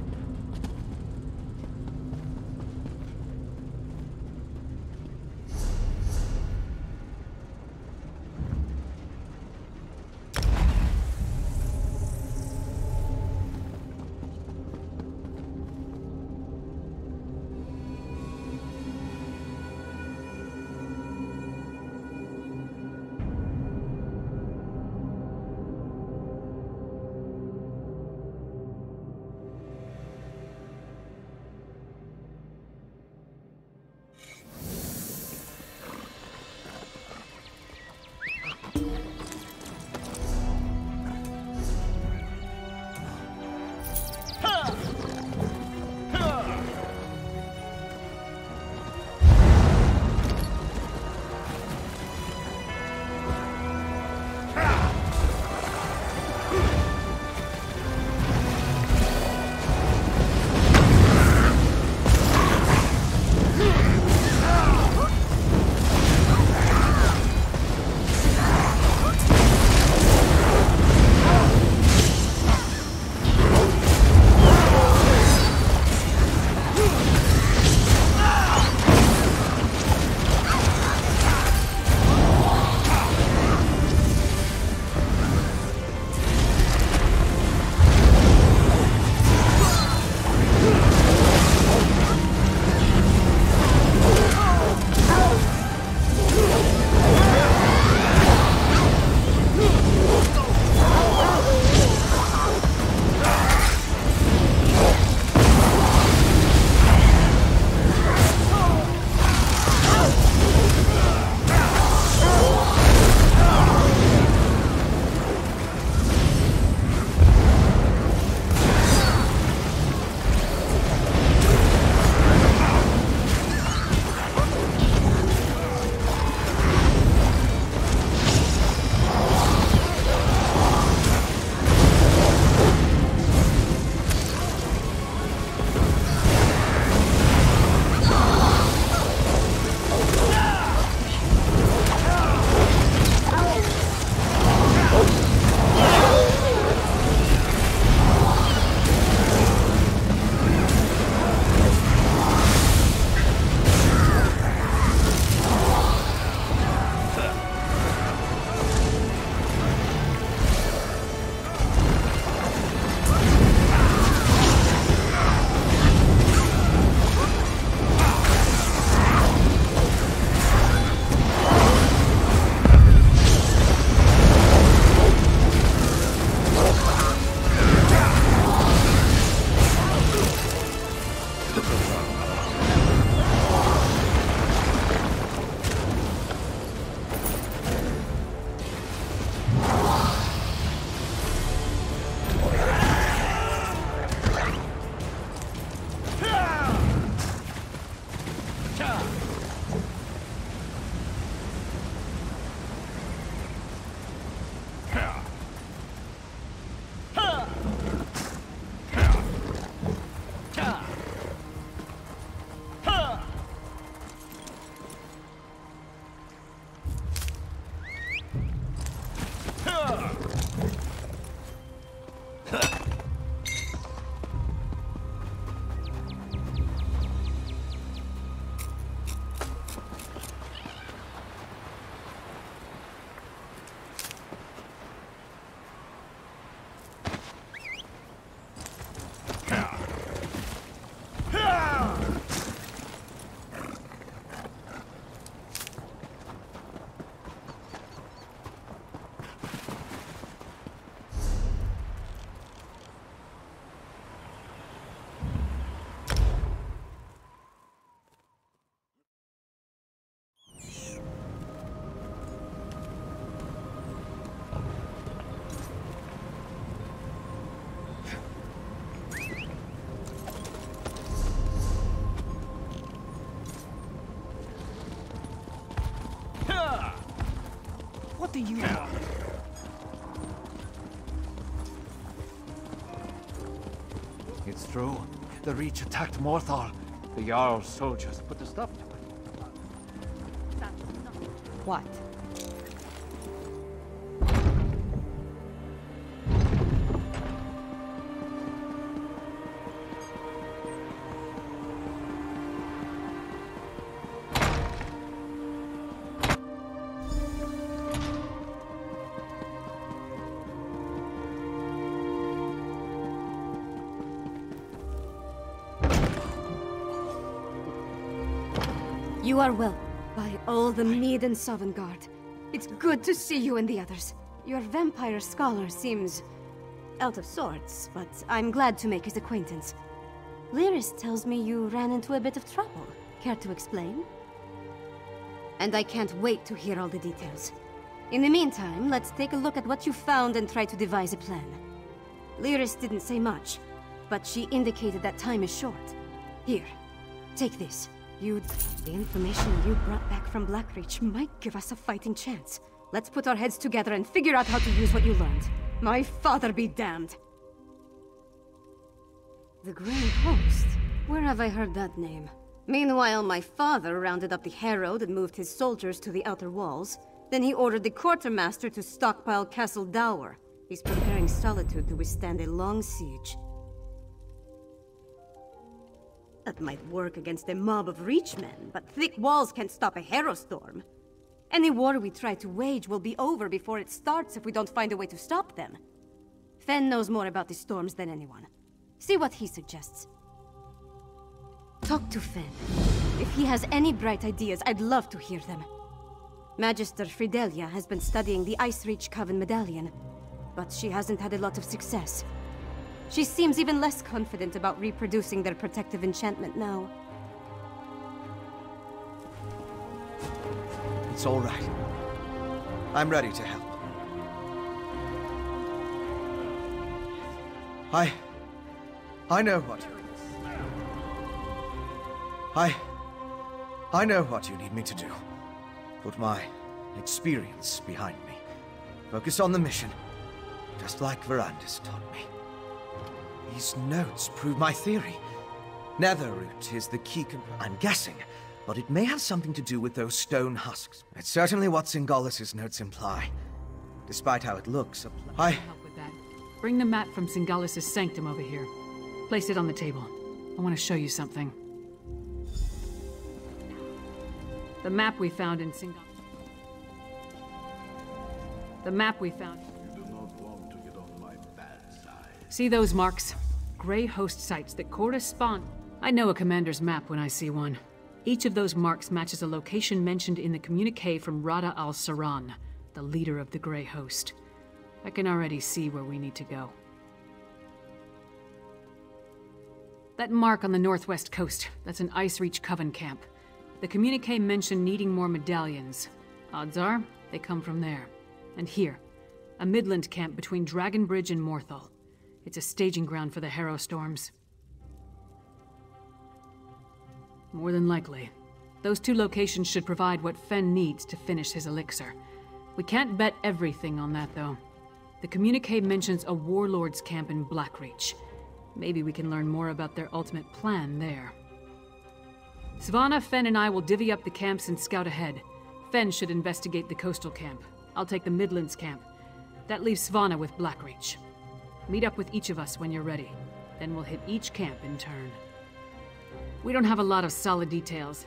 do you want? It's true. The Reach attacked Morthal. The Jarl's soldiers put the stop to it. What? You are well. By all the Mead and Sovngarde. It's good to see you and the others. Your vampire scholar seems out of sorts, but I'm glad to make his acquaintance. Lyris tells me you ran into a bit of trouble. Care to explain? And I can't wait to hear all the details. In the meantime, let's take a look at what you found and try to devise a plan. Lyris didn't say much, but she indicated that time is short. Here, take this. The information you brought back from Blackreach might give us a fighting chance. Let's put our heads together and figure out how to use what you learned. My father be damned! The Grey Host? Where have I heard that name? Meanwhile, my father rounded up the Herald and moved his soldiers to the outer walls. Then he ordered the Quartermaster to stockpile Castle Dower. He's preparing Solitude to withstand a long siege. That might work against a mob of Reachmen, but thick walls can't stop a Herostorm. Any war we try to wage will be over before it starts if we don't find a way to stop them. Fen knows more about the storms than anyone. See what he suggests. Talk to Fen. If he has any bright ideas, I'd love to hear them. Magister Fridelia has been studying the Icereach Coven medallion, but she hasn't had a lot of success. She seems even less confident about reproducing their protective enchantment now. It's all right. I'm ready to help. I know what you... I know what you need me to do. Put my experience behind me. Focus on the mission, just like Verandis taught me. These notes prove my theory. Netherroot is the key component. I'm guessing, but it may have something to do with those stone husks. It's certainly what Singalis' notes imply. Despite how it looks, help with that. Bring the map from Singalis' sanctum over here. Place it on the table. I want to show you something. The map we found in Singalis. The map we found. You do not want to get on my bad side. See those marks? Grey Host sites that correspond. I know a commander's map when I see one. Each of those marks matches a location mentioned in the communique from Rada al-Saran, the leader of the Grey Host. I can already see where we need to go. That mark on the northwest coast, that's an Icereach Coven camp. The communique mentioned needing more medallions. Odds are, they come from there. And here, a Midland camp between Dragonbridge and Morthal. It's a staging ground for the Herostorms. More than likely. Those two locations should provide what Fen needs to finish his elixir. We can't bet everything on that, though. The communique mentions a warlord's camp in Blackreach. Maybe we can learn more about their ultimate plan there. Svanna, Fen, and I will divvy up the camps and scout ahead. Fen should investigate the coastal camp. I'll take the Midlands camp. That leaves Svanna with Blackreach. Meet up with each of us when you're ready. Then we'll hit each camp in turn. We don't have a lot of solid details.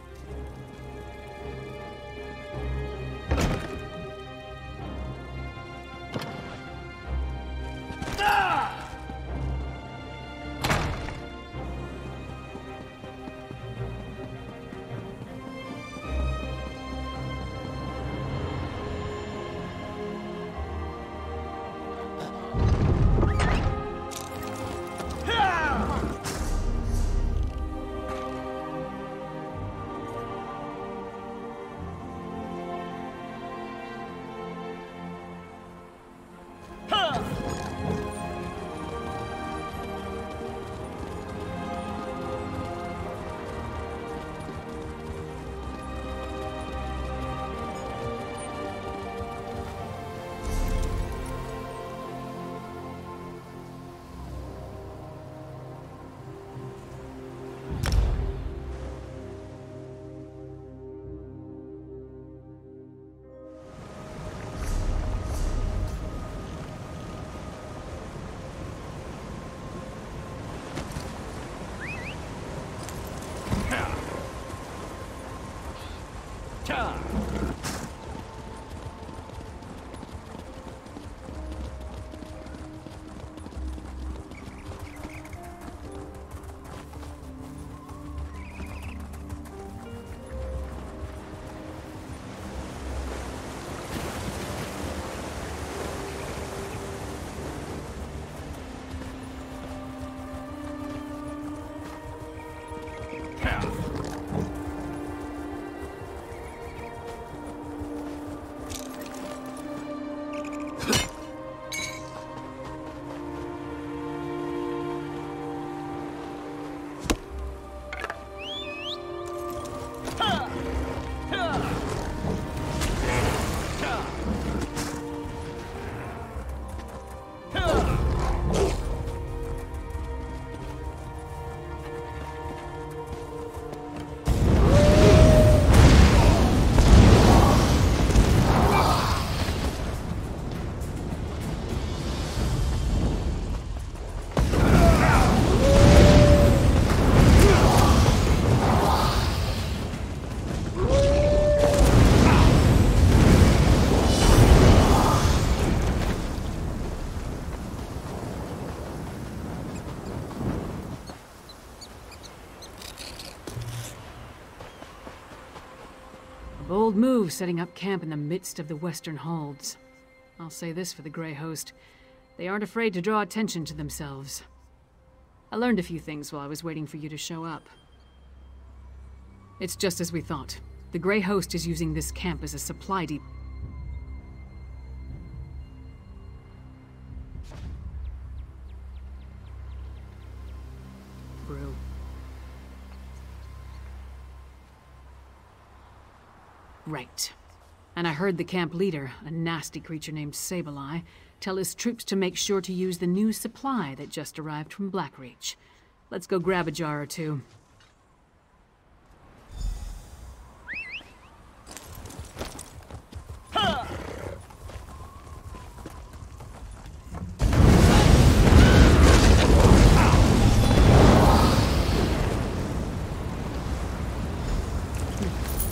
bold move, setting up camp in the midst of the Western Holds. I'll say this for the Grey Host. They aren't afraid to draw attention to themselves. I learned a few things while I was waiting for you to show up. It's just as we thought. The Grey Host is using this camp as a supply depot. Brew. Right. And I heard the camp leader, a nasty creature named Sableye, tell his troops to make sure to use the new supply that just arrived from Blackreach. Let's go grab a jar or two.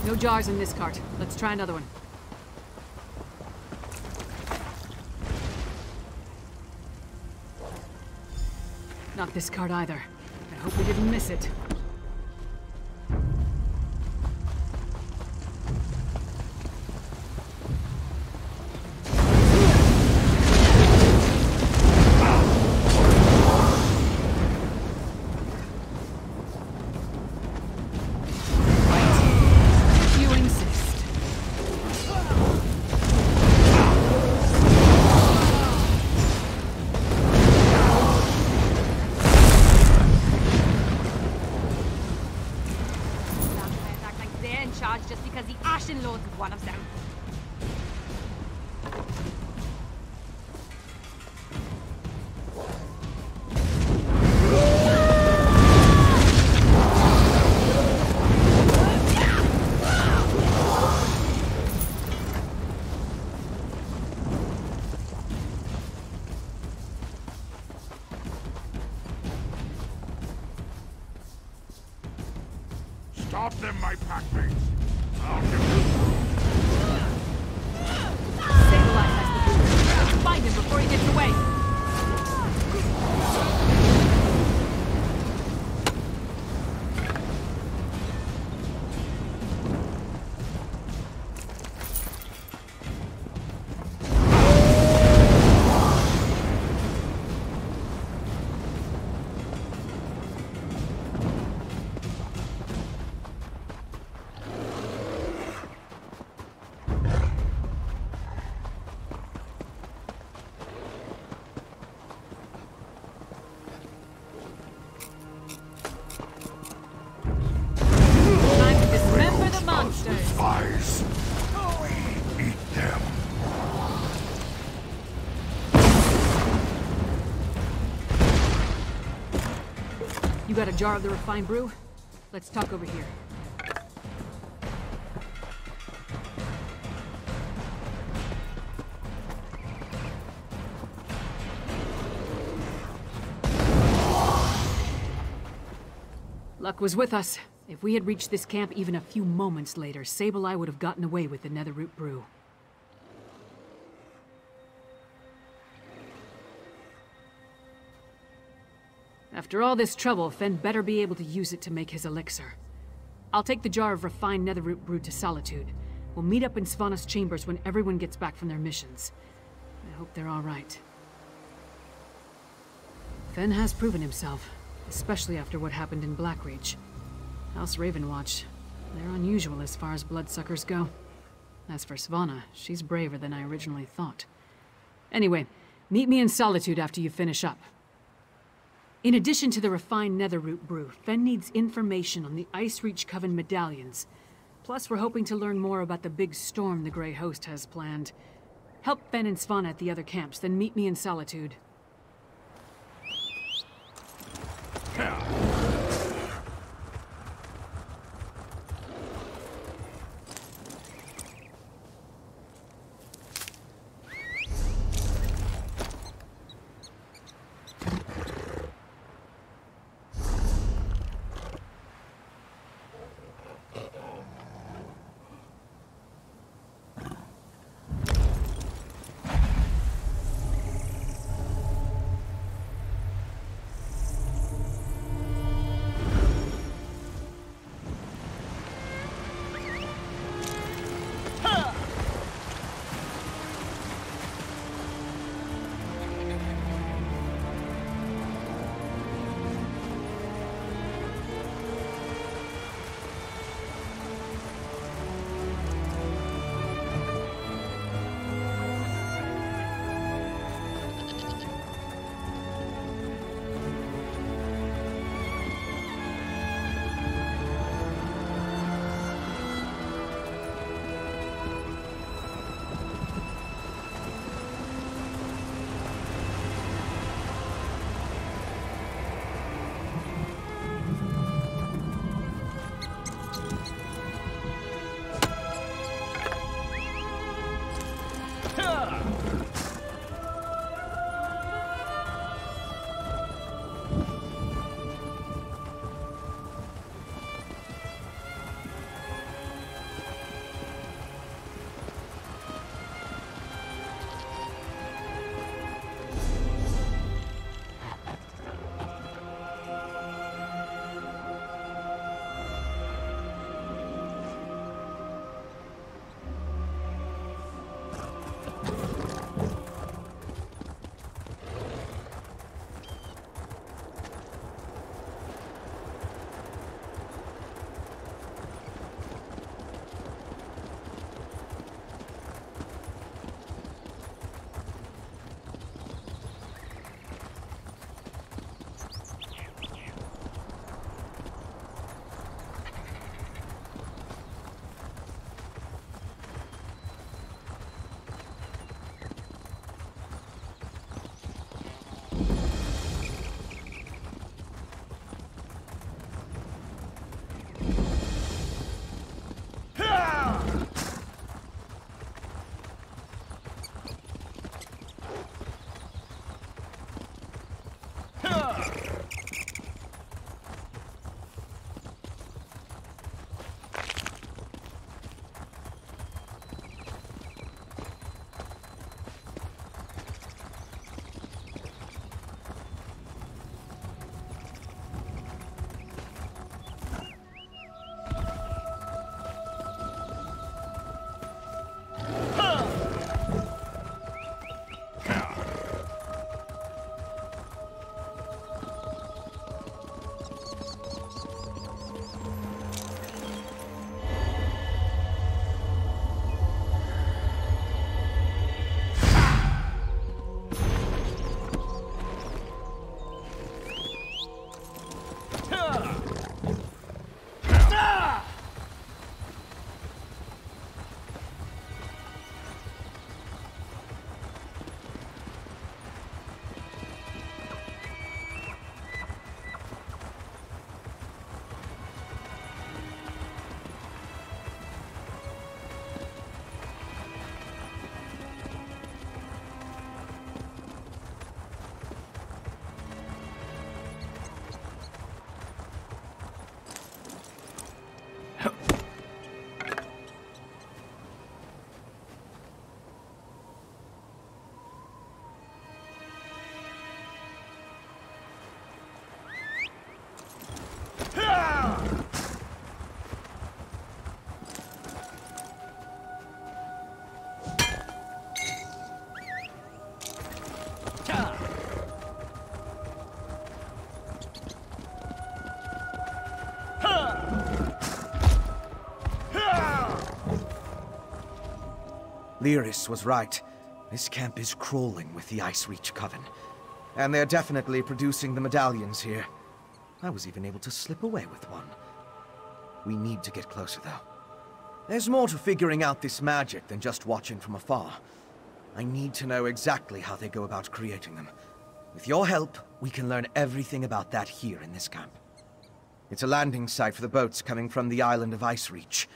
No jars in this cart. Let's try another one. Not this cart either. I hope we didn't miss it. Just because the Ashen Lord's one of them. Stop them, my packmates! I'll give Sableye has the boot. Let's find him before he gets away. Spies! We eat them! You got a jar of the refined brew? Let's talk over here. Luck was with us. If we had reached this camp even a few moments later, Sableye would have gotten away with the Netherroot brew. After all this trouble, Fen better be able to use it to make his elixir. I'll take the jar of refined Netherroot brew to Solitude. We'll meet up in Svanna's chambers when everyone gets back from their missions. I hope they're all right. Fen has proven himself, especially after what happened in Blackreach. House Ravenwatch, they're unusual as far as bloodsuckers go. As for Svanna, she's braver than I originally thought. Anyway, meet me in Solitude after you finish up. In addition to the refined Netherroot brew, Fen needs information on the Icereach Coven medallions. Plus, we're hoping to learn more about the big storm the Grey Host has planned. Help Fen and Svanna at the other camps, then meet me in Solitude. Lyris was right. This camp is crawling with the Ice Reach Coven. And they're definitely producing the medallions here. I was even able to slip away with one. We need to get closer, though. There's more to figuring out this magic than just watching from afar. I need to know exactly how they go about creating them. With your help, we can learn everything about that here in this camp. It's a landing site for the boats coming from the island of Ice Reach.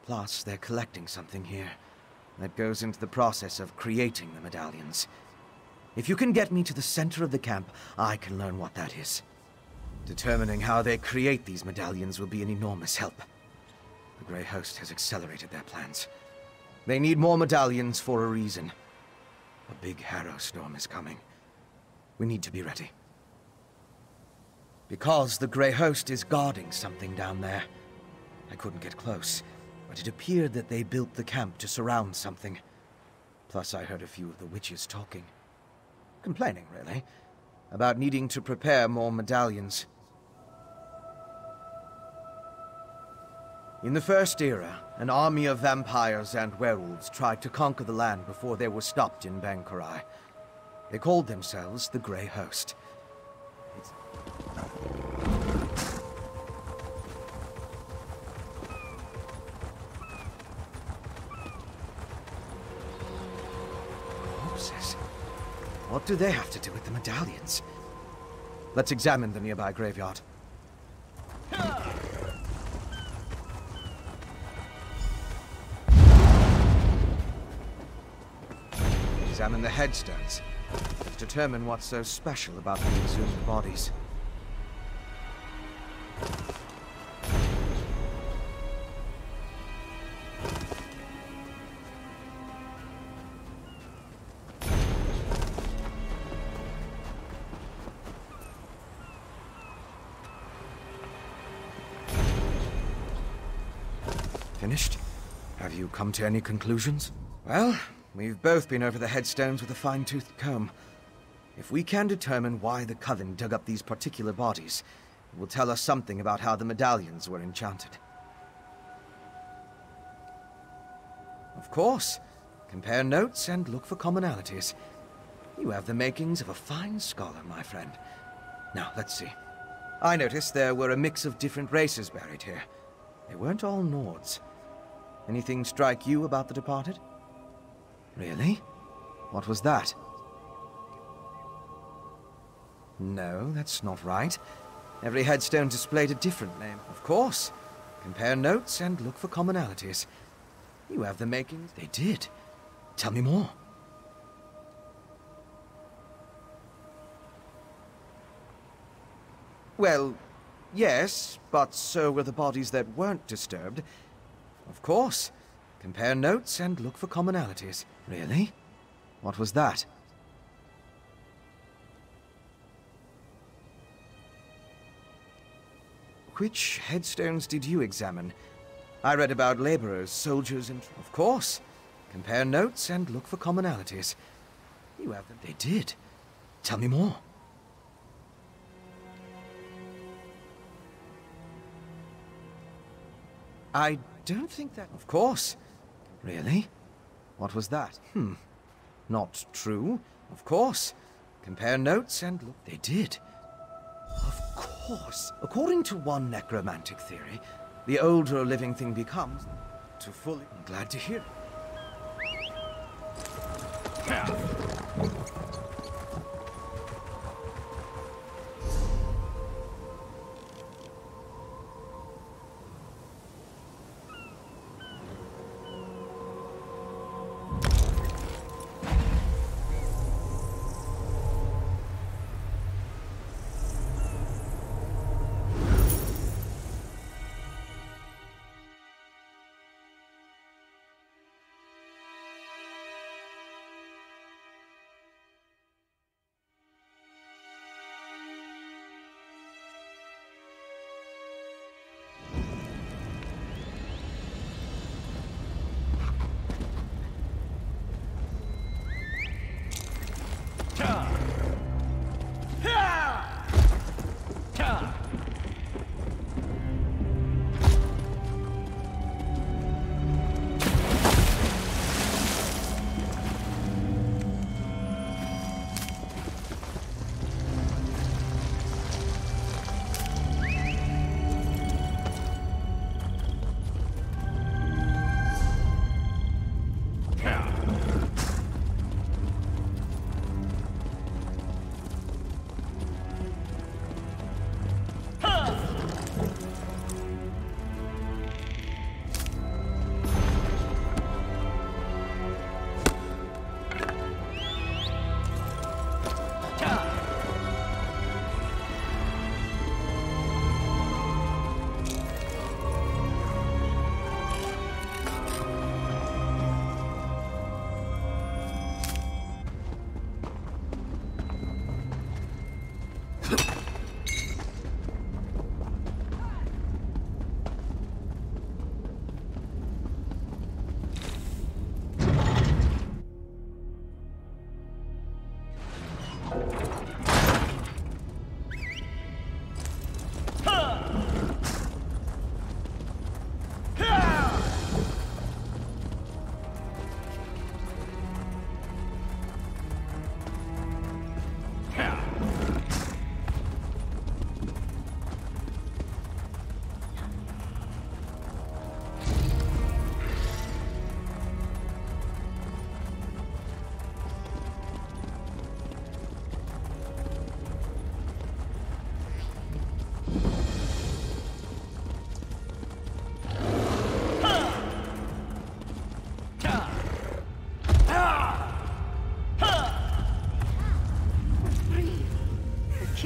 Plus, they're collecting something here that goes into the process of creating the medallions. If you can get me to the center of the camp, I can learn what that is. Determining how they create these medallions will be an enormous help. The Grey Host has accelerated their plans. They need more medallions for a reason. A big harrow storm is coming. We need to be ready. Because the Grey Host is guarding something down there. I couldn't get close, but it appeared that they built the camp to surround something. Plus, I heard a few of the witches talking. Complaining, really, about needing to prepare more medallions. In the First Era, an army of vampires and werewolves tried to conquer the land before they were stopped in Bankarai. They called themselves the Grey Host. Corpses? What do they have to do with the medallions? Let's examine the nearby graveyard. Examine the headstones. Determine what's so special about the exhumed bodies. Finished? Have you come to any conclusions? Well, we've both been over the headstones with a fine-toothed comb. If we can determine why the Coven dug up these particular bodies, it will tell us something about how the medallions were enchanted. Of course. Compare notes and look for commonalities. You have the makings of a fine scholar, my friend. Now, let's see. I noticed there were a mix of different races buried here. They weren't all Nords. Anything strike you about the departed? Really? What was that? No, that's not right. Every headstone displayed a different name. Of course. Compare notes and look for commonalities. You have the makings. They did. Tell me more. Well, yes, but so were the bodies that weren't disturbed. Of course. Compare notes and look for commonalities. Really? What was that? Which headstones did you examine? I read about laborers, soldiers, and... Of course. Compare notes and look for commonalities. You have them. They did. Tell me more. I don't think that... Of course. Really? What was that? Not true. Of course. Compare notes and look... They did. Of course. According to one necromantic theory, the older a living thing becomes, to fully... I'm glad to hear it.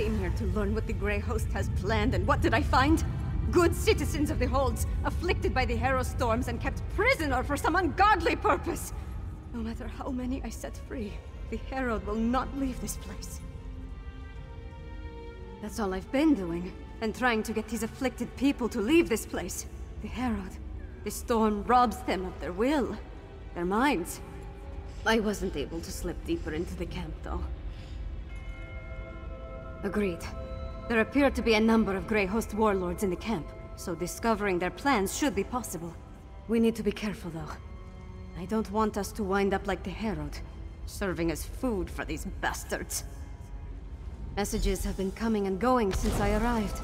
came here to learn what the Grey Host has planned, and what did I find? Good citizens of the Holds, afflicted by the Harrow storms and kept prisoner for some ungodly purpose. No matter how many I set free, the Herald will not leave this place. That's all I've been doing, and trying to get these afflicted people to leave this place. The Herald, the storm robs them of their will, their minds. I wasn't able to slip deeper into the camp, though. Agreed. There appear to be a number of Grey Host warlords in the camp, so discovering their plans should be possible. We need to be careful, though. I don't want us to wind up like the Herald, serving as food for these bastards. Messages have been coming and going since I arrived.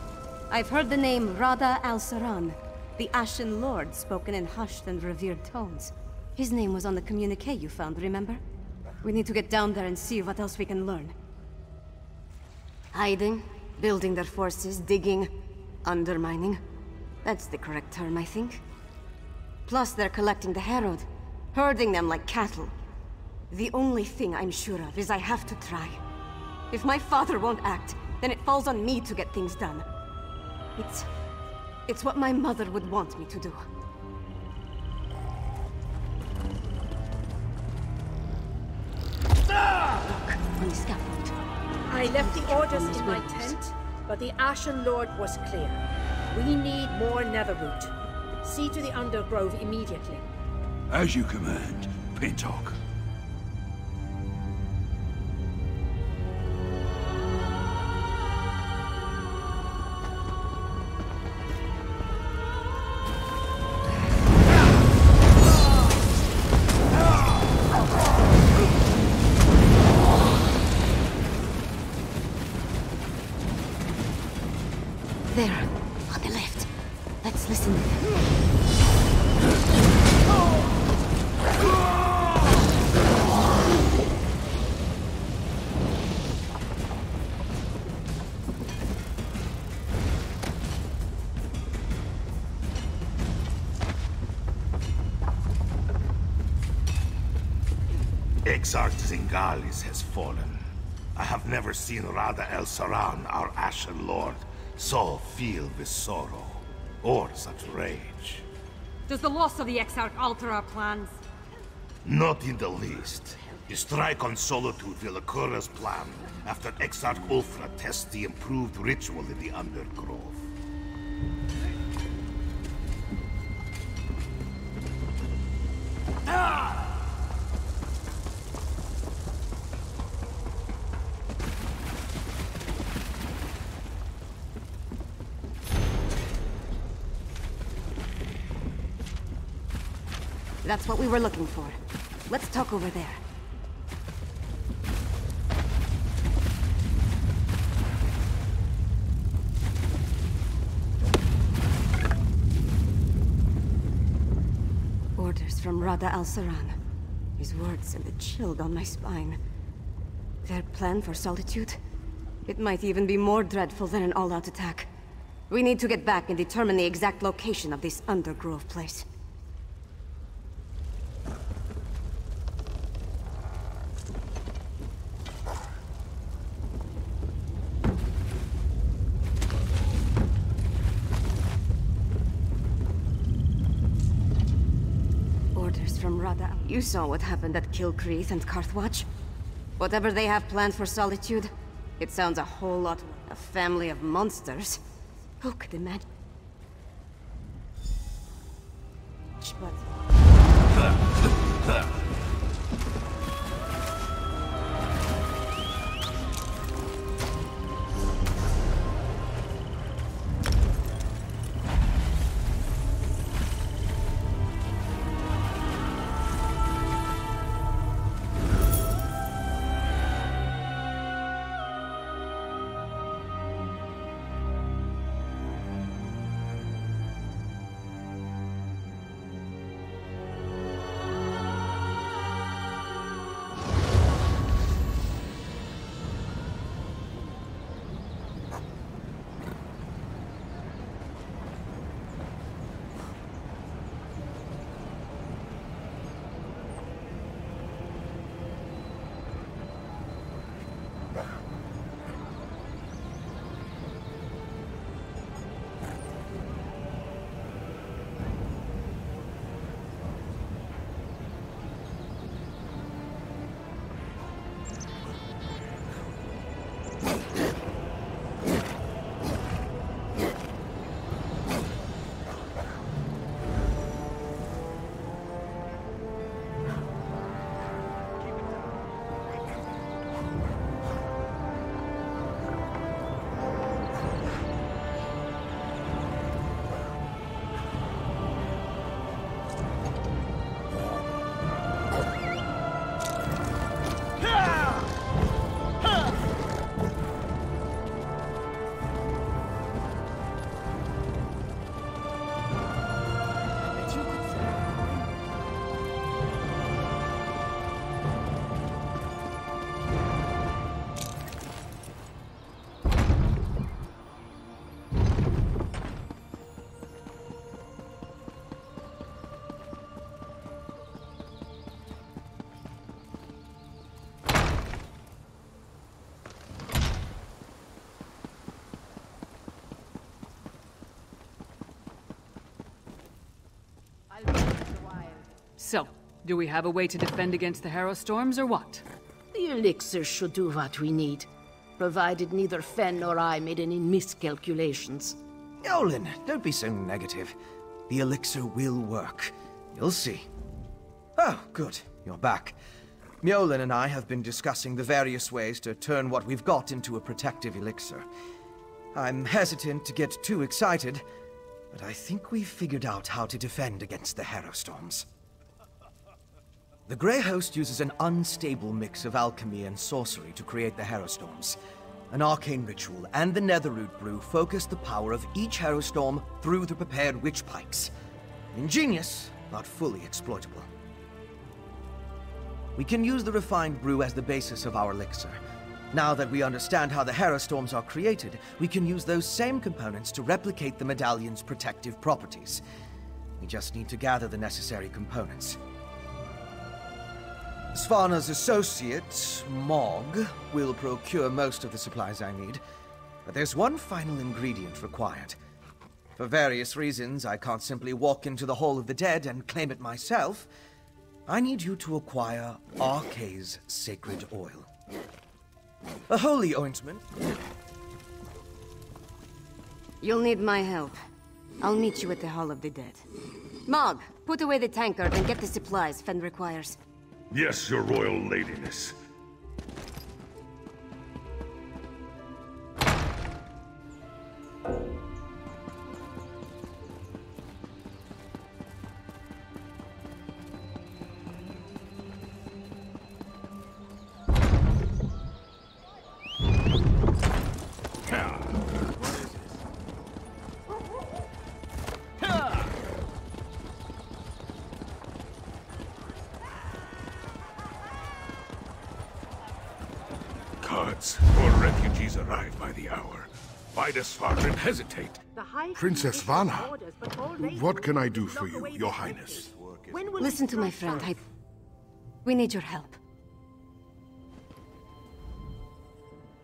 I've heard the name Rada al-Saran, the Ashen Lord, spoken in hushed and revered tones. His name was on the communique you found, remember? We need to get down there and see what else we can learn. Hiding, building their forces, digging, undermining. That's the correct term, I think. Plus, they're collecting the Herald, herding them like cattle. The only thing I'm sure of is I have to try. If my father won't act, then it falls on me to get things done. It's what my mother would want me to do. Look, on the scaffold. I left the orders in my tent, but the Ashen Lord was clear. We need more Netherroot. See to the Undergrove immediately. As you command, Pintock. There, on the left. Let's listen. Exarch Zingalis has fallen. I have never seen Rada el-Saran, our Ashen Lord, so filled with sorrow, or such rage. Does the loss of the Exarch alter our plans? Not in the least. The strike on Solitude will occur as planned after Exarch Ulfra tests the improved ritual in the Undergrove. That's what we were looking for. Let's talk over there. Orders from Rada al-Saran. His words sent a chill down my spine. Their plan for Solitude? It might even be more dreadful than an all-out attack. We need to get back and determine the exact location of this Undergrove place. From Rada. You saw what happened at Kilcreath and Carthwatch. Whatever they have planned for Solitude, it sounds a whole lot like a family of monsters. Who could imagine? But... Do we have a way to defend against the Harrow Storms, or what? The elixir should do what we need, provided neither Fen nor I made any miscalculations. Yolen, don't be so negative. The elixir will work. You'll see. Oh, good. You're back. Mjolnir and I have been discussing the various ways to turn what we've got into a protective elixir. I'm hesitant to get too excited, but I think we've figured out how to defend against the Harrow Storms. The Grey Host uses an unstable mix of alchemy and sorcery to create the Harrow Storms. An arcane ritual and the Netherroot brew focus the power of each Harrow Storm through the prepared witch pikes. Ingenious, but fully exploitable. We can use the refined brew as the basis of our elixir. Now that we understand how the Harrow Storms are created, we can use those same components to replicate the medallion's protective properties. We just need to gather the necessary components. Svana's associate, Mog, will procure most of the supplies I need, but there's one final ingredient required. For various reasons, I can't simply walk into the Hall of the Dead and claim it myself. I need you to acquire Arkay's sacred oil. A holy ointment. You'll need my help. I'll meet you at the Hall of the Dead. Mog, put away the tankard and get the supplies Fen requires. Yes, your royal ladiness. More refugees arrive by the hour. Why does Svargrim hesitate? Princess Vana, what can I do for you, your highness? Listen to my friend. We need your help.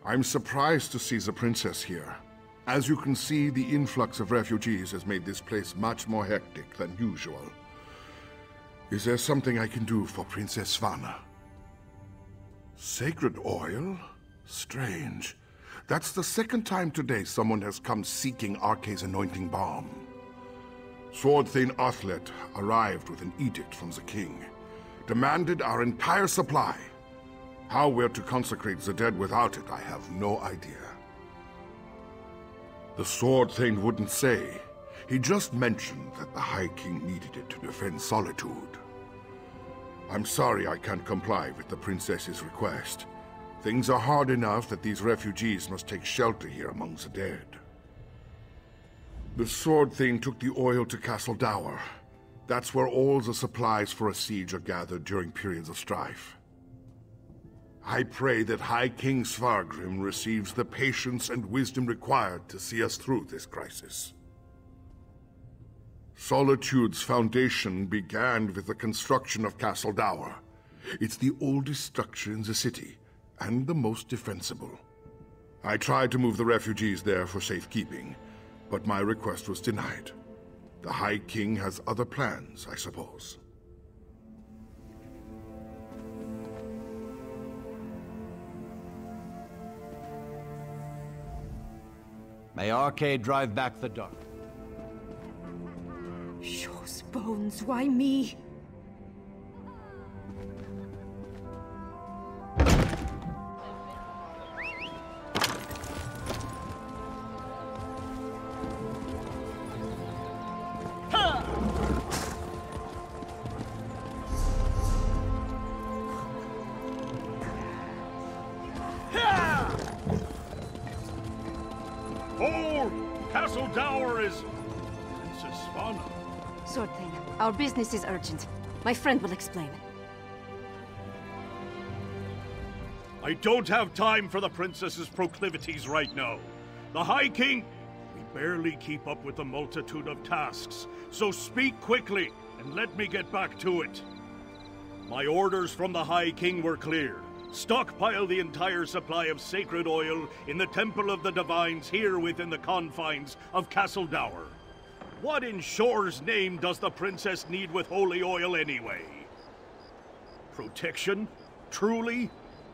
I'm surprised to see the princess here. As you can see, the influx of refugees has made this place much more hectic than usual. Is there something I can do for Princess Svana? Sacred oil? Strange. That's the second time today someone has come seeking Arkay's anointing balm. Sword Thane Athlet arrived with an edict from the king. Demanded our entire supply. How we're to consecrate the dead without it, I have no idea. The Sword Thane wouldn't say. He just mentioned that the High King needed it to defend Solitude. I'm sorry I can't comply with the princess's request. Things are hard enough that these refugees must take shelter here among the dead. The Sword Thane took the oil to Castle Dower. That's where all the supplies for a siege are gathered during periods of strife. I pray that High King Svargrim receives the patience and wisdom required to see us through this crisis. Solitude's foundation began with the construction of Castle Dower. It's the oldest structure in the city, and the most defensible. I tried to move the refugees there for safekeeping, but my request was denied. The High King has other plans, I suppose. May Arkay drive back the dark. Shaw's bones, why me? Castle Dower is... Princess Svana. Sword Thane, our business is urgent. My friend will explain. I don't have time for the princess's proclivities right now. The High King... We barely keep up with the multitude of tasks, so speak quickly and let me get back to it. My orders from the High King were clear. Stockpile the entire supply of sacred oil in the Temple of the Divines here within the confines of Castle Dower. What in Shore's name does the princess need with holy oil anyway? Protection? Truly?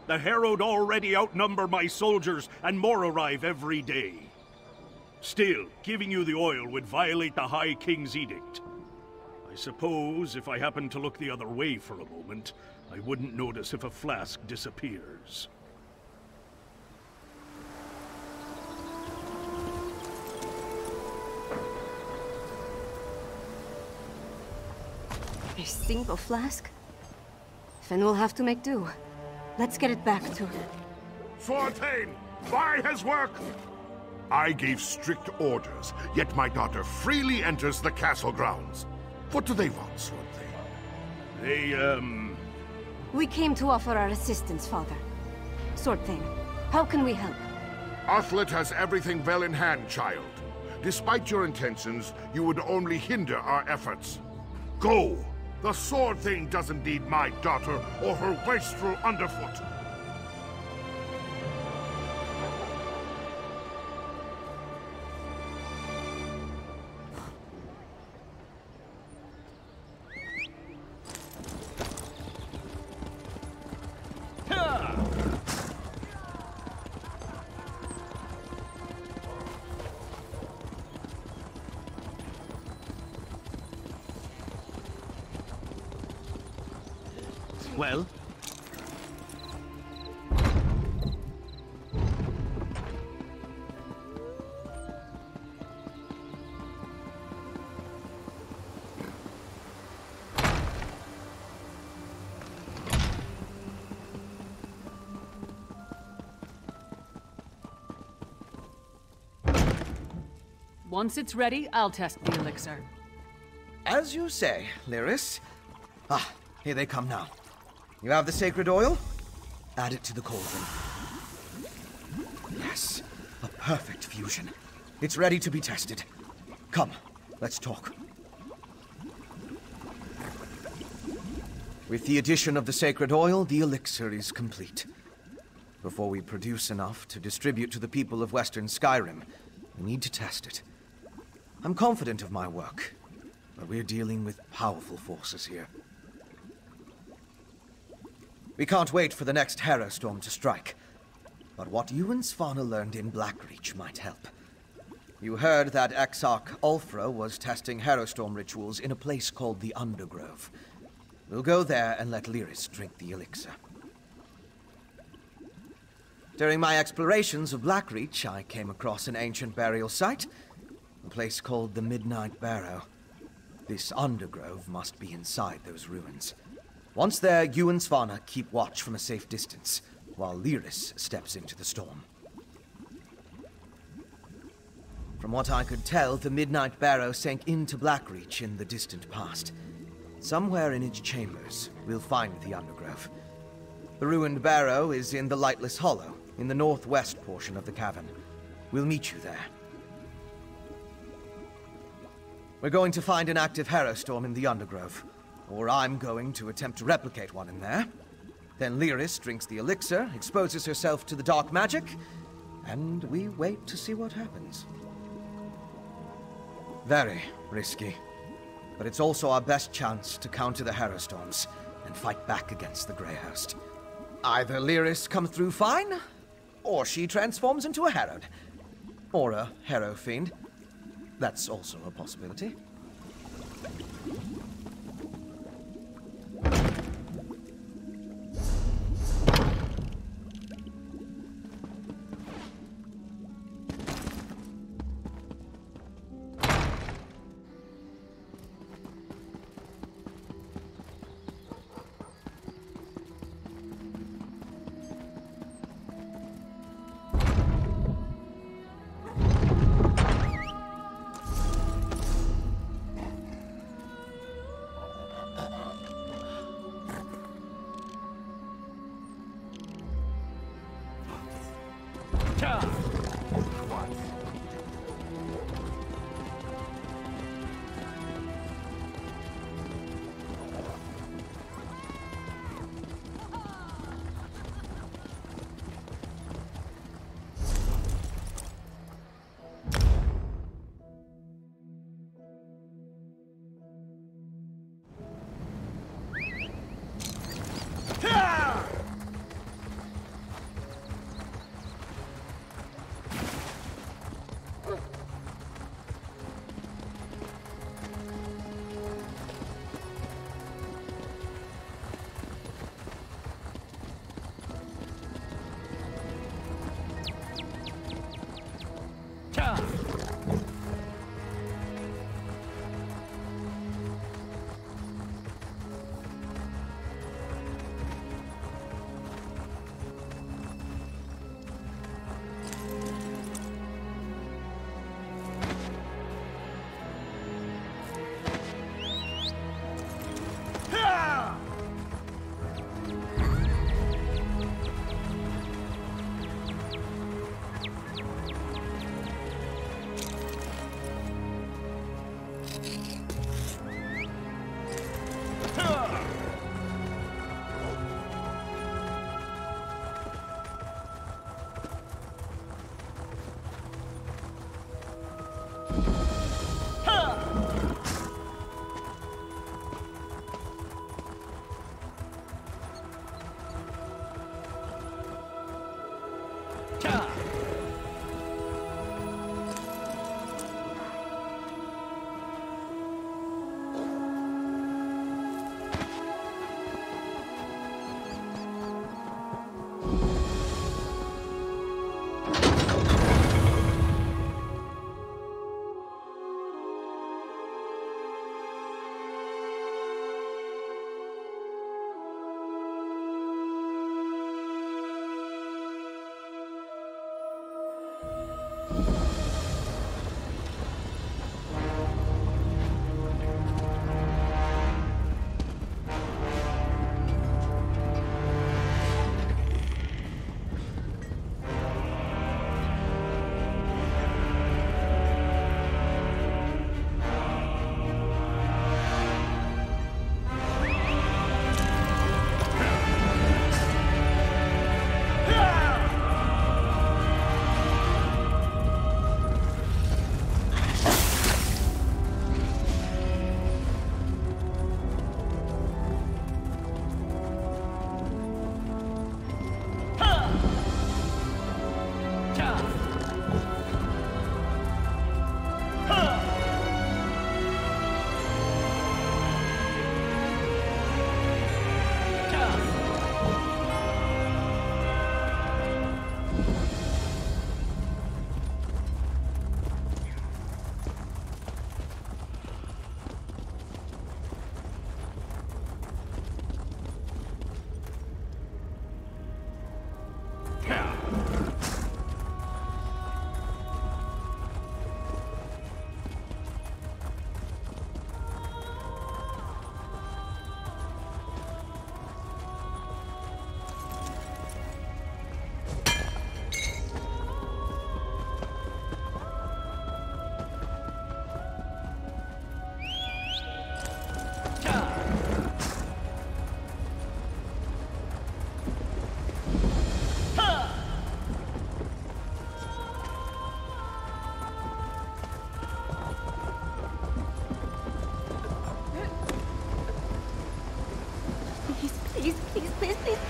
The Herald already outnumber my soldiers, and more arrive every day. Still, giving you the oil would violate the High King's edict. I suppose if I happened to look the other way for a moment, I wouldn't notice if a flask disappears. A single flask? Finn will have to make do. Let's get it back to her. Swarthane, by his work! I gave strict orders, yet my daughter freely enters the castle grounds. What do they want, Swarthane? They, We came to offer our assistance, Father. Swarthane, how can we help? Athlet has everything well in hand, child. Despite your intentions, you would only hinder our efforts. Go! The Sword Thing doesn't need my daughter or her wastrel underfoot. Well? Once it's ready, I'll test the elixir. As you say, Lyris. Ah, here they come now. You have the sacred oil? Add it to the cauldron. Yes, a perfect fusion. It's ready to be tested. Come, let's talk. With the addition of the sacred oil, the elixir is complete. Before we produce enough to distribute to the people of Western Skyrim, we need to test it. I'm confident of my work, but we're dealing with powerful forces here. We can't wait for the next Harrow Storm to strike. But what you and Svanna learned in Blackreach might help. You heard that Exarch Ulfra was testing Harrow Storm rituals in a place called the Undergrove. We'll go there and let Lyris drink the elixir. During my explorations of Blackreach, I came across an ancient burial site, a place called the Midnight Barrow. This Undergrove must be inside those ruins. Once there, you and Svanna keep watch from a safe distance, while Lyris steps into the storm. From what I could tell, the Midnight Barrow sank into Blackreach in the distant past. Somewhere in its chambers, we'll find the Undergrove. The ruined barrow is in the Lightless Hollow, in the northwest portion of the cavern. We'll meet you there. We're going to find an active Harrow Storm in the Undergrove. Or I'm going to attempt to replicate one in there. Then Lyris drinks the elixir, exposes herself to the dark magic, and we wait to see what happens. Very risky. But it's also our best chance to counter the Harrow Storms and fight back against the Greyhost. Either Lyris comes through fine, or she transforms into a Harrowed. Or a Harrow Fiend. That's also a possibility.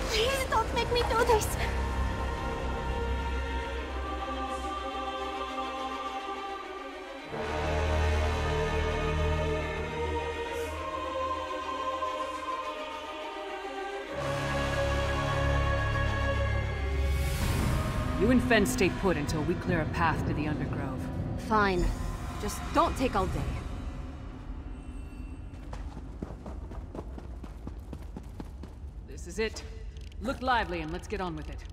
Please don't make me do this! You and Fen stay put until we clear a path to the Undergrove. Fine. Just don't take all day. This is it. Look lively and let's get on with it.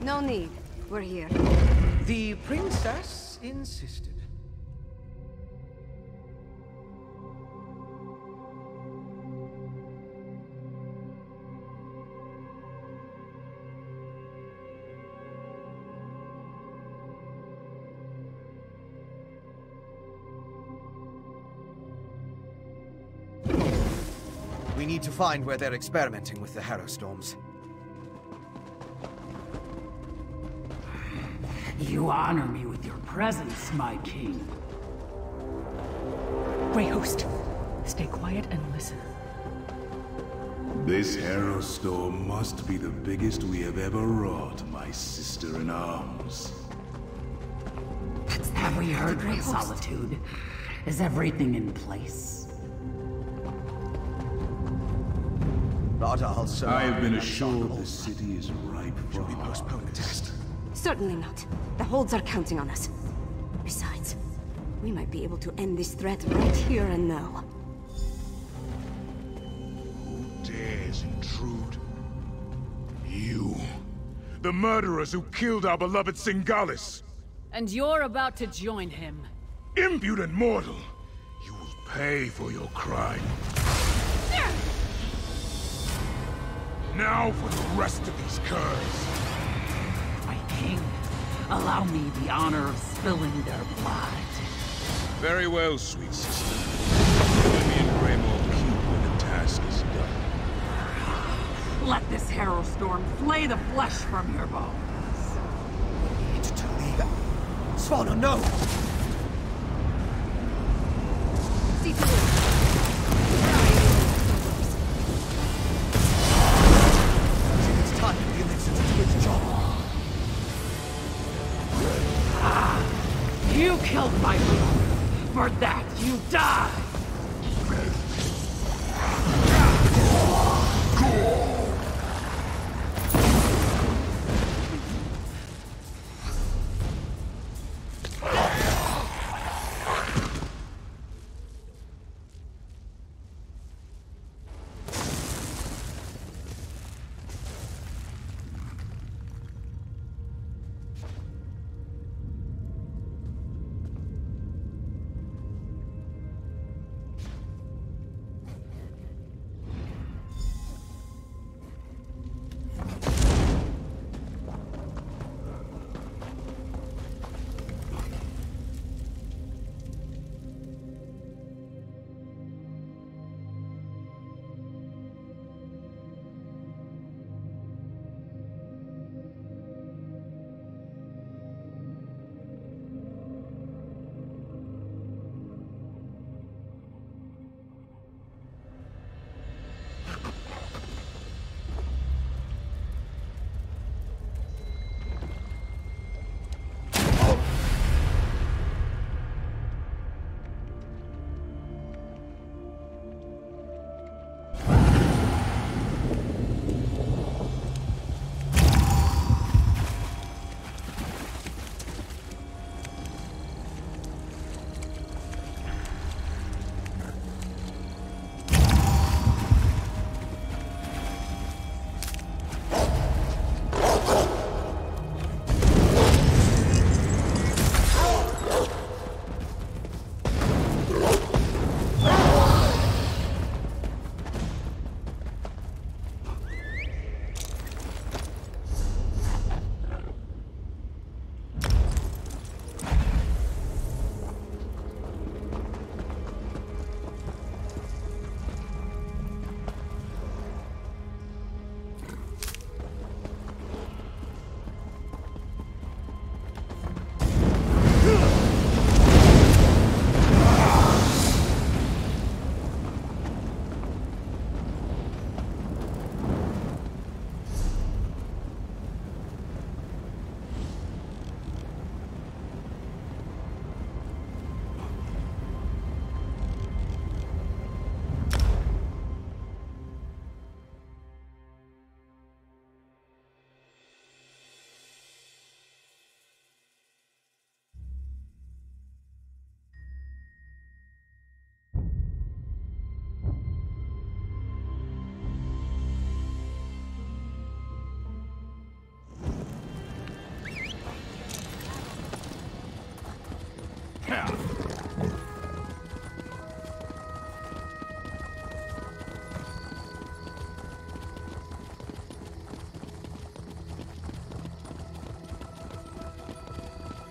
No need. We're here. The princess insisted. We need to find where they're experimenting with the Harrow Storms. You honor me with your presence, my king. Grey Host, stay quiet and listen. This Harrow Storm must be the biggest we have ever wrought, my sister-in-arms. Have we heard from Solitude? Is everything in place? I have been assured the city is ripe for postpone the test. Certainly not. The holds are counting on us. Besides, we might be able to end this threat right here and now. Who dares intrude? You. The murderers who killed our beloved Singalis. And you're about to join him. Impudent mortal! You will pay for your crime. Now for the rest of these curs. My king, allow me the honor of spilling their blood. Very well, sweet sister. Join me in Greymoor Keep when the task is done. Let this Harrow Storm flay the flesh from your bones. We need to leave Swana, no! See to it. It's time for the elixir to do its job. You killed my brother. For that, you die!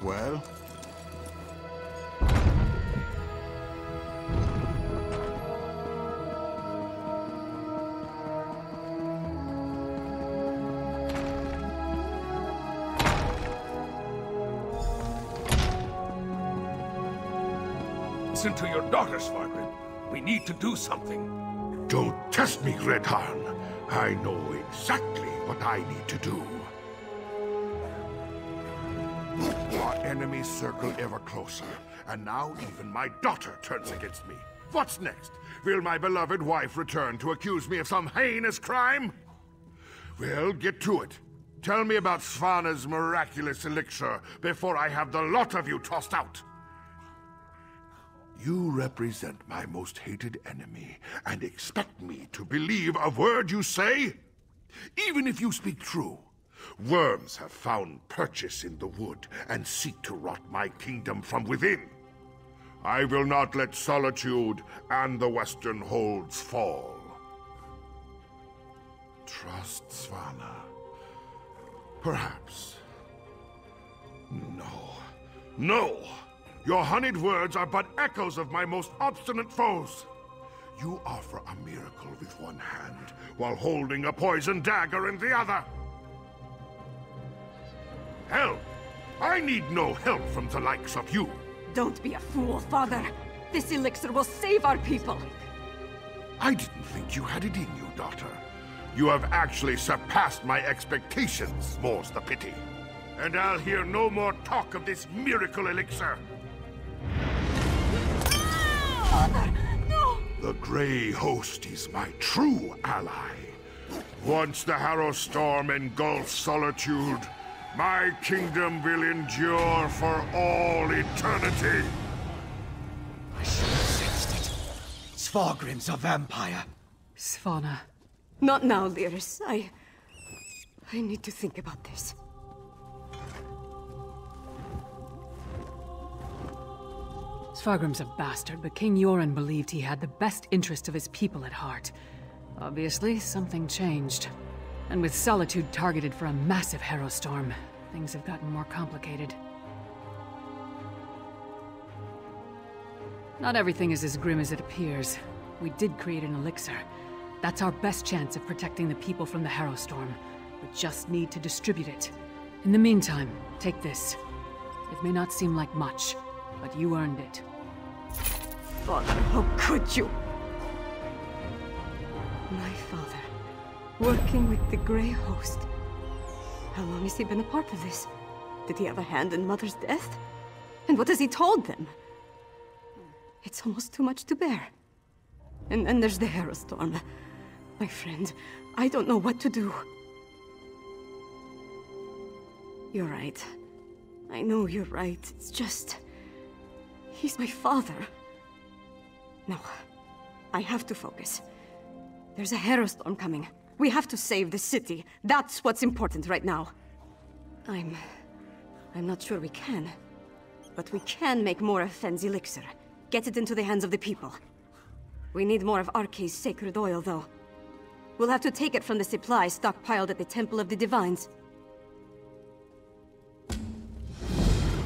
Well? Listen to your daughter, Svargrim. We need to do something. Don't test me, Redharn. I know exactly what I need to do. Our enemies circle ever closer, and now even my daughter turns against me. What's next? Will my beloved wife return to accuse me of some heinous crime? Well, get to it. Tell me about Svana's miraculous elixir before I have the lot of you tossed out. You represent my most hated enemy, and expect me to believe a word you say? Even if you speak true, worms have found purchase in the wood and seek to rot my kingdom from within. I will not let Solitude and the Western Holds fall. Trust Svana. Perhaps. No. No! Your honeyed words are but echoes of my most obstinate foes. You offer a miracle with one hand, while holding a poisoned dagger in the other. Hell, I need no help from the likes of you. Don't be a fool, Father. This elixir will save our people. I didn't think you had it in you, daughter. You have actually surpassed my expectations, more's the pity. And I'll hear no more talk of this miracle elixir. Father, no! The Grey Host is my true ally. Once the Harrow Storm engulfs Solitude, my kingdom will endure for all eternity. I should have sensed it. Svargrim's a vampire. Svanna. Not now, Lyris. I need to think about this. Svargrim's a bastard, but King Yoren believed he had the best interest of his people at heart. Obviously, something changed. And with Solitude targeted for a massive Harrow Storm, things have gotten more complicated. Not everything is as grim as it appears. We did create an elixir. That's our best chance of protecting the people from the Harrow Storm. We just need to distribute it. In the meantime, take this. It may not seem like much, but you earned it. Father, how could you? My father, working with the Grey Host. How long has he been a part of this? Did he have a hand in Mother's death? And what has he told them? It's almost too much to bear. And then there's the Harrow Storm. My friend, I don't know what to do. You're right. I know you're right. It's just... he's my father. No, I have to focus. There's a Harrow Storm coming. We have to save the city. That's what's important right now. I'm not sure we can. But we can make more of Fenn's elixir. Get it into the hands of the people. We need more of Arkay's sacred oil, though. We'll have to take it from the supplies stockpiled at the Temple of the Divines.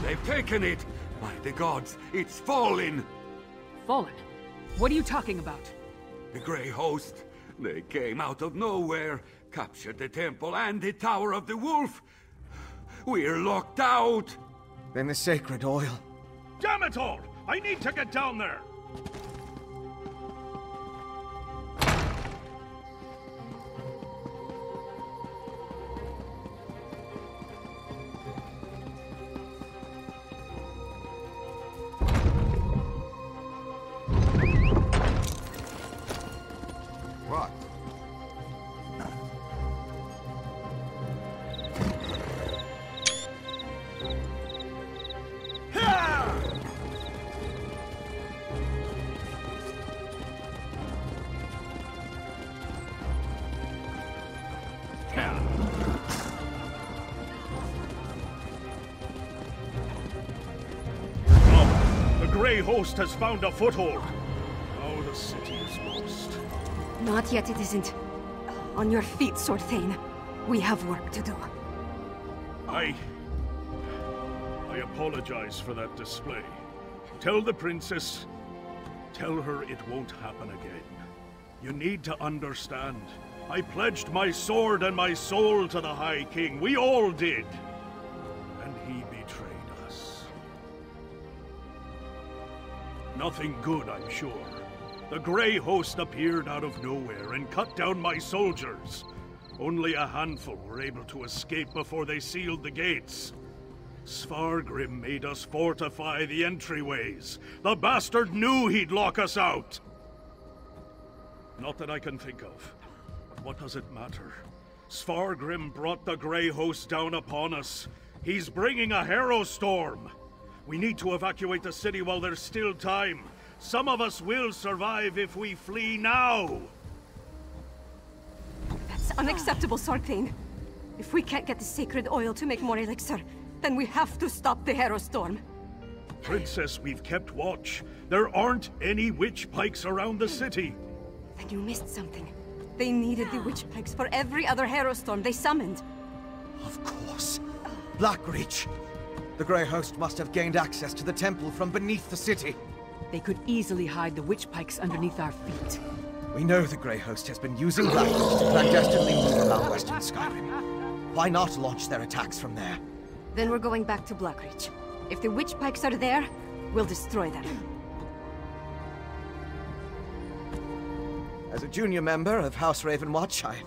They've taken it! By the gods, it's fallen! Fallen? What are you talking about? The Grey Host. They came out of nowhere, captured the temple and the Tower of the Wolf. We're locked out! Then the sacred oil. Damn it all! I need to get down there! What? The Grey Host has found a foothold. Now the city is lost. Not yet, it isn't. On your feet, Sword Thane. We have work to do. I apologize for that display. Tell the princess, tell her it won't happen again. You need to understand. I pledged my sword and my soul to the High King. We all did. And he betrayed us. Nothing good, I'm sure. The Grey Host appeared out of nowhere and cut down my soldiers. Only a handful were able to escape before they sealed the gates. Svargrim made us fortify the entryways. The bastard knew he'd lock us out. Not that I can think of. But what does it matter? Svargrim brought the Grey Host down upon us. He's bringing a Harrow Storm. We need to evacuate the city while there's still time. Some of us will survive if we flee now. That's unacceptable, Sword Thane. If we can't get the sacred oil to make more elixir, then we have to stop the Harrow Storm. Princess, we've kept watch. There aren't any witch pikes around the city. Then you missed something. They needed the witch pikes for every other Harrow Storm they summoned. Of course. Blackreach. The Grey Host must have gained access to the temple from beneath the city. They could easily hide the witch pikes underneath our feet. We know the Grey Host has been using Blackreach to clandestinely move around Western Skyrim. Why not launch their attacks from there? Then we're going back to Blackreach. If the witch pikes are there, we'll destroy them. As a junior member of House Ravenwatch, I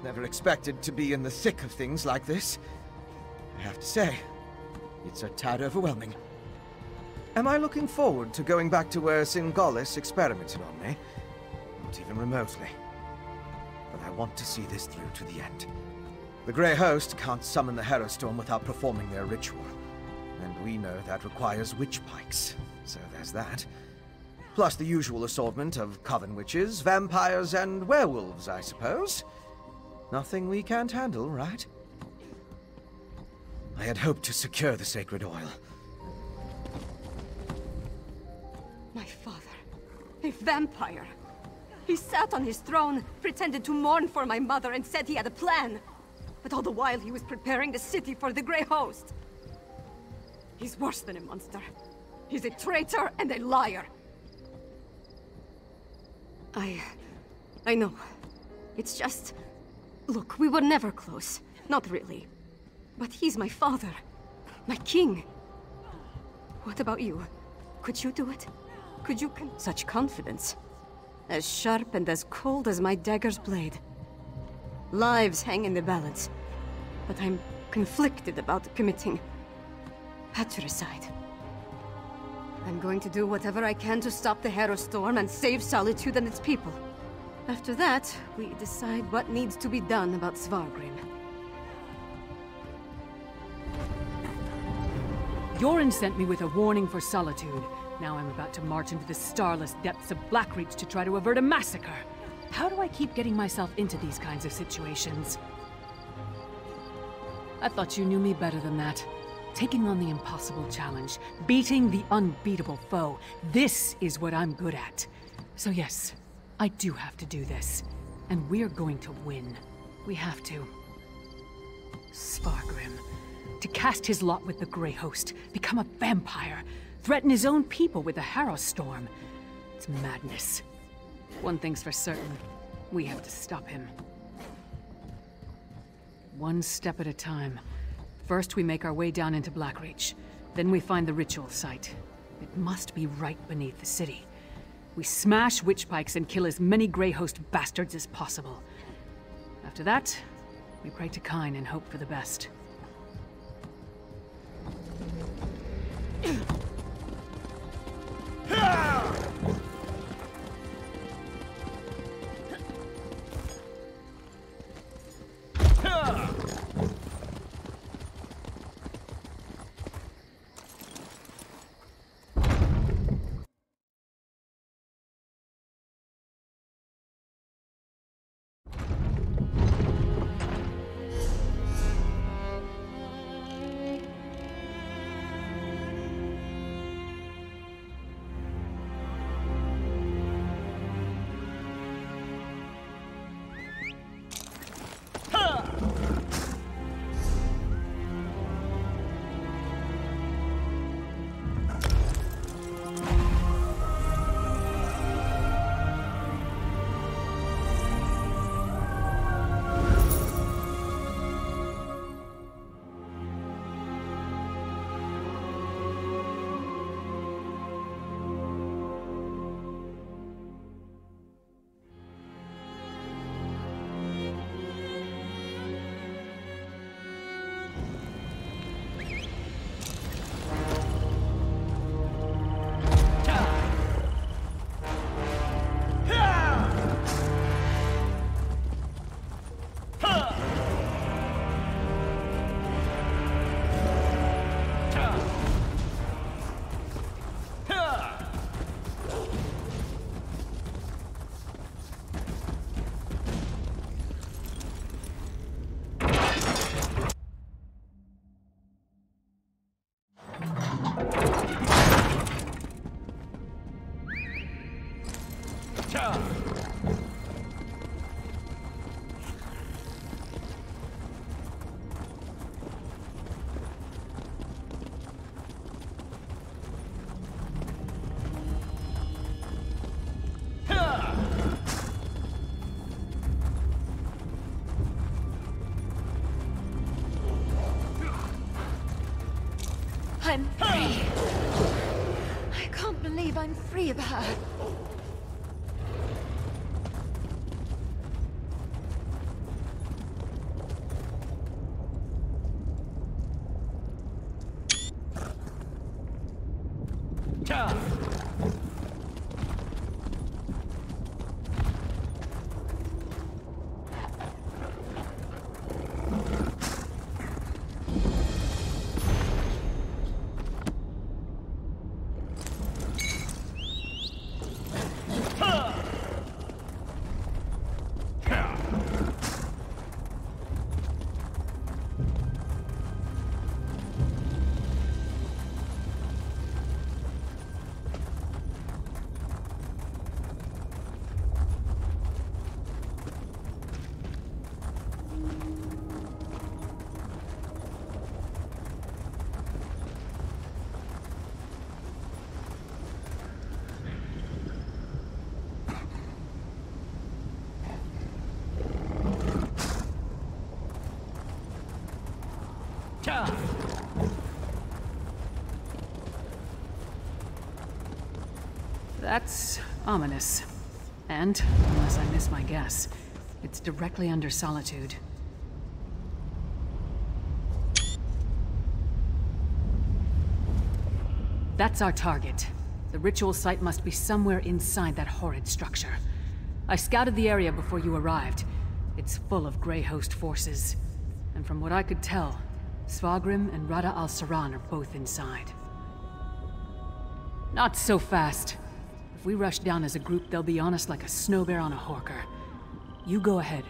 never expected to be in the thick of things like this. I have to say, it's a tad overwhelming. Am I looking forward to going back to where Singalis experimented on me? Not even remotely. But I want to see this through to the end. The Grey Host can't summon the Harrowstorm without performing their ritual. And we know that requires witch pikes, so there's that. Plus the usual assortment of coven witches, vampires, and werewolves, I suppose. Nothing we can't handle, right? I had hoped to secure the sacred oil. My father. A vampire. He sat on his throne, pretended to mourn for my mother, and said he had a plan. But all the while he was preparing the city for the Grey Host. He's worse than a monster. He's a traitor and a liar. I know. It's just... Look, we were never close. Not really. But he's my father. My king. What about you? Could you do it? Could you such confidence? As sharp and as cold as my dagger's blade. Lives hang in the balance. But I'm conflicted about committing patricide. I'm going to do whatever I can to stop the Harrowstorm and save Solitude and its people. After that, we decide what needs to be done about Svargrim. Yoren sent me with a warning for Solitude. Now I'm about to march into the starless depths of Blackreach to try to avert a massacre. How do I keep getting myself into these kinds of situations? I thought you knew me better than that. Taking on the impossible challenge, beating the unbeatable foe. This is what I'm good at. So yes, I do have to do this. And we're going to win. We have to. Svargrim. To cast his lot with the Grey Host, become a vampire, threaten his own people with the Harrowstorm. It's madness. One thing's for certain. We have to stop him. One step at a time. First, we make our way down into Blackreach. Then we find the ritual site. It must be right beneath the city. We smash witch pikes and kill as many Grey Host bastards as possible. After that, we pray to Kyne and hope for the best. me! I can't believe I'm free of her. That's ominous. And, unless I miss my guess, it's directly under Solitude. That's our target. The ritual site must be somewhere inside that horrid structure. I scouted the area before you arrived. It's full of Grey Host forces. And from what I could tell, Svagrim and Rada al-Saran are both inside. Not so fast. If we rush down as a group, they'll be on us like a snow bear on a horker. You go ahead.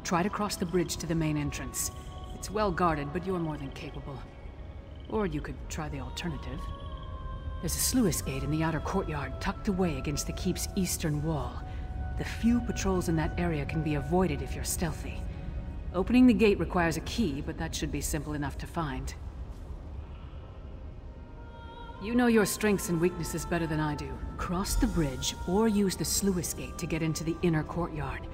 Try to cross the bridge to the main entrance. It's well guarded, but you're more than capable. Or you could try the alternative. There's a sluice gate in the outer courtyard, tucked away against the keep's eastern wall. The few patrols in that area can be avoided if you're stealthy. Opening the gate requires a key, but that should be simple enough to find. You know your strengths and weaknesses better than I do. Cross the bridge, or use the sluice gate to get into the inner courtyard.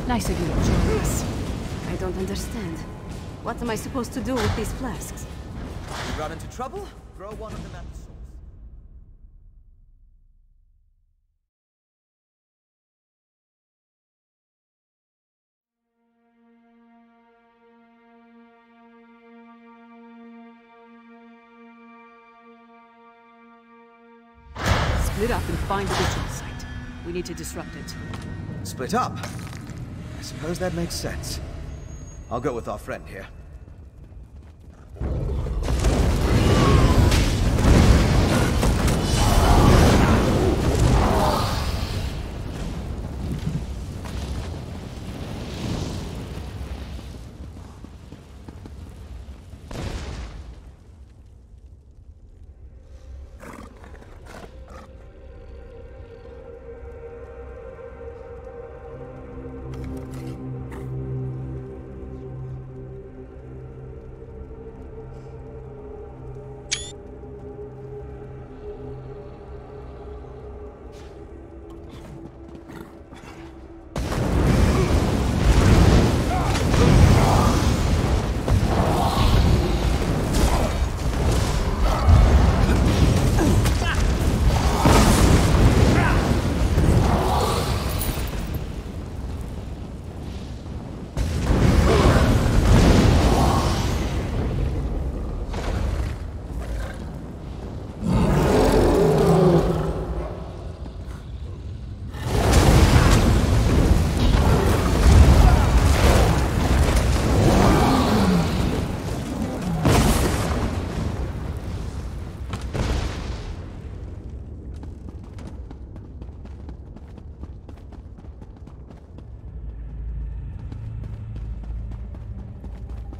Nice of you to join us. I don't understand. What am I supposed to do with these flasks? You run into trouble? Throw one of them at the source. split up and find the ritual site. We need to disrupt it. Split up? I suppose that makes sense. I'll go with our friend here.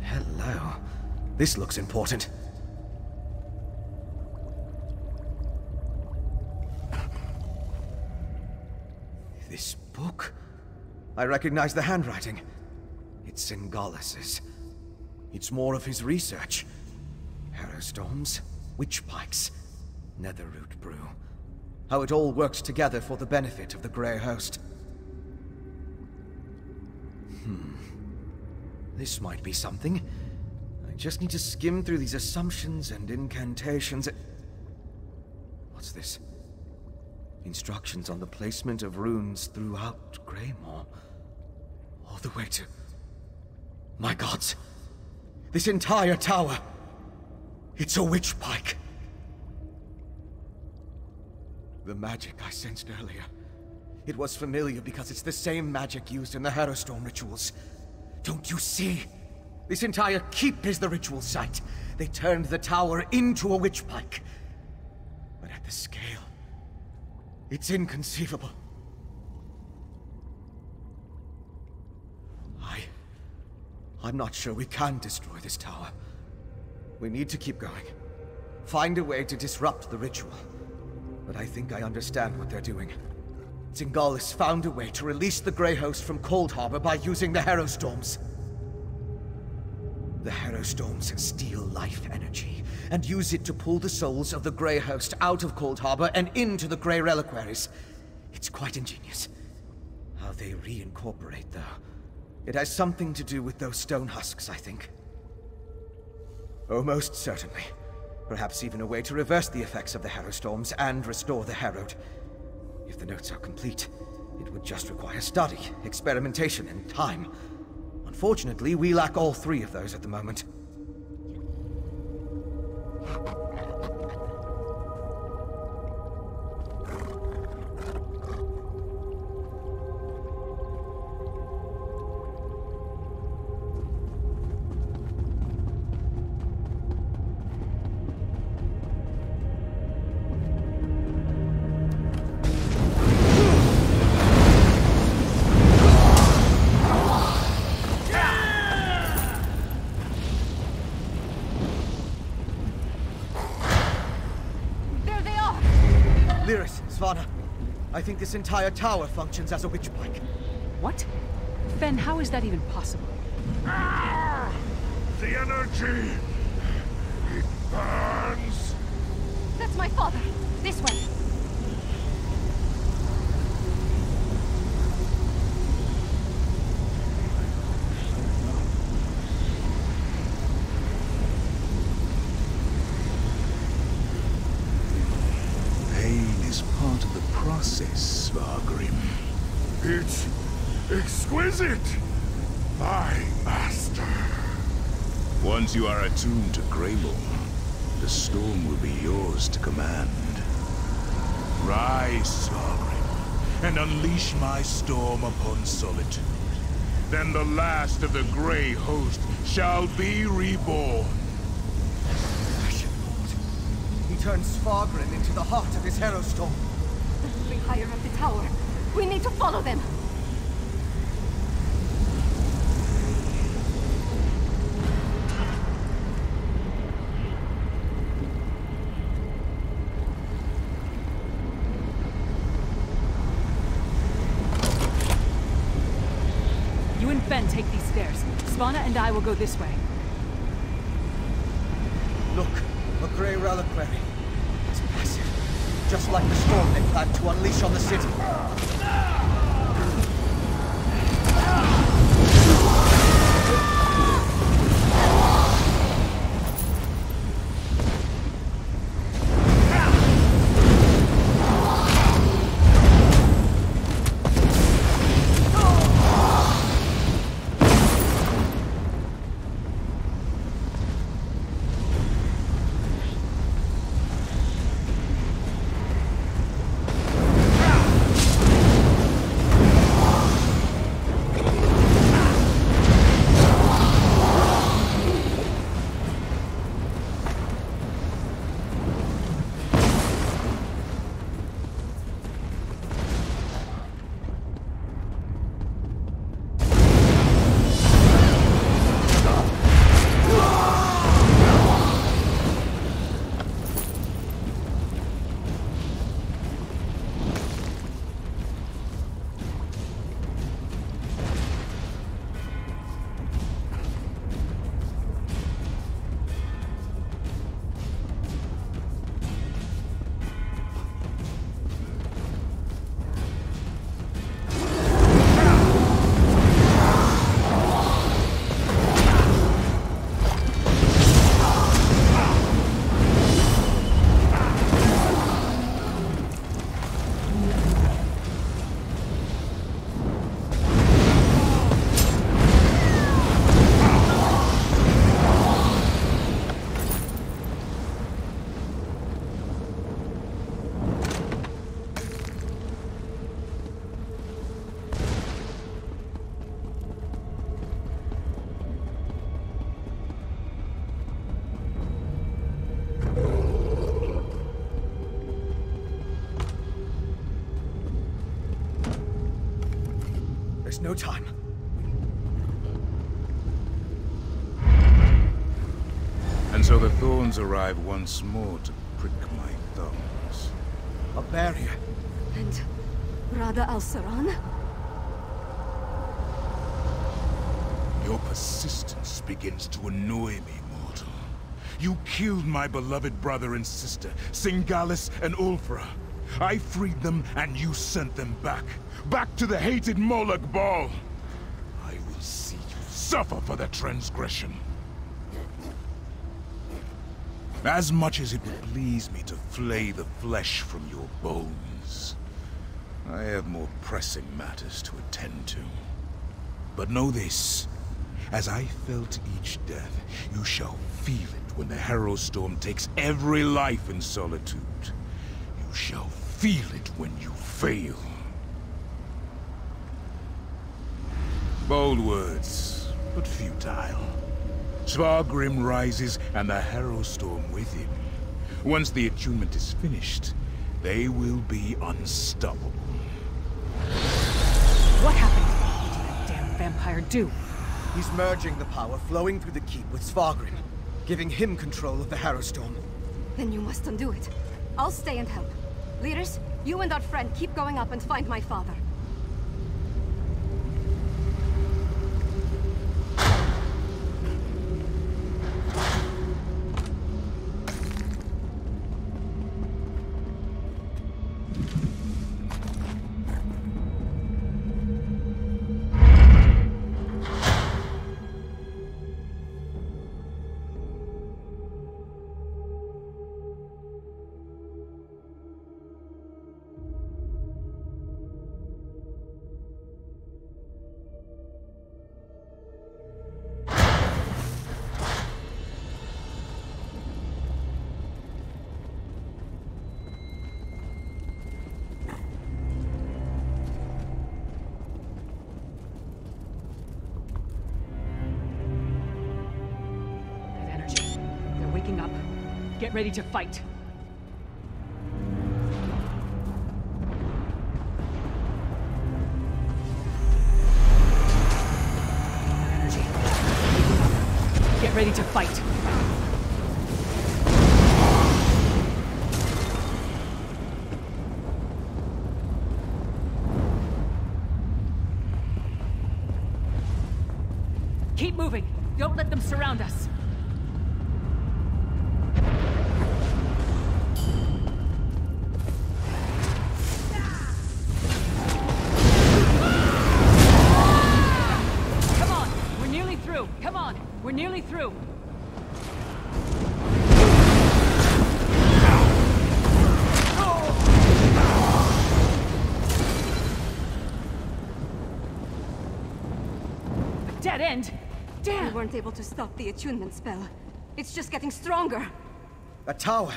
Hello. This looks important. This book? I recognize the handwriting. It's Singalis's. It's more of his research. Harrowstorms, witch pikes, netherroot brew. How it all works together for the benefit of the Grey Host. This might be something. I just need to skim through these assumptions and incantations. What's this? Instructions on the placement of runes throughout Greymoor. All the way to... My gods! This entire tower! It's a witch pike! The magic I sensed earlier. It was familiar because it's the same magic used in the Harrowstorm rituals. Don't you see? This entire keep is the ritual site. They turned the tower into a witch pike. But at the scale, it's inconceivable. I'm not sure we can destroy this tower. We need to keep going. Find a way to disrupt the ritual. But I think I understand what they're doing. Singalis found a way to release the Grey Host from Cold Harbor by using the Harrowstorms. The Harrowstorms steal life energy and use it to pull the souls of the Grey Host out of Cold Harbor and into the Grey Reliquaries. It's quite ingenious. How they reincorporate, though. It has something to do with those stone husks, I think. Oh, most certainly. Perhaps even a way to reverse the effects of the Harrowstorms and restore the Harrowed. If the notes are complete, it would just require study, experimentation, and time. Unfortunately, we lack all three of those at the moment. I think this entire tower functions as a witch pike. What? Fen, how is that even possible? Ah! The energy! It burns! That's my father! This way! Part of the process, Svargrim. It's exquisite, my master. Once you are attuned to Greymoor, the storm will be yours to command. Rise, Svargrim, and unleash my storm upon Solitude. Then the last of the Grey Host shall be reborn. He turns Svargrim into the heart of his Harrowstorm. They're moving higher up the tower. We need to follow them. You and Fen take these stairs. Svanna and I will go this way. Look, a Grey reliquary. It's massive. Just like the storm they plan to unleash on the city. There's no time. And so the thorns arrive once more to prick my thumbs. A barrier. And Rada al-Saran? Your persistence begins to annoy me, mortal. You killed my beloved brother and sister, Singalis and Ulfra. I freed them, and you sent them back. Back to the hated Moloch Ball. I will see you suffer for the transgression. As much as it would please me to flay the flesh from your bones, I have more pressing matters to attend to. But know this. As I felt each death, you shall feel it when the Harrowstorm takes every life in Solitude. You shall feel it when you fail. Bold words, but futile. Svargrim rises, and the Harrowstorm with him. Once the attunement is finished, they will be unstoppable. What happened? What did that damn vampire do? He's merging the power flowing through the keep with Svargrim, giving him control of the Harrowstorm. Then you must undo it. I'll stay and help. Leaders, you and our friend keep going up and find my father. waking up. Get ready to fight. Energy. Get ready to fight. Keep moving. Don't let them surround us. Come on, we're nearly through. Come on, we're nearly through. A dead end? Damn! We weren't able to stop the attunement spell. It's just getting stronger. That tower.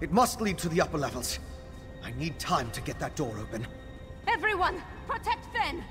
It must lead to the upper levels. I need time to get that door open. Everyone, protect Fen!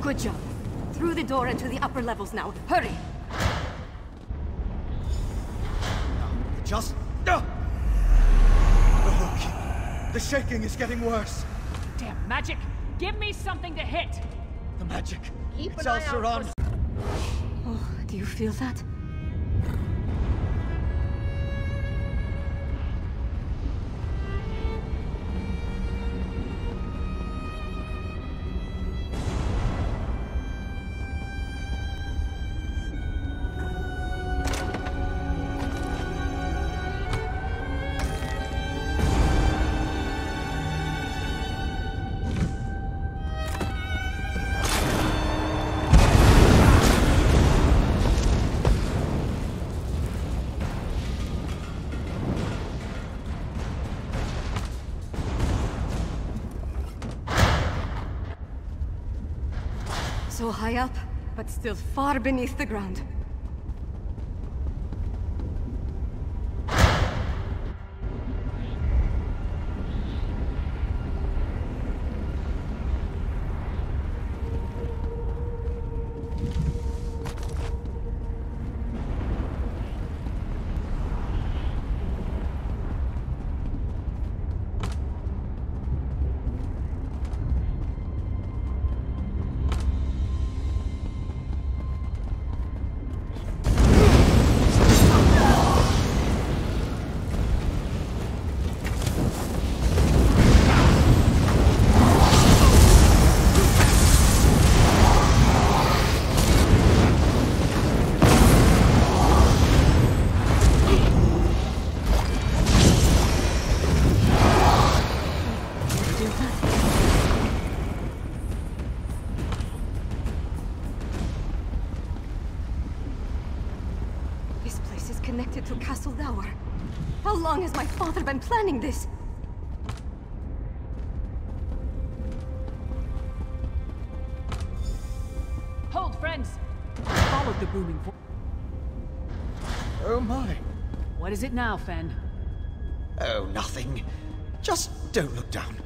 Good job. Through the door and to the upper levels now. Hurry! Just... The shaking is getting worse. Damn magic! Give me something to hit! The magic. Keep It's an eye out Al-Saran. Oh, do you feel that? So high up, but still far beneath the ground. This place is connected to Castle Dower. How long has my father been planning this? Hold, friends! Followed the booming voice. Oh my. What is it now, Fen? Oh, nothing. Just don't look down.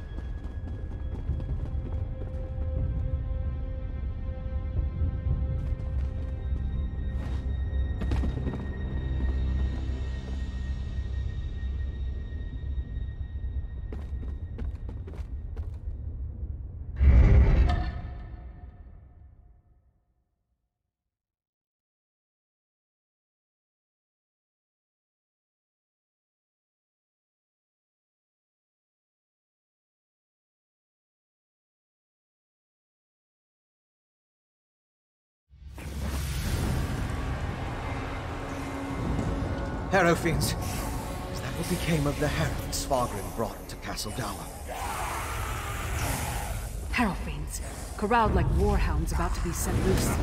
Harrow Fiends. Is that what became of the herald Svargrim brought to Castle Dower? Harrowfiends, corralled like warhounds about to be set loose.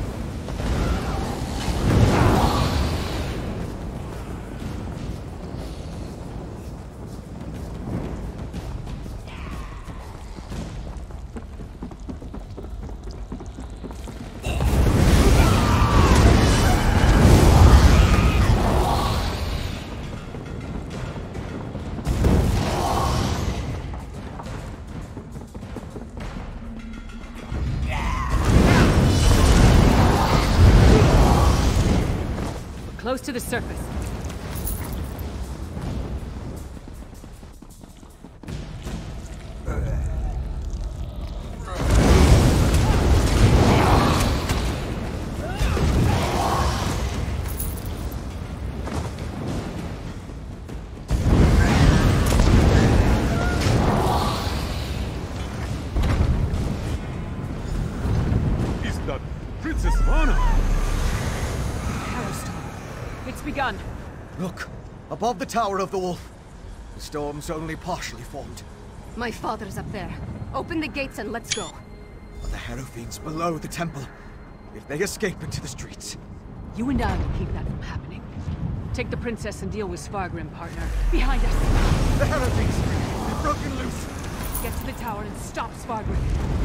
Close to the surface. Is that Princess Vana? It's begun. Look, above the Tower of the Wolf. The storm's only partially formed. My father's up there. Open the gates and let's go. But the Harrowfiends below the temple. If they escape into the streets... You and I will keep that from happening. Take the princess and deal with Svargrim, partner. Behind us! The Harrowfiends! They've broken loose! Get to the tower and stop Svargrim.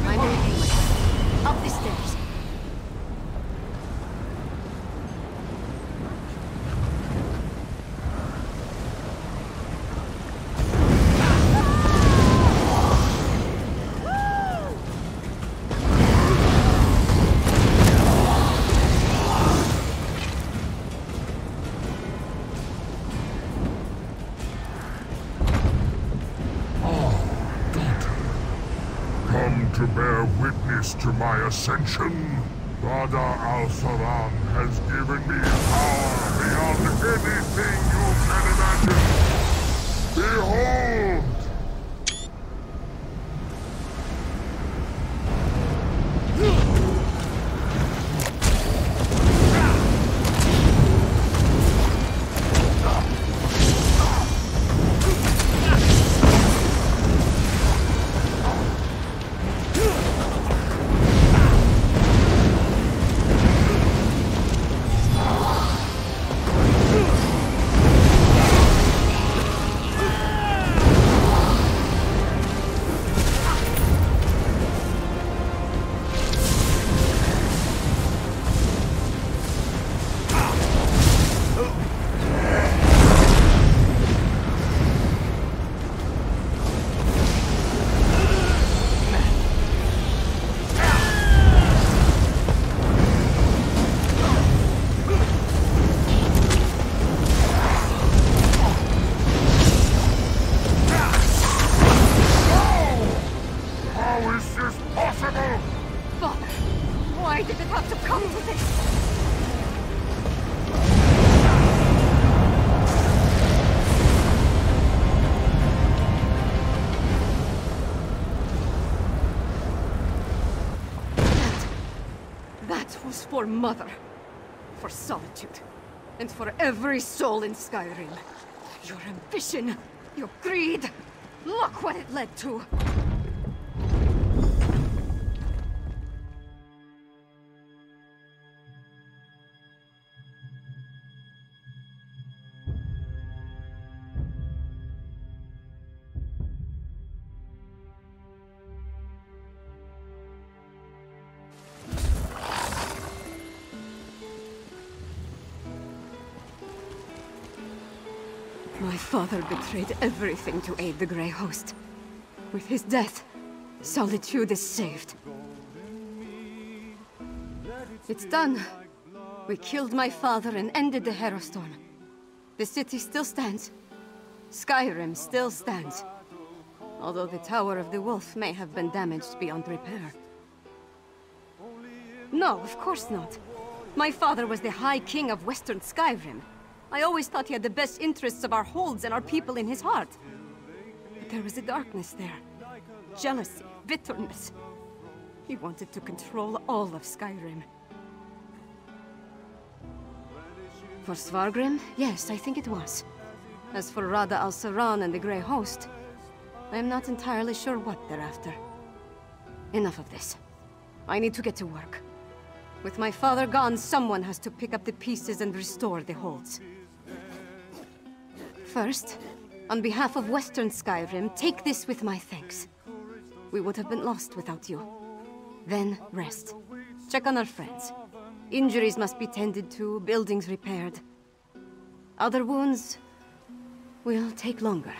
I'm okay with it. Up the stairs. To bear witness to my ascension, Rada al-Saran has given me power beyond anything you can imagine. Behold! Why did it have to come to this? That was for Mother. For Solitude. And for every soul in Skyrim. Your ambition, your greed. Look what it led to. My father betrayed everything to aid the Grey Host. With his death, Solitude is saved. It's done. We killed my father and ended the Herostorm. The city still stands. Skyrim still stands. Although the Tower of the Wolf may have been damaged beyond repair. No, of course not. My father was the High King of Western Skyrim. I always thought he had the best interests of our holds and our people in his heart. But there was a darkness there. Jealousy, bitterness. He wanted to control all of Skyrim. For Svargrim, yes, I think it was. As for Rada al-Saran and the Grey Host, I am not entirely sure what they're after. Enough of this. I need to get to work. With my father gone, someone has to pick up the pieces and restore the holds. First, on behalf of Western Skyrim, take this with my thanks. We would have been lost without you. Then, rest. Check on our friends. Injuries must be tended to, buildings repaired. Other wounds will take longer.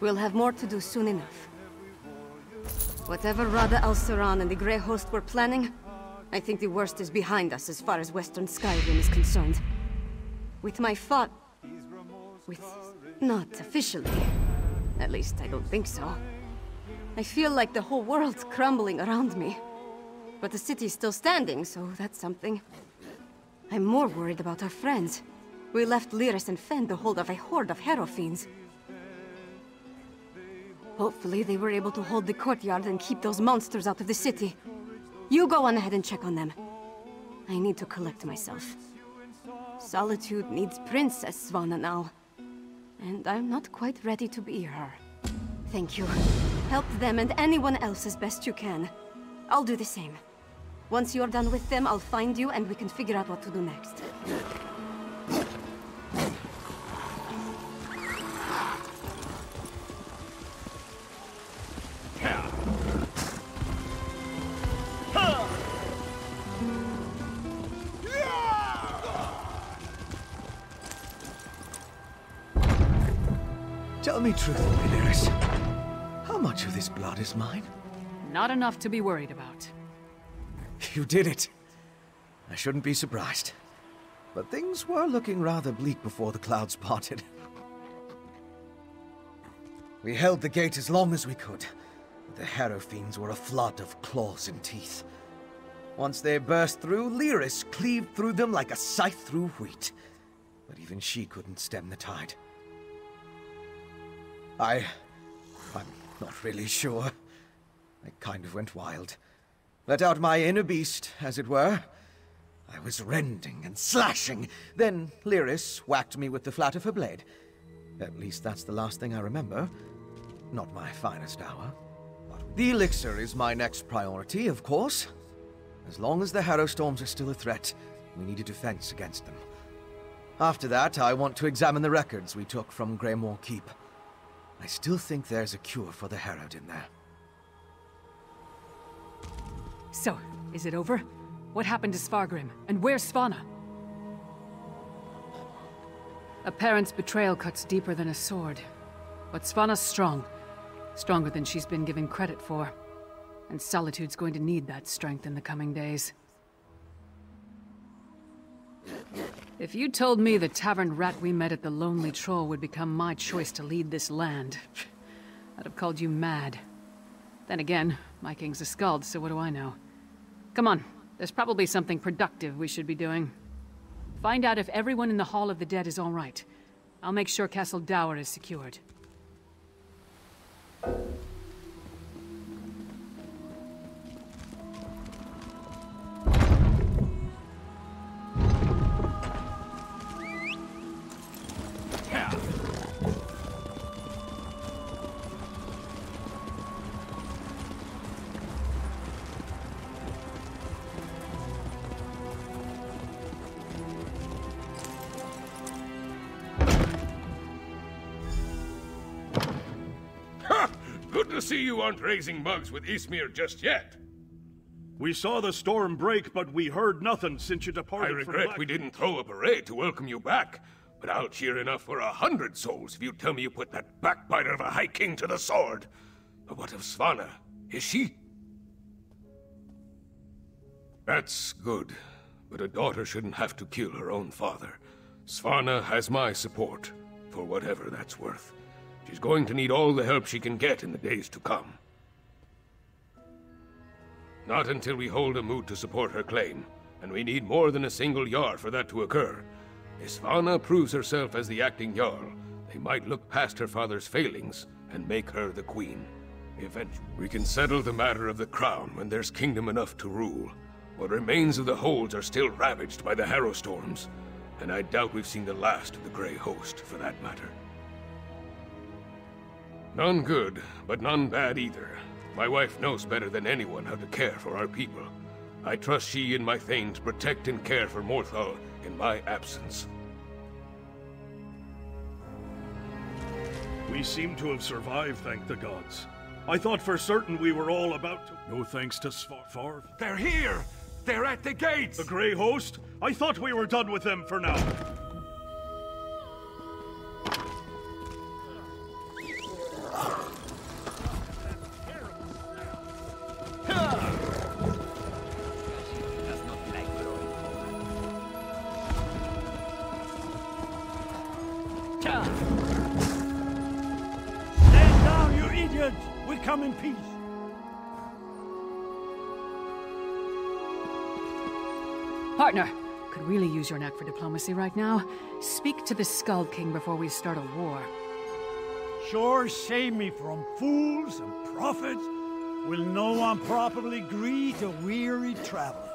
We'll have more to do soon enough. Whatever Rada al-Saran and the Grey Host were planning, I think the worst is behind us as far as Western Skyrim is concerned. With my not officially. At least I don't think so. I feel like the whole world's crumbling around me. But the city's still standing, so that's something. I'm more worried about our friends. We left Lyris and Fen to hold of a horde of Harrow fiends. Hopefully they were able to hold the courtyard and keep those monsters out of the city. You go on ahead and check on them. I need to collect myself. Solitude needs Princess Svanna now. And I'm not quite ready to be her. Thank you. Help them and anyone else as best you can. I'll do the same. Once you're done with them, I'll find you and we can figure out what to do next. Tell me truthfully, Lyris. How much of this blood is mine? Not enough to be worried about. You did it. I shouldn't be surprised. But things were looking rather bleak before the clouds parted. We held the gate as long as we could. The Harrow fiends were a flood of claws and teeth. Once they burst through, Lyris cleaved through them like a scythe through wheat. But even she couldn't stem the tide. I'm not really sure. I kind of went wild. Let out my inner beast, as it were. I was rending and slashing. Then Lyris whacked me with the flat of her blade. At least that's the last thing I remember. Not my finest hour. But the elixir is my next priority, of course. As long as the Harrow Storms are still a threat, we need a defense against them. After that, I want to examine the records we took from Greymoor Keep. I still think there's a cure for the Herod in there. So, is it over? What happened to Svargrim? And where's Svanna? A parent's betrayal cuts deeper than a sword. But Svanna's strong. Stronger than she's been given credit for. And Solitude's going to need that strength in the coming days. If you told me the tavern rat we met at the Lonely Troll would become my choice to lead this land, I'd have called you mad. Then again, my king's a skald, so what do I know? Come on, there's probably something productive we should be doing. Find out if everyone in the Hall of the Dead is all right. I'll make sure Castle Dower is secured. See, you aren't raising mugs with Ismir just yet. We saw the storm break, but we heard nothing since you departed. I regret we didn't throw a parade to welcome you back, but I'll cheer enough for 100 souls if you tell me you put that backbiter of a High King to the sword. But what of Svanna? Is she? That's good, but a daughter shouldn't have to kill her own father. Svanna has my support, for whatever that's worth. She's going to need all the help she can get in the days to come. Not until we hold a moot to support her claim, and we need more than a single Jarl for that to occur. If Svanna proves herself as the acting Jarl, they might look past her father's failings and make her the queen. Eventually, we can settle the matter of the crown when there's kingdom enough to rule. What remains of the holds are still ravaged by the Harrow Storms, and I doubt we've seen the last of the Grey Host, for that matter. None good, but none bad either. My wife knows better than anyone how to care for our people. I trust she and my Thane to protect and care for Morthal in my absence. We seem to have survived, thank the gods. I thought for certain we were all about to... No thanks to Svarv. They're here! They're at the gates! The Grey Host? I thought we were done with them for now. Stand down, you idiots! We come in peace. Partner, could really use your knack for diplomacy right now. Speak to the Skull King before we start a war. Sure, save me from fools and prophets. Will no one properly greet a weary traveler?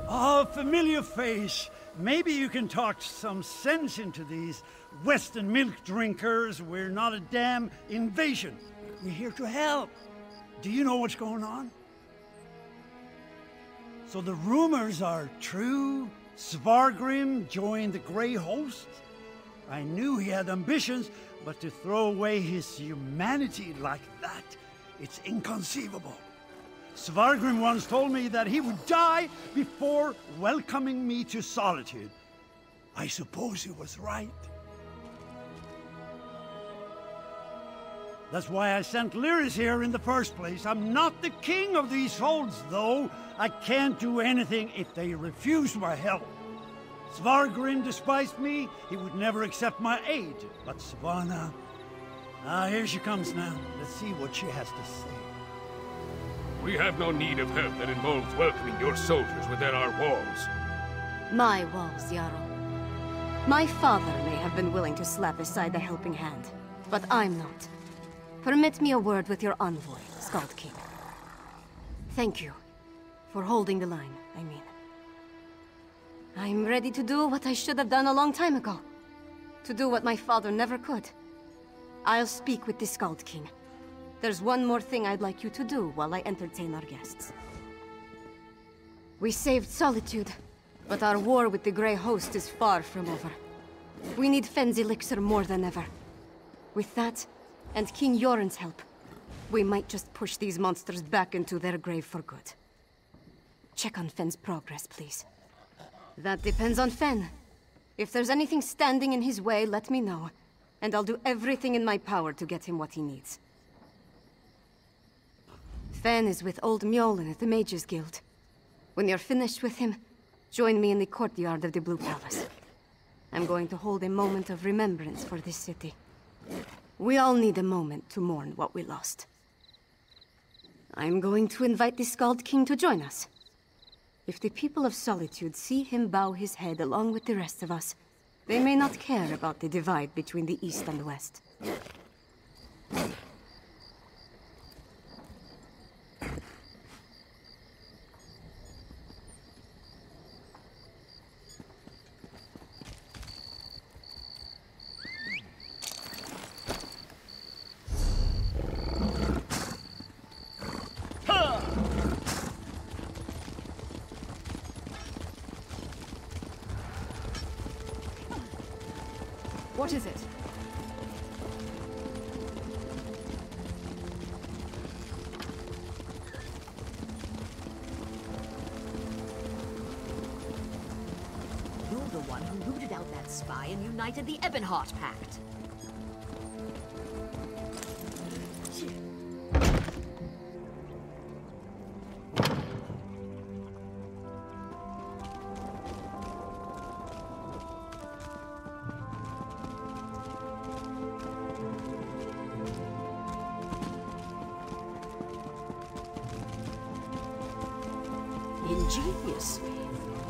Oh, familiar face. Maybe you can talk some sense into these Western milk drinkers. We're not a damn invasion. We're here to help. Do you know what's going on? So the rumors are true? Svargrim joined the Grey Host? I knew he had ambitions, but to throw away his humanity like that, it's inconceivable. Svargrim once told me that he would die before welcoming me to solitude. I suppose he was right. That's why I sent Lyris here in the first place. I'm not the king of these holds, though. I can't do anything if they refuse my help. Svargrim despised me. He would never accept my aid. But Svanna... here she comes now. Let's see what she has to say. We have no need of help that involves welcoming your soldiers within our walls. My walls, Jarl. My father may have been willing to slap aside a helping hand, but I'm not. Permit me a word with your envoy, Skald King. Thank you for holding the line, I mean. I'm ready to do what I should have done a long time ago. To do what my father never could. I'll speak with the Skald King. There's one more thing I'd like you to do while I entertain our guests. We saved Solitude, but our war with the Grey Host is far from over. We need Fenn's elixir more than ever. With that, and King Yoren's help, we might just push these monsters back into their grave for good. Check on Fenn's progress, please. That depends on Fenn. If there's anything standing in his way, let me know, and I'll do everything in my power to get him what he needs. Fenn is with old Mjolnir at the Mages Guild. When you're finished with him, join me in the courtyard of the Blue Palace. I'm going to hold a moment of remembrance for this city. We all need a moment to mourn what we lost. I'm going to invite the Skald King to join us. If the people of Solitude see him bow his head along with the rest of us, they may not care about the divide between the East and the West. What is it? You're the one who rooted out that spy and united the Ebonheart Pact. Ingenious.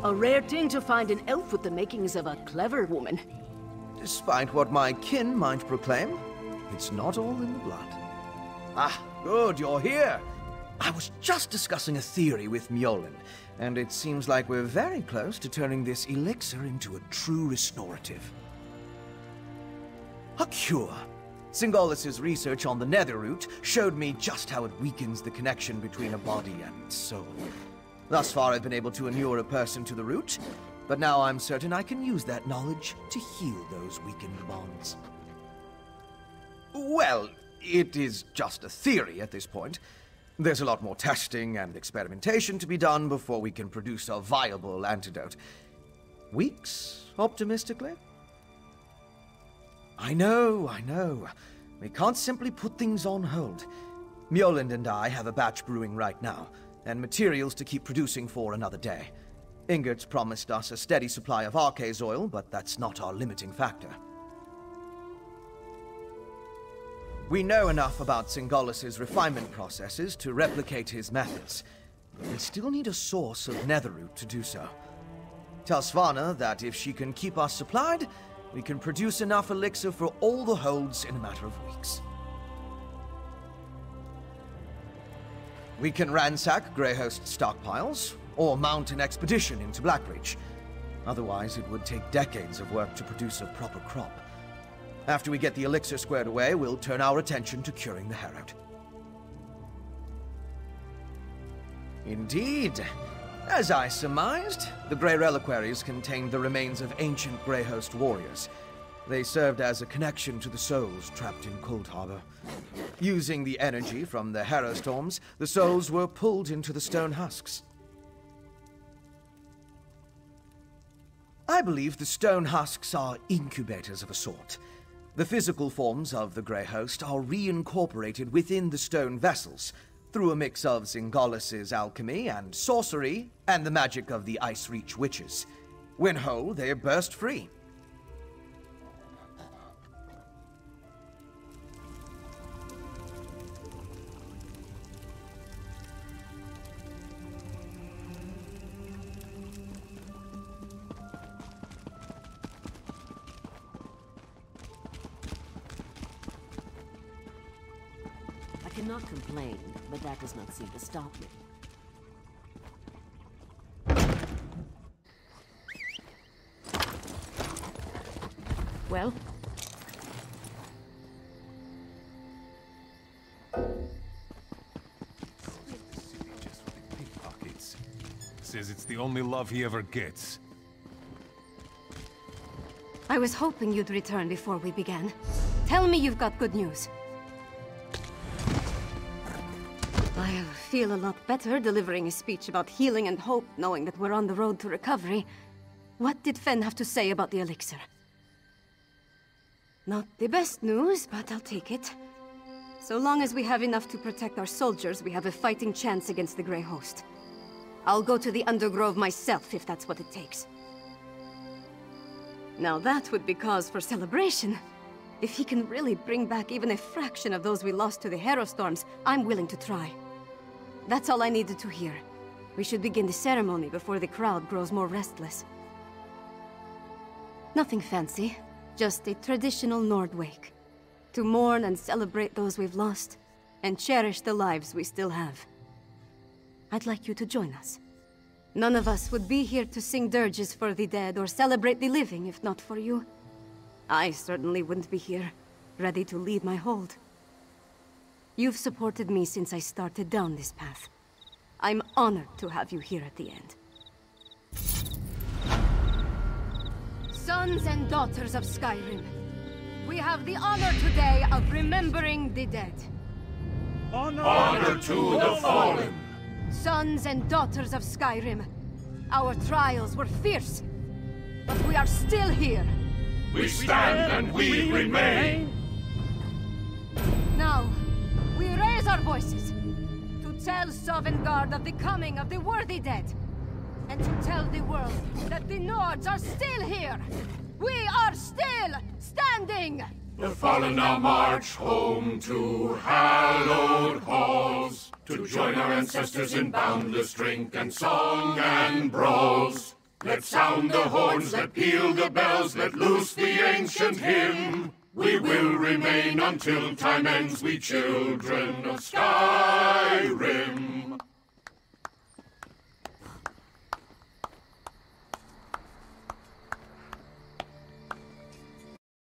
A rare thing to find an elf with the makings of a clever woman. Despite what my kin might proclaim, it's not all in the blood. Ah, good, you're here. I was just discussing a theory with Mjolnir, and it seems like we're very close to turning this elixir into a true restorative. A cure. Singolis's research on the Netherroot showed me just how it weakens the connection between a body and soul. Thus far, I've been able to inure a person to the root, but now I'm certain I can use that knowledge to heal those weakened bonds. Well, it is just a theory at this point. There's a lot more testing and experimentation to be done before we can produce a viable antidote. Weeks, optimistically? I know. We can't simply put things on hold. Mjolnir and I have a batch brewing right now, and materials to keep producing for another day. Ingert's promised us a steady supply of Arcase oil, but that's not our limiting factor. We know enough about Singolis's refinement processes to replicate his methods, but we still need a source of Netherroot to do so. Tell Svanna that if she can keep us supplied, we can produce enough elixir for all the holds in a matter of weeks. We can ransack Greyhost's stockpiles, or mount an expedition into Blackreach. Otherwise, it would take decades of work to produce a proper crop. After we get the elixir squared away, we'll turn our attention to curing the Herald. Indeed. As I surmised, the Grey Reliquaries contained the remains of ancient Greyhost warriors. They served as a connection to the souls trapped in Cold Harbor. Using the energy from the Harrow Storms, the souls were pulled into the stone husks. I believe the stone husks are incubators of a sort. The physical forms of the Grey Host are reincorporated within the stone vessels, through a mix of Singolis's alchemy and sorcery, and the magic of the Ice Reach witches. When whole, they burst free. I cannot complain, but that does not seem to stop me. Well? Pickpockets. Says it's the only love he ever gets. I was hoping you'd return before we began. Tell me you've got good news. I feel a lot better delivering a speech about healing and hope, knowing that we're on the road to recovery. What did Fen have to say about the elixir? Not the best news, but I'll take it. So long as we have enough to protect our soldiers, we have a fighting chance against the Grey Host. I'll go to the Undergrove myself, if that's what it takes. Now that would be cause for celebration. If he can really bring back even a fraction of those we lost to the Harrow Storms, I'm willing to try. That's all I needed to hear. We should begin the ceremony before the crowd grows more restless. Nothing fancy, just a traditional Nord wake. To mourn and celebrate those we've lost, and cherish the lives we still have. I'd like you to join us. None of us would be here to sing dirges for the dead or celebrate the living if not for you. I certainly wouldn't be here, ready to lead my hold. You've supported me since I started down this path. I'm honored to have you here at the end. Sons and daughters of Skyrim, we have the honor today of remembering the dead. Honor to the fallen! Sons and daughters of Skyrim, our trials were fierce, but we are still here. We stand and we remain! Now, we raise our voices to tell Sovngarde of the coming of the worthy dead, and to tell the world that the Nords are still here! We are still standing! The fallen now march home to hallowed halls, to join our ancestors in boundless drink and song and brawls. Let sound the horns, let peal the bells, let loose the ancient hymn. We will remain until time ends, we children of Skyrim.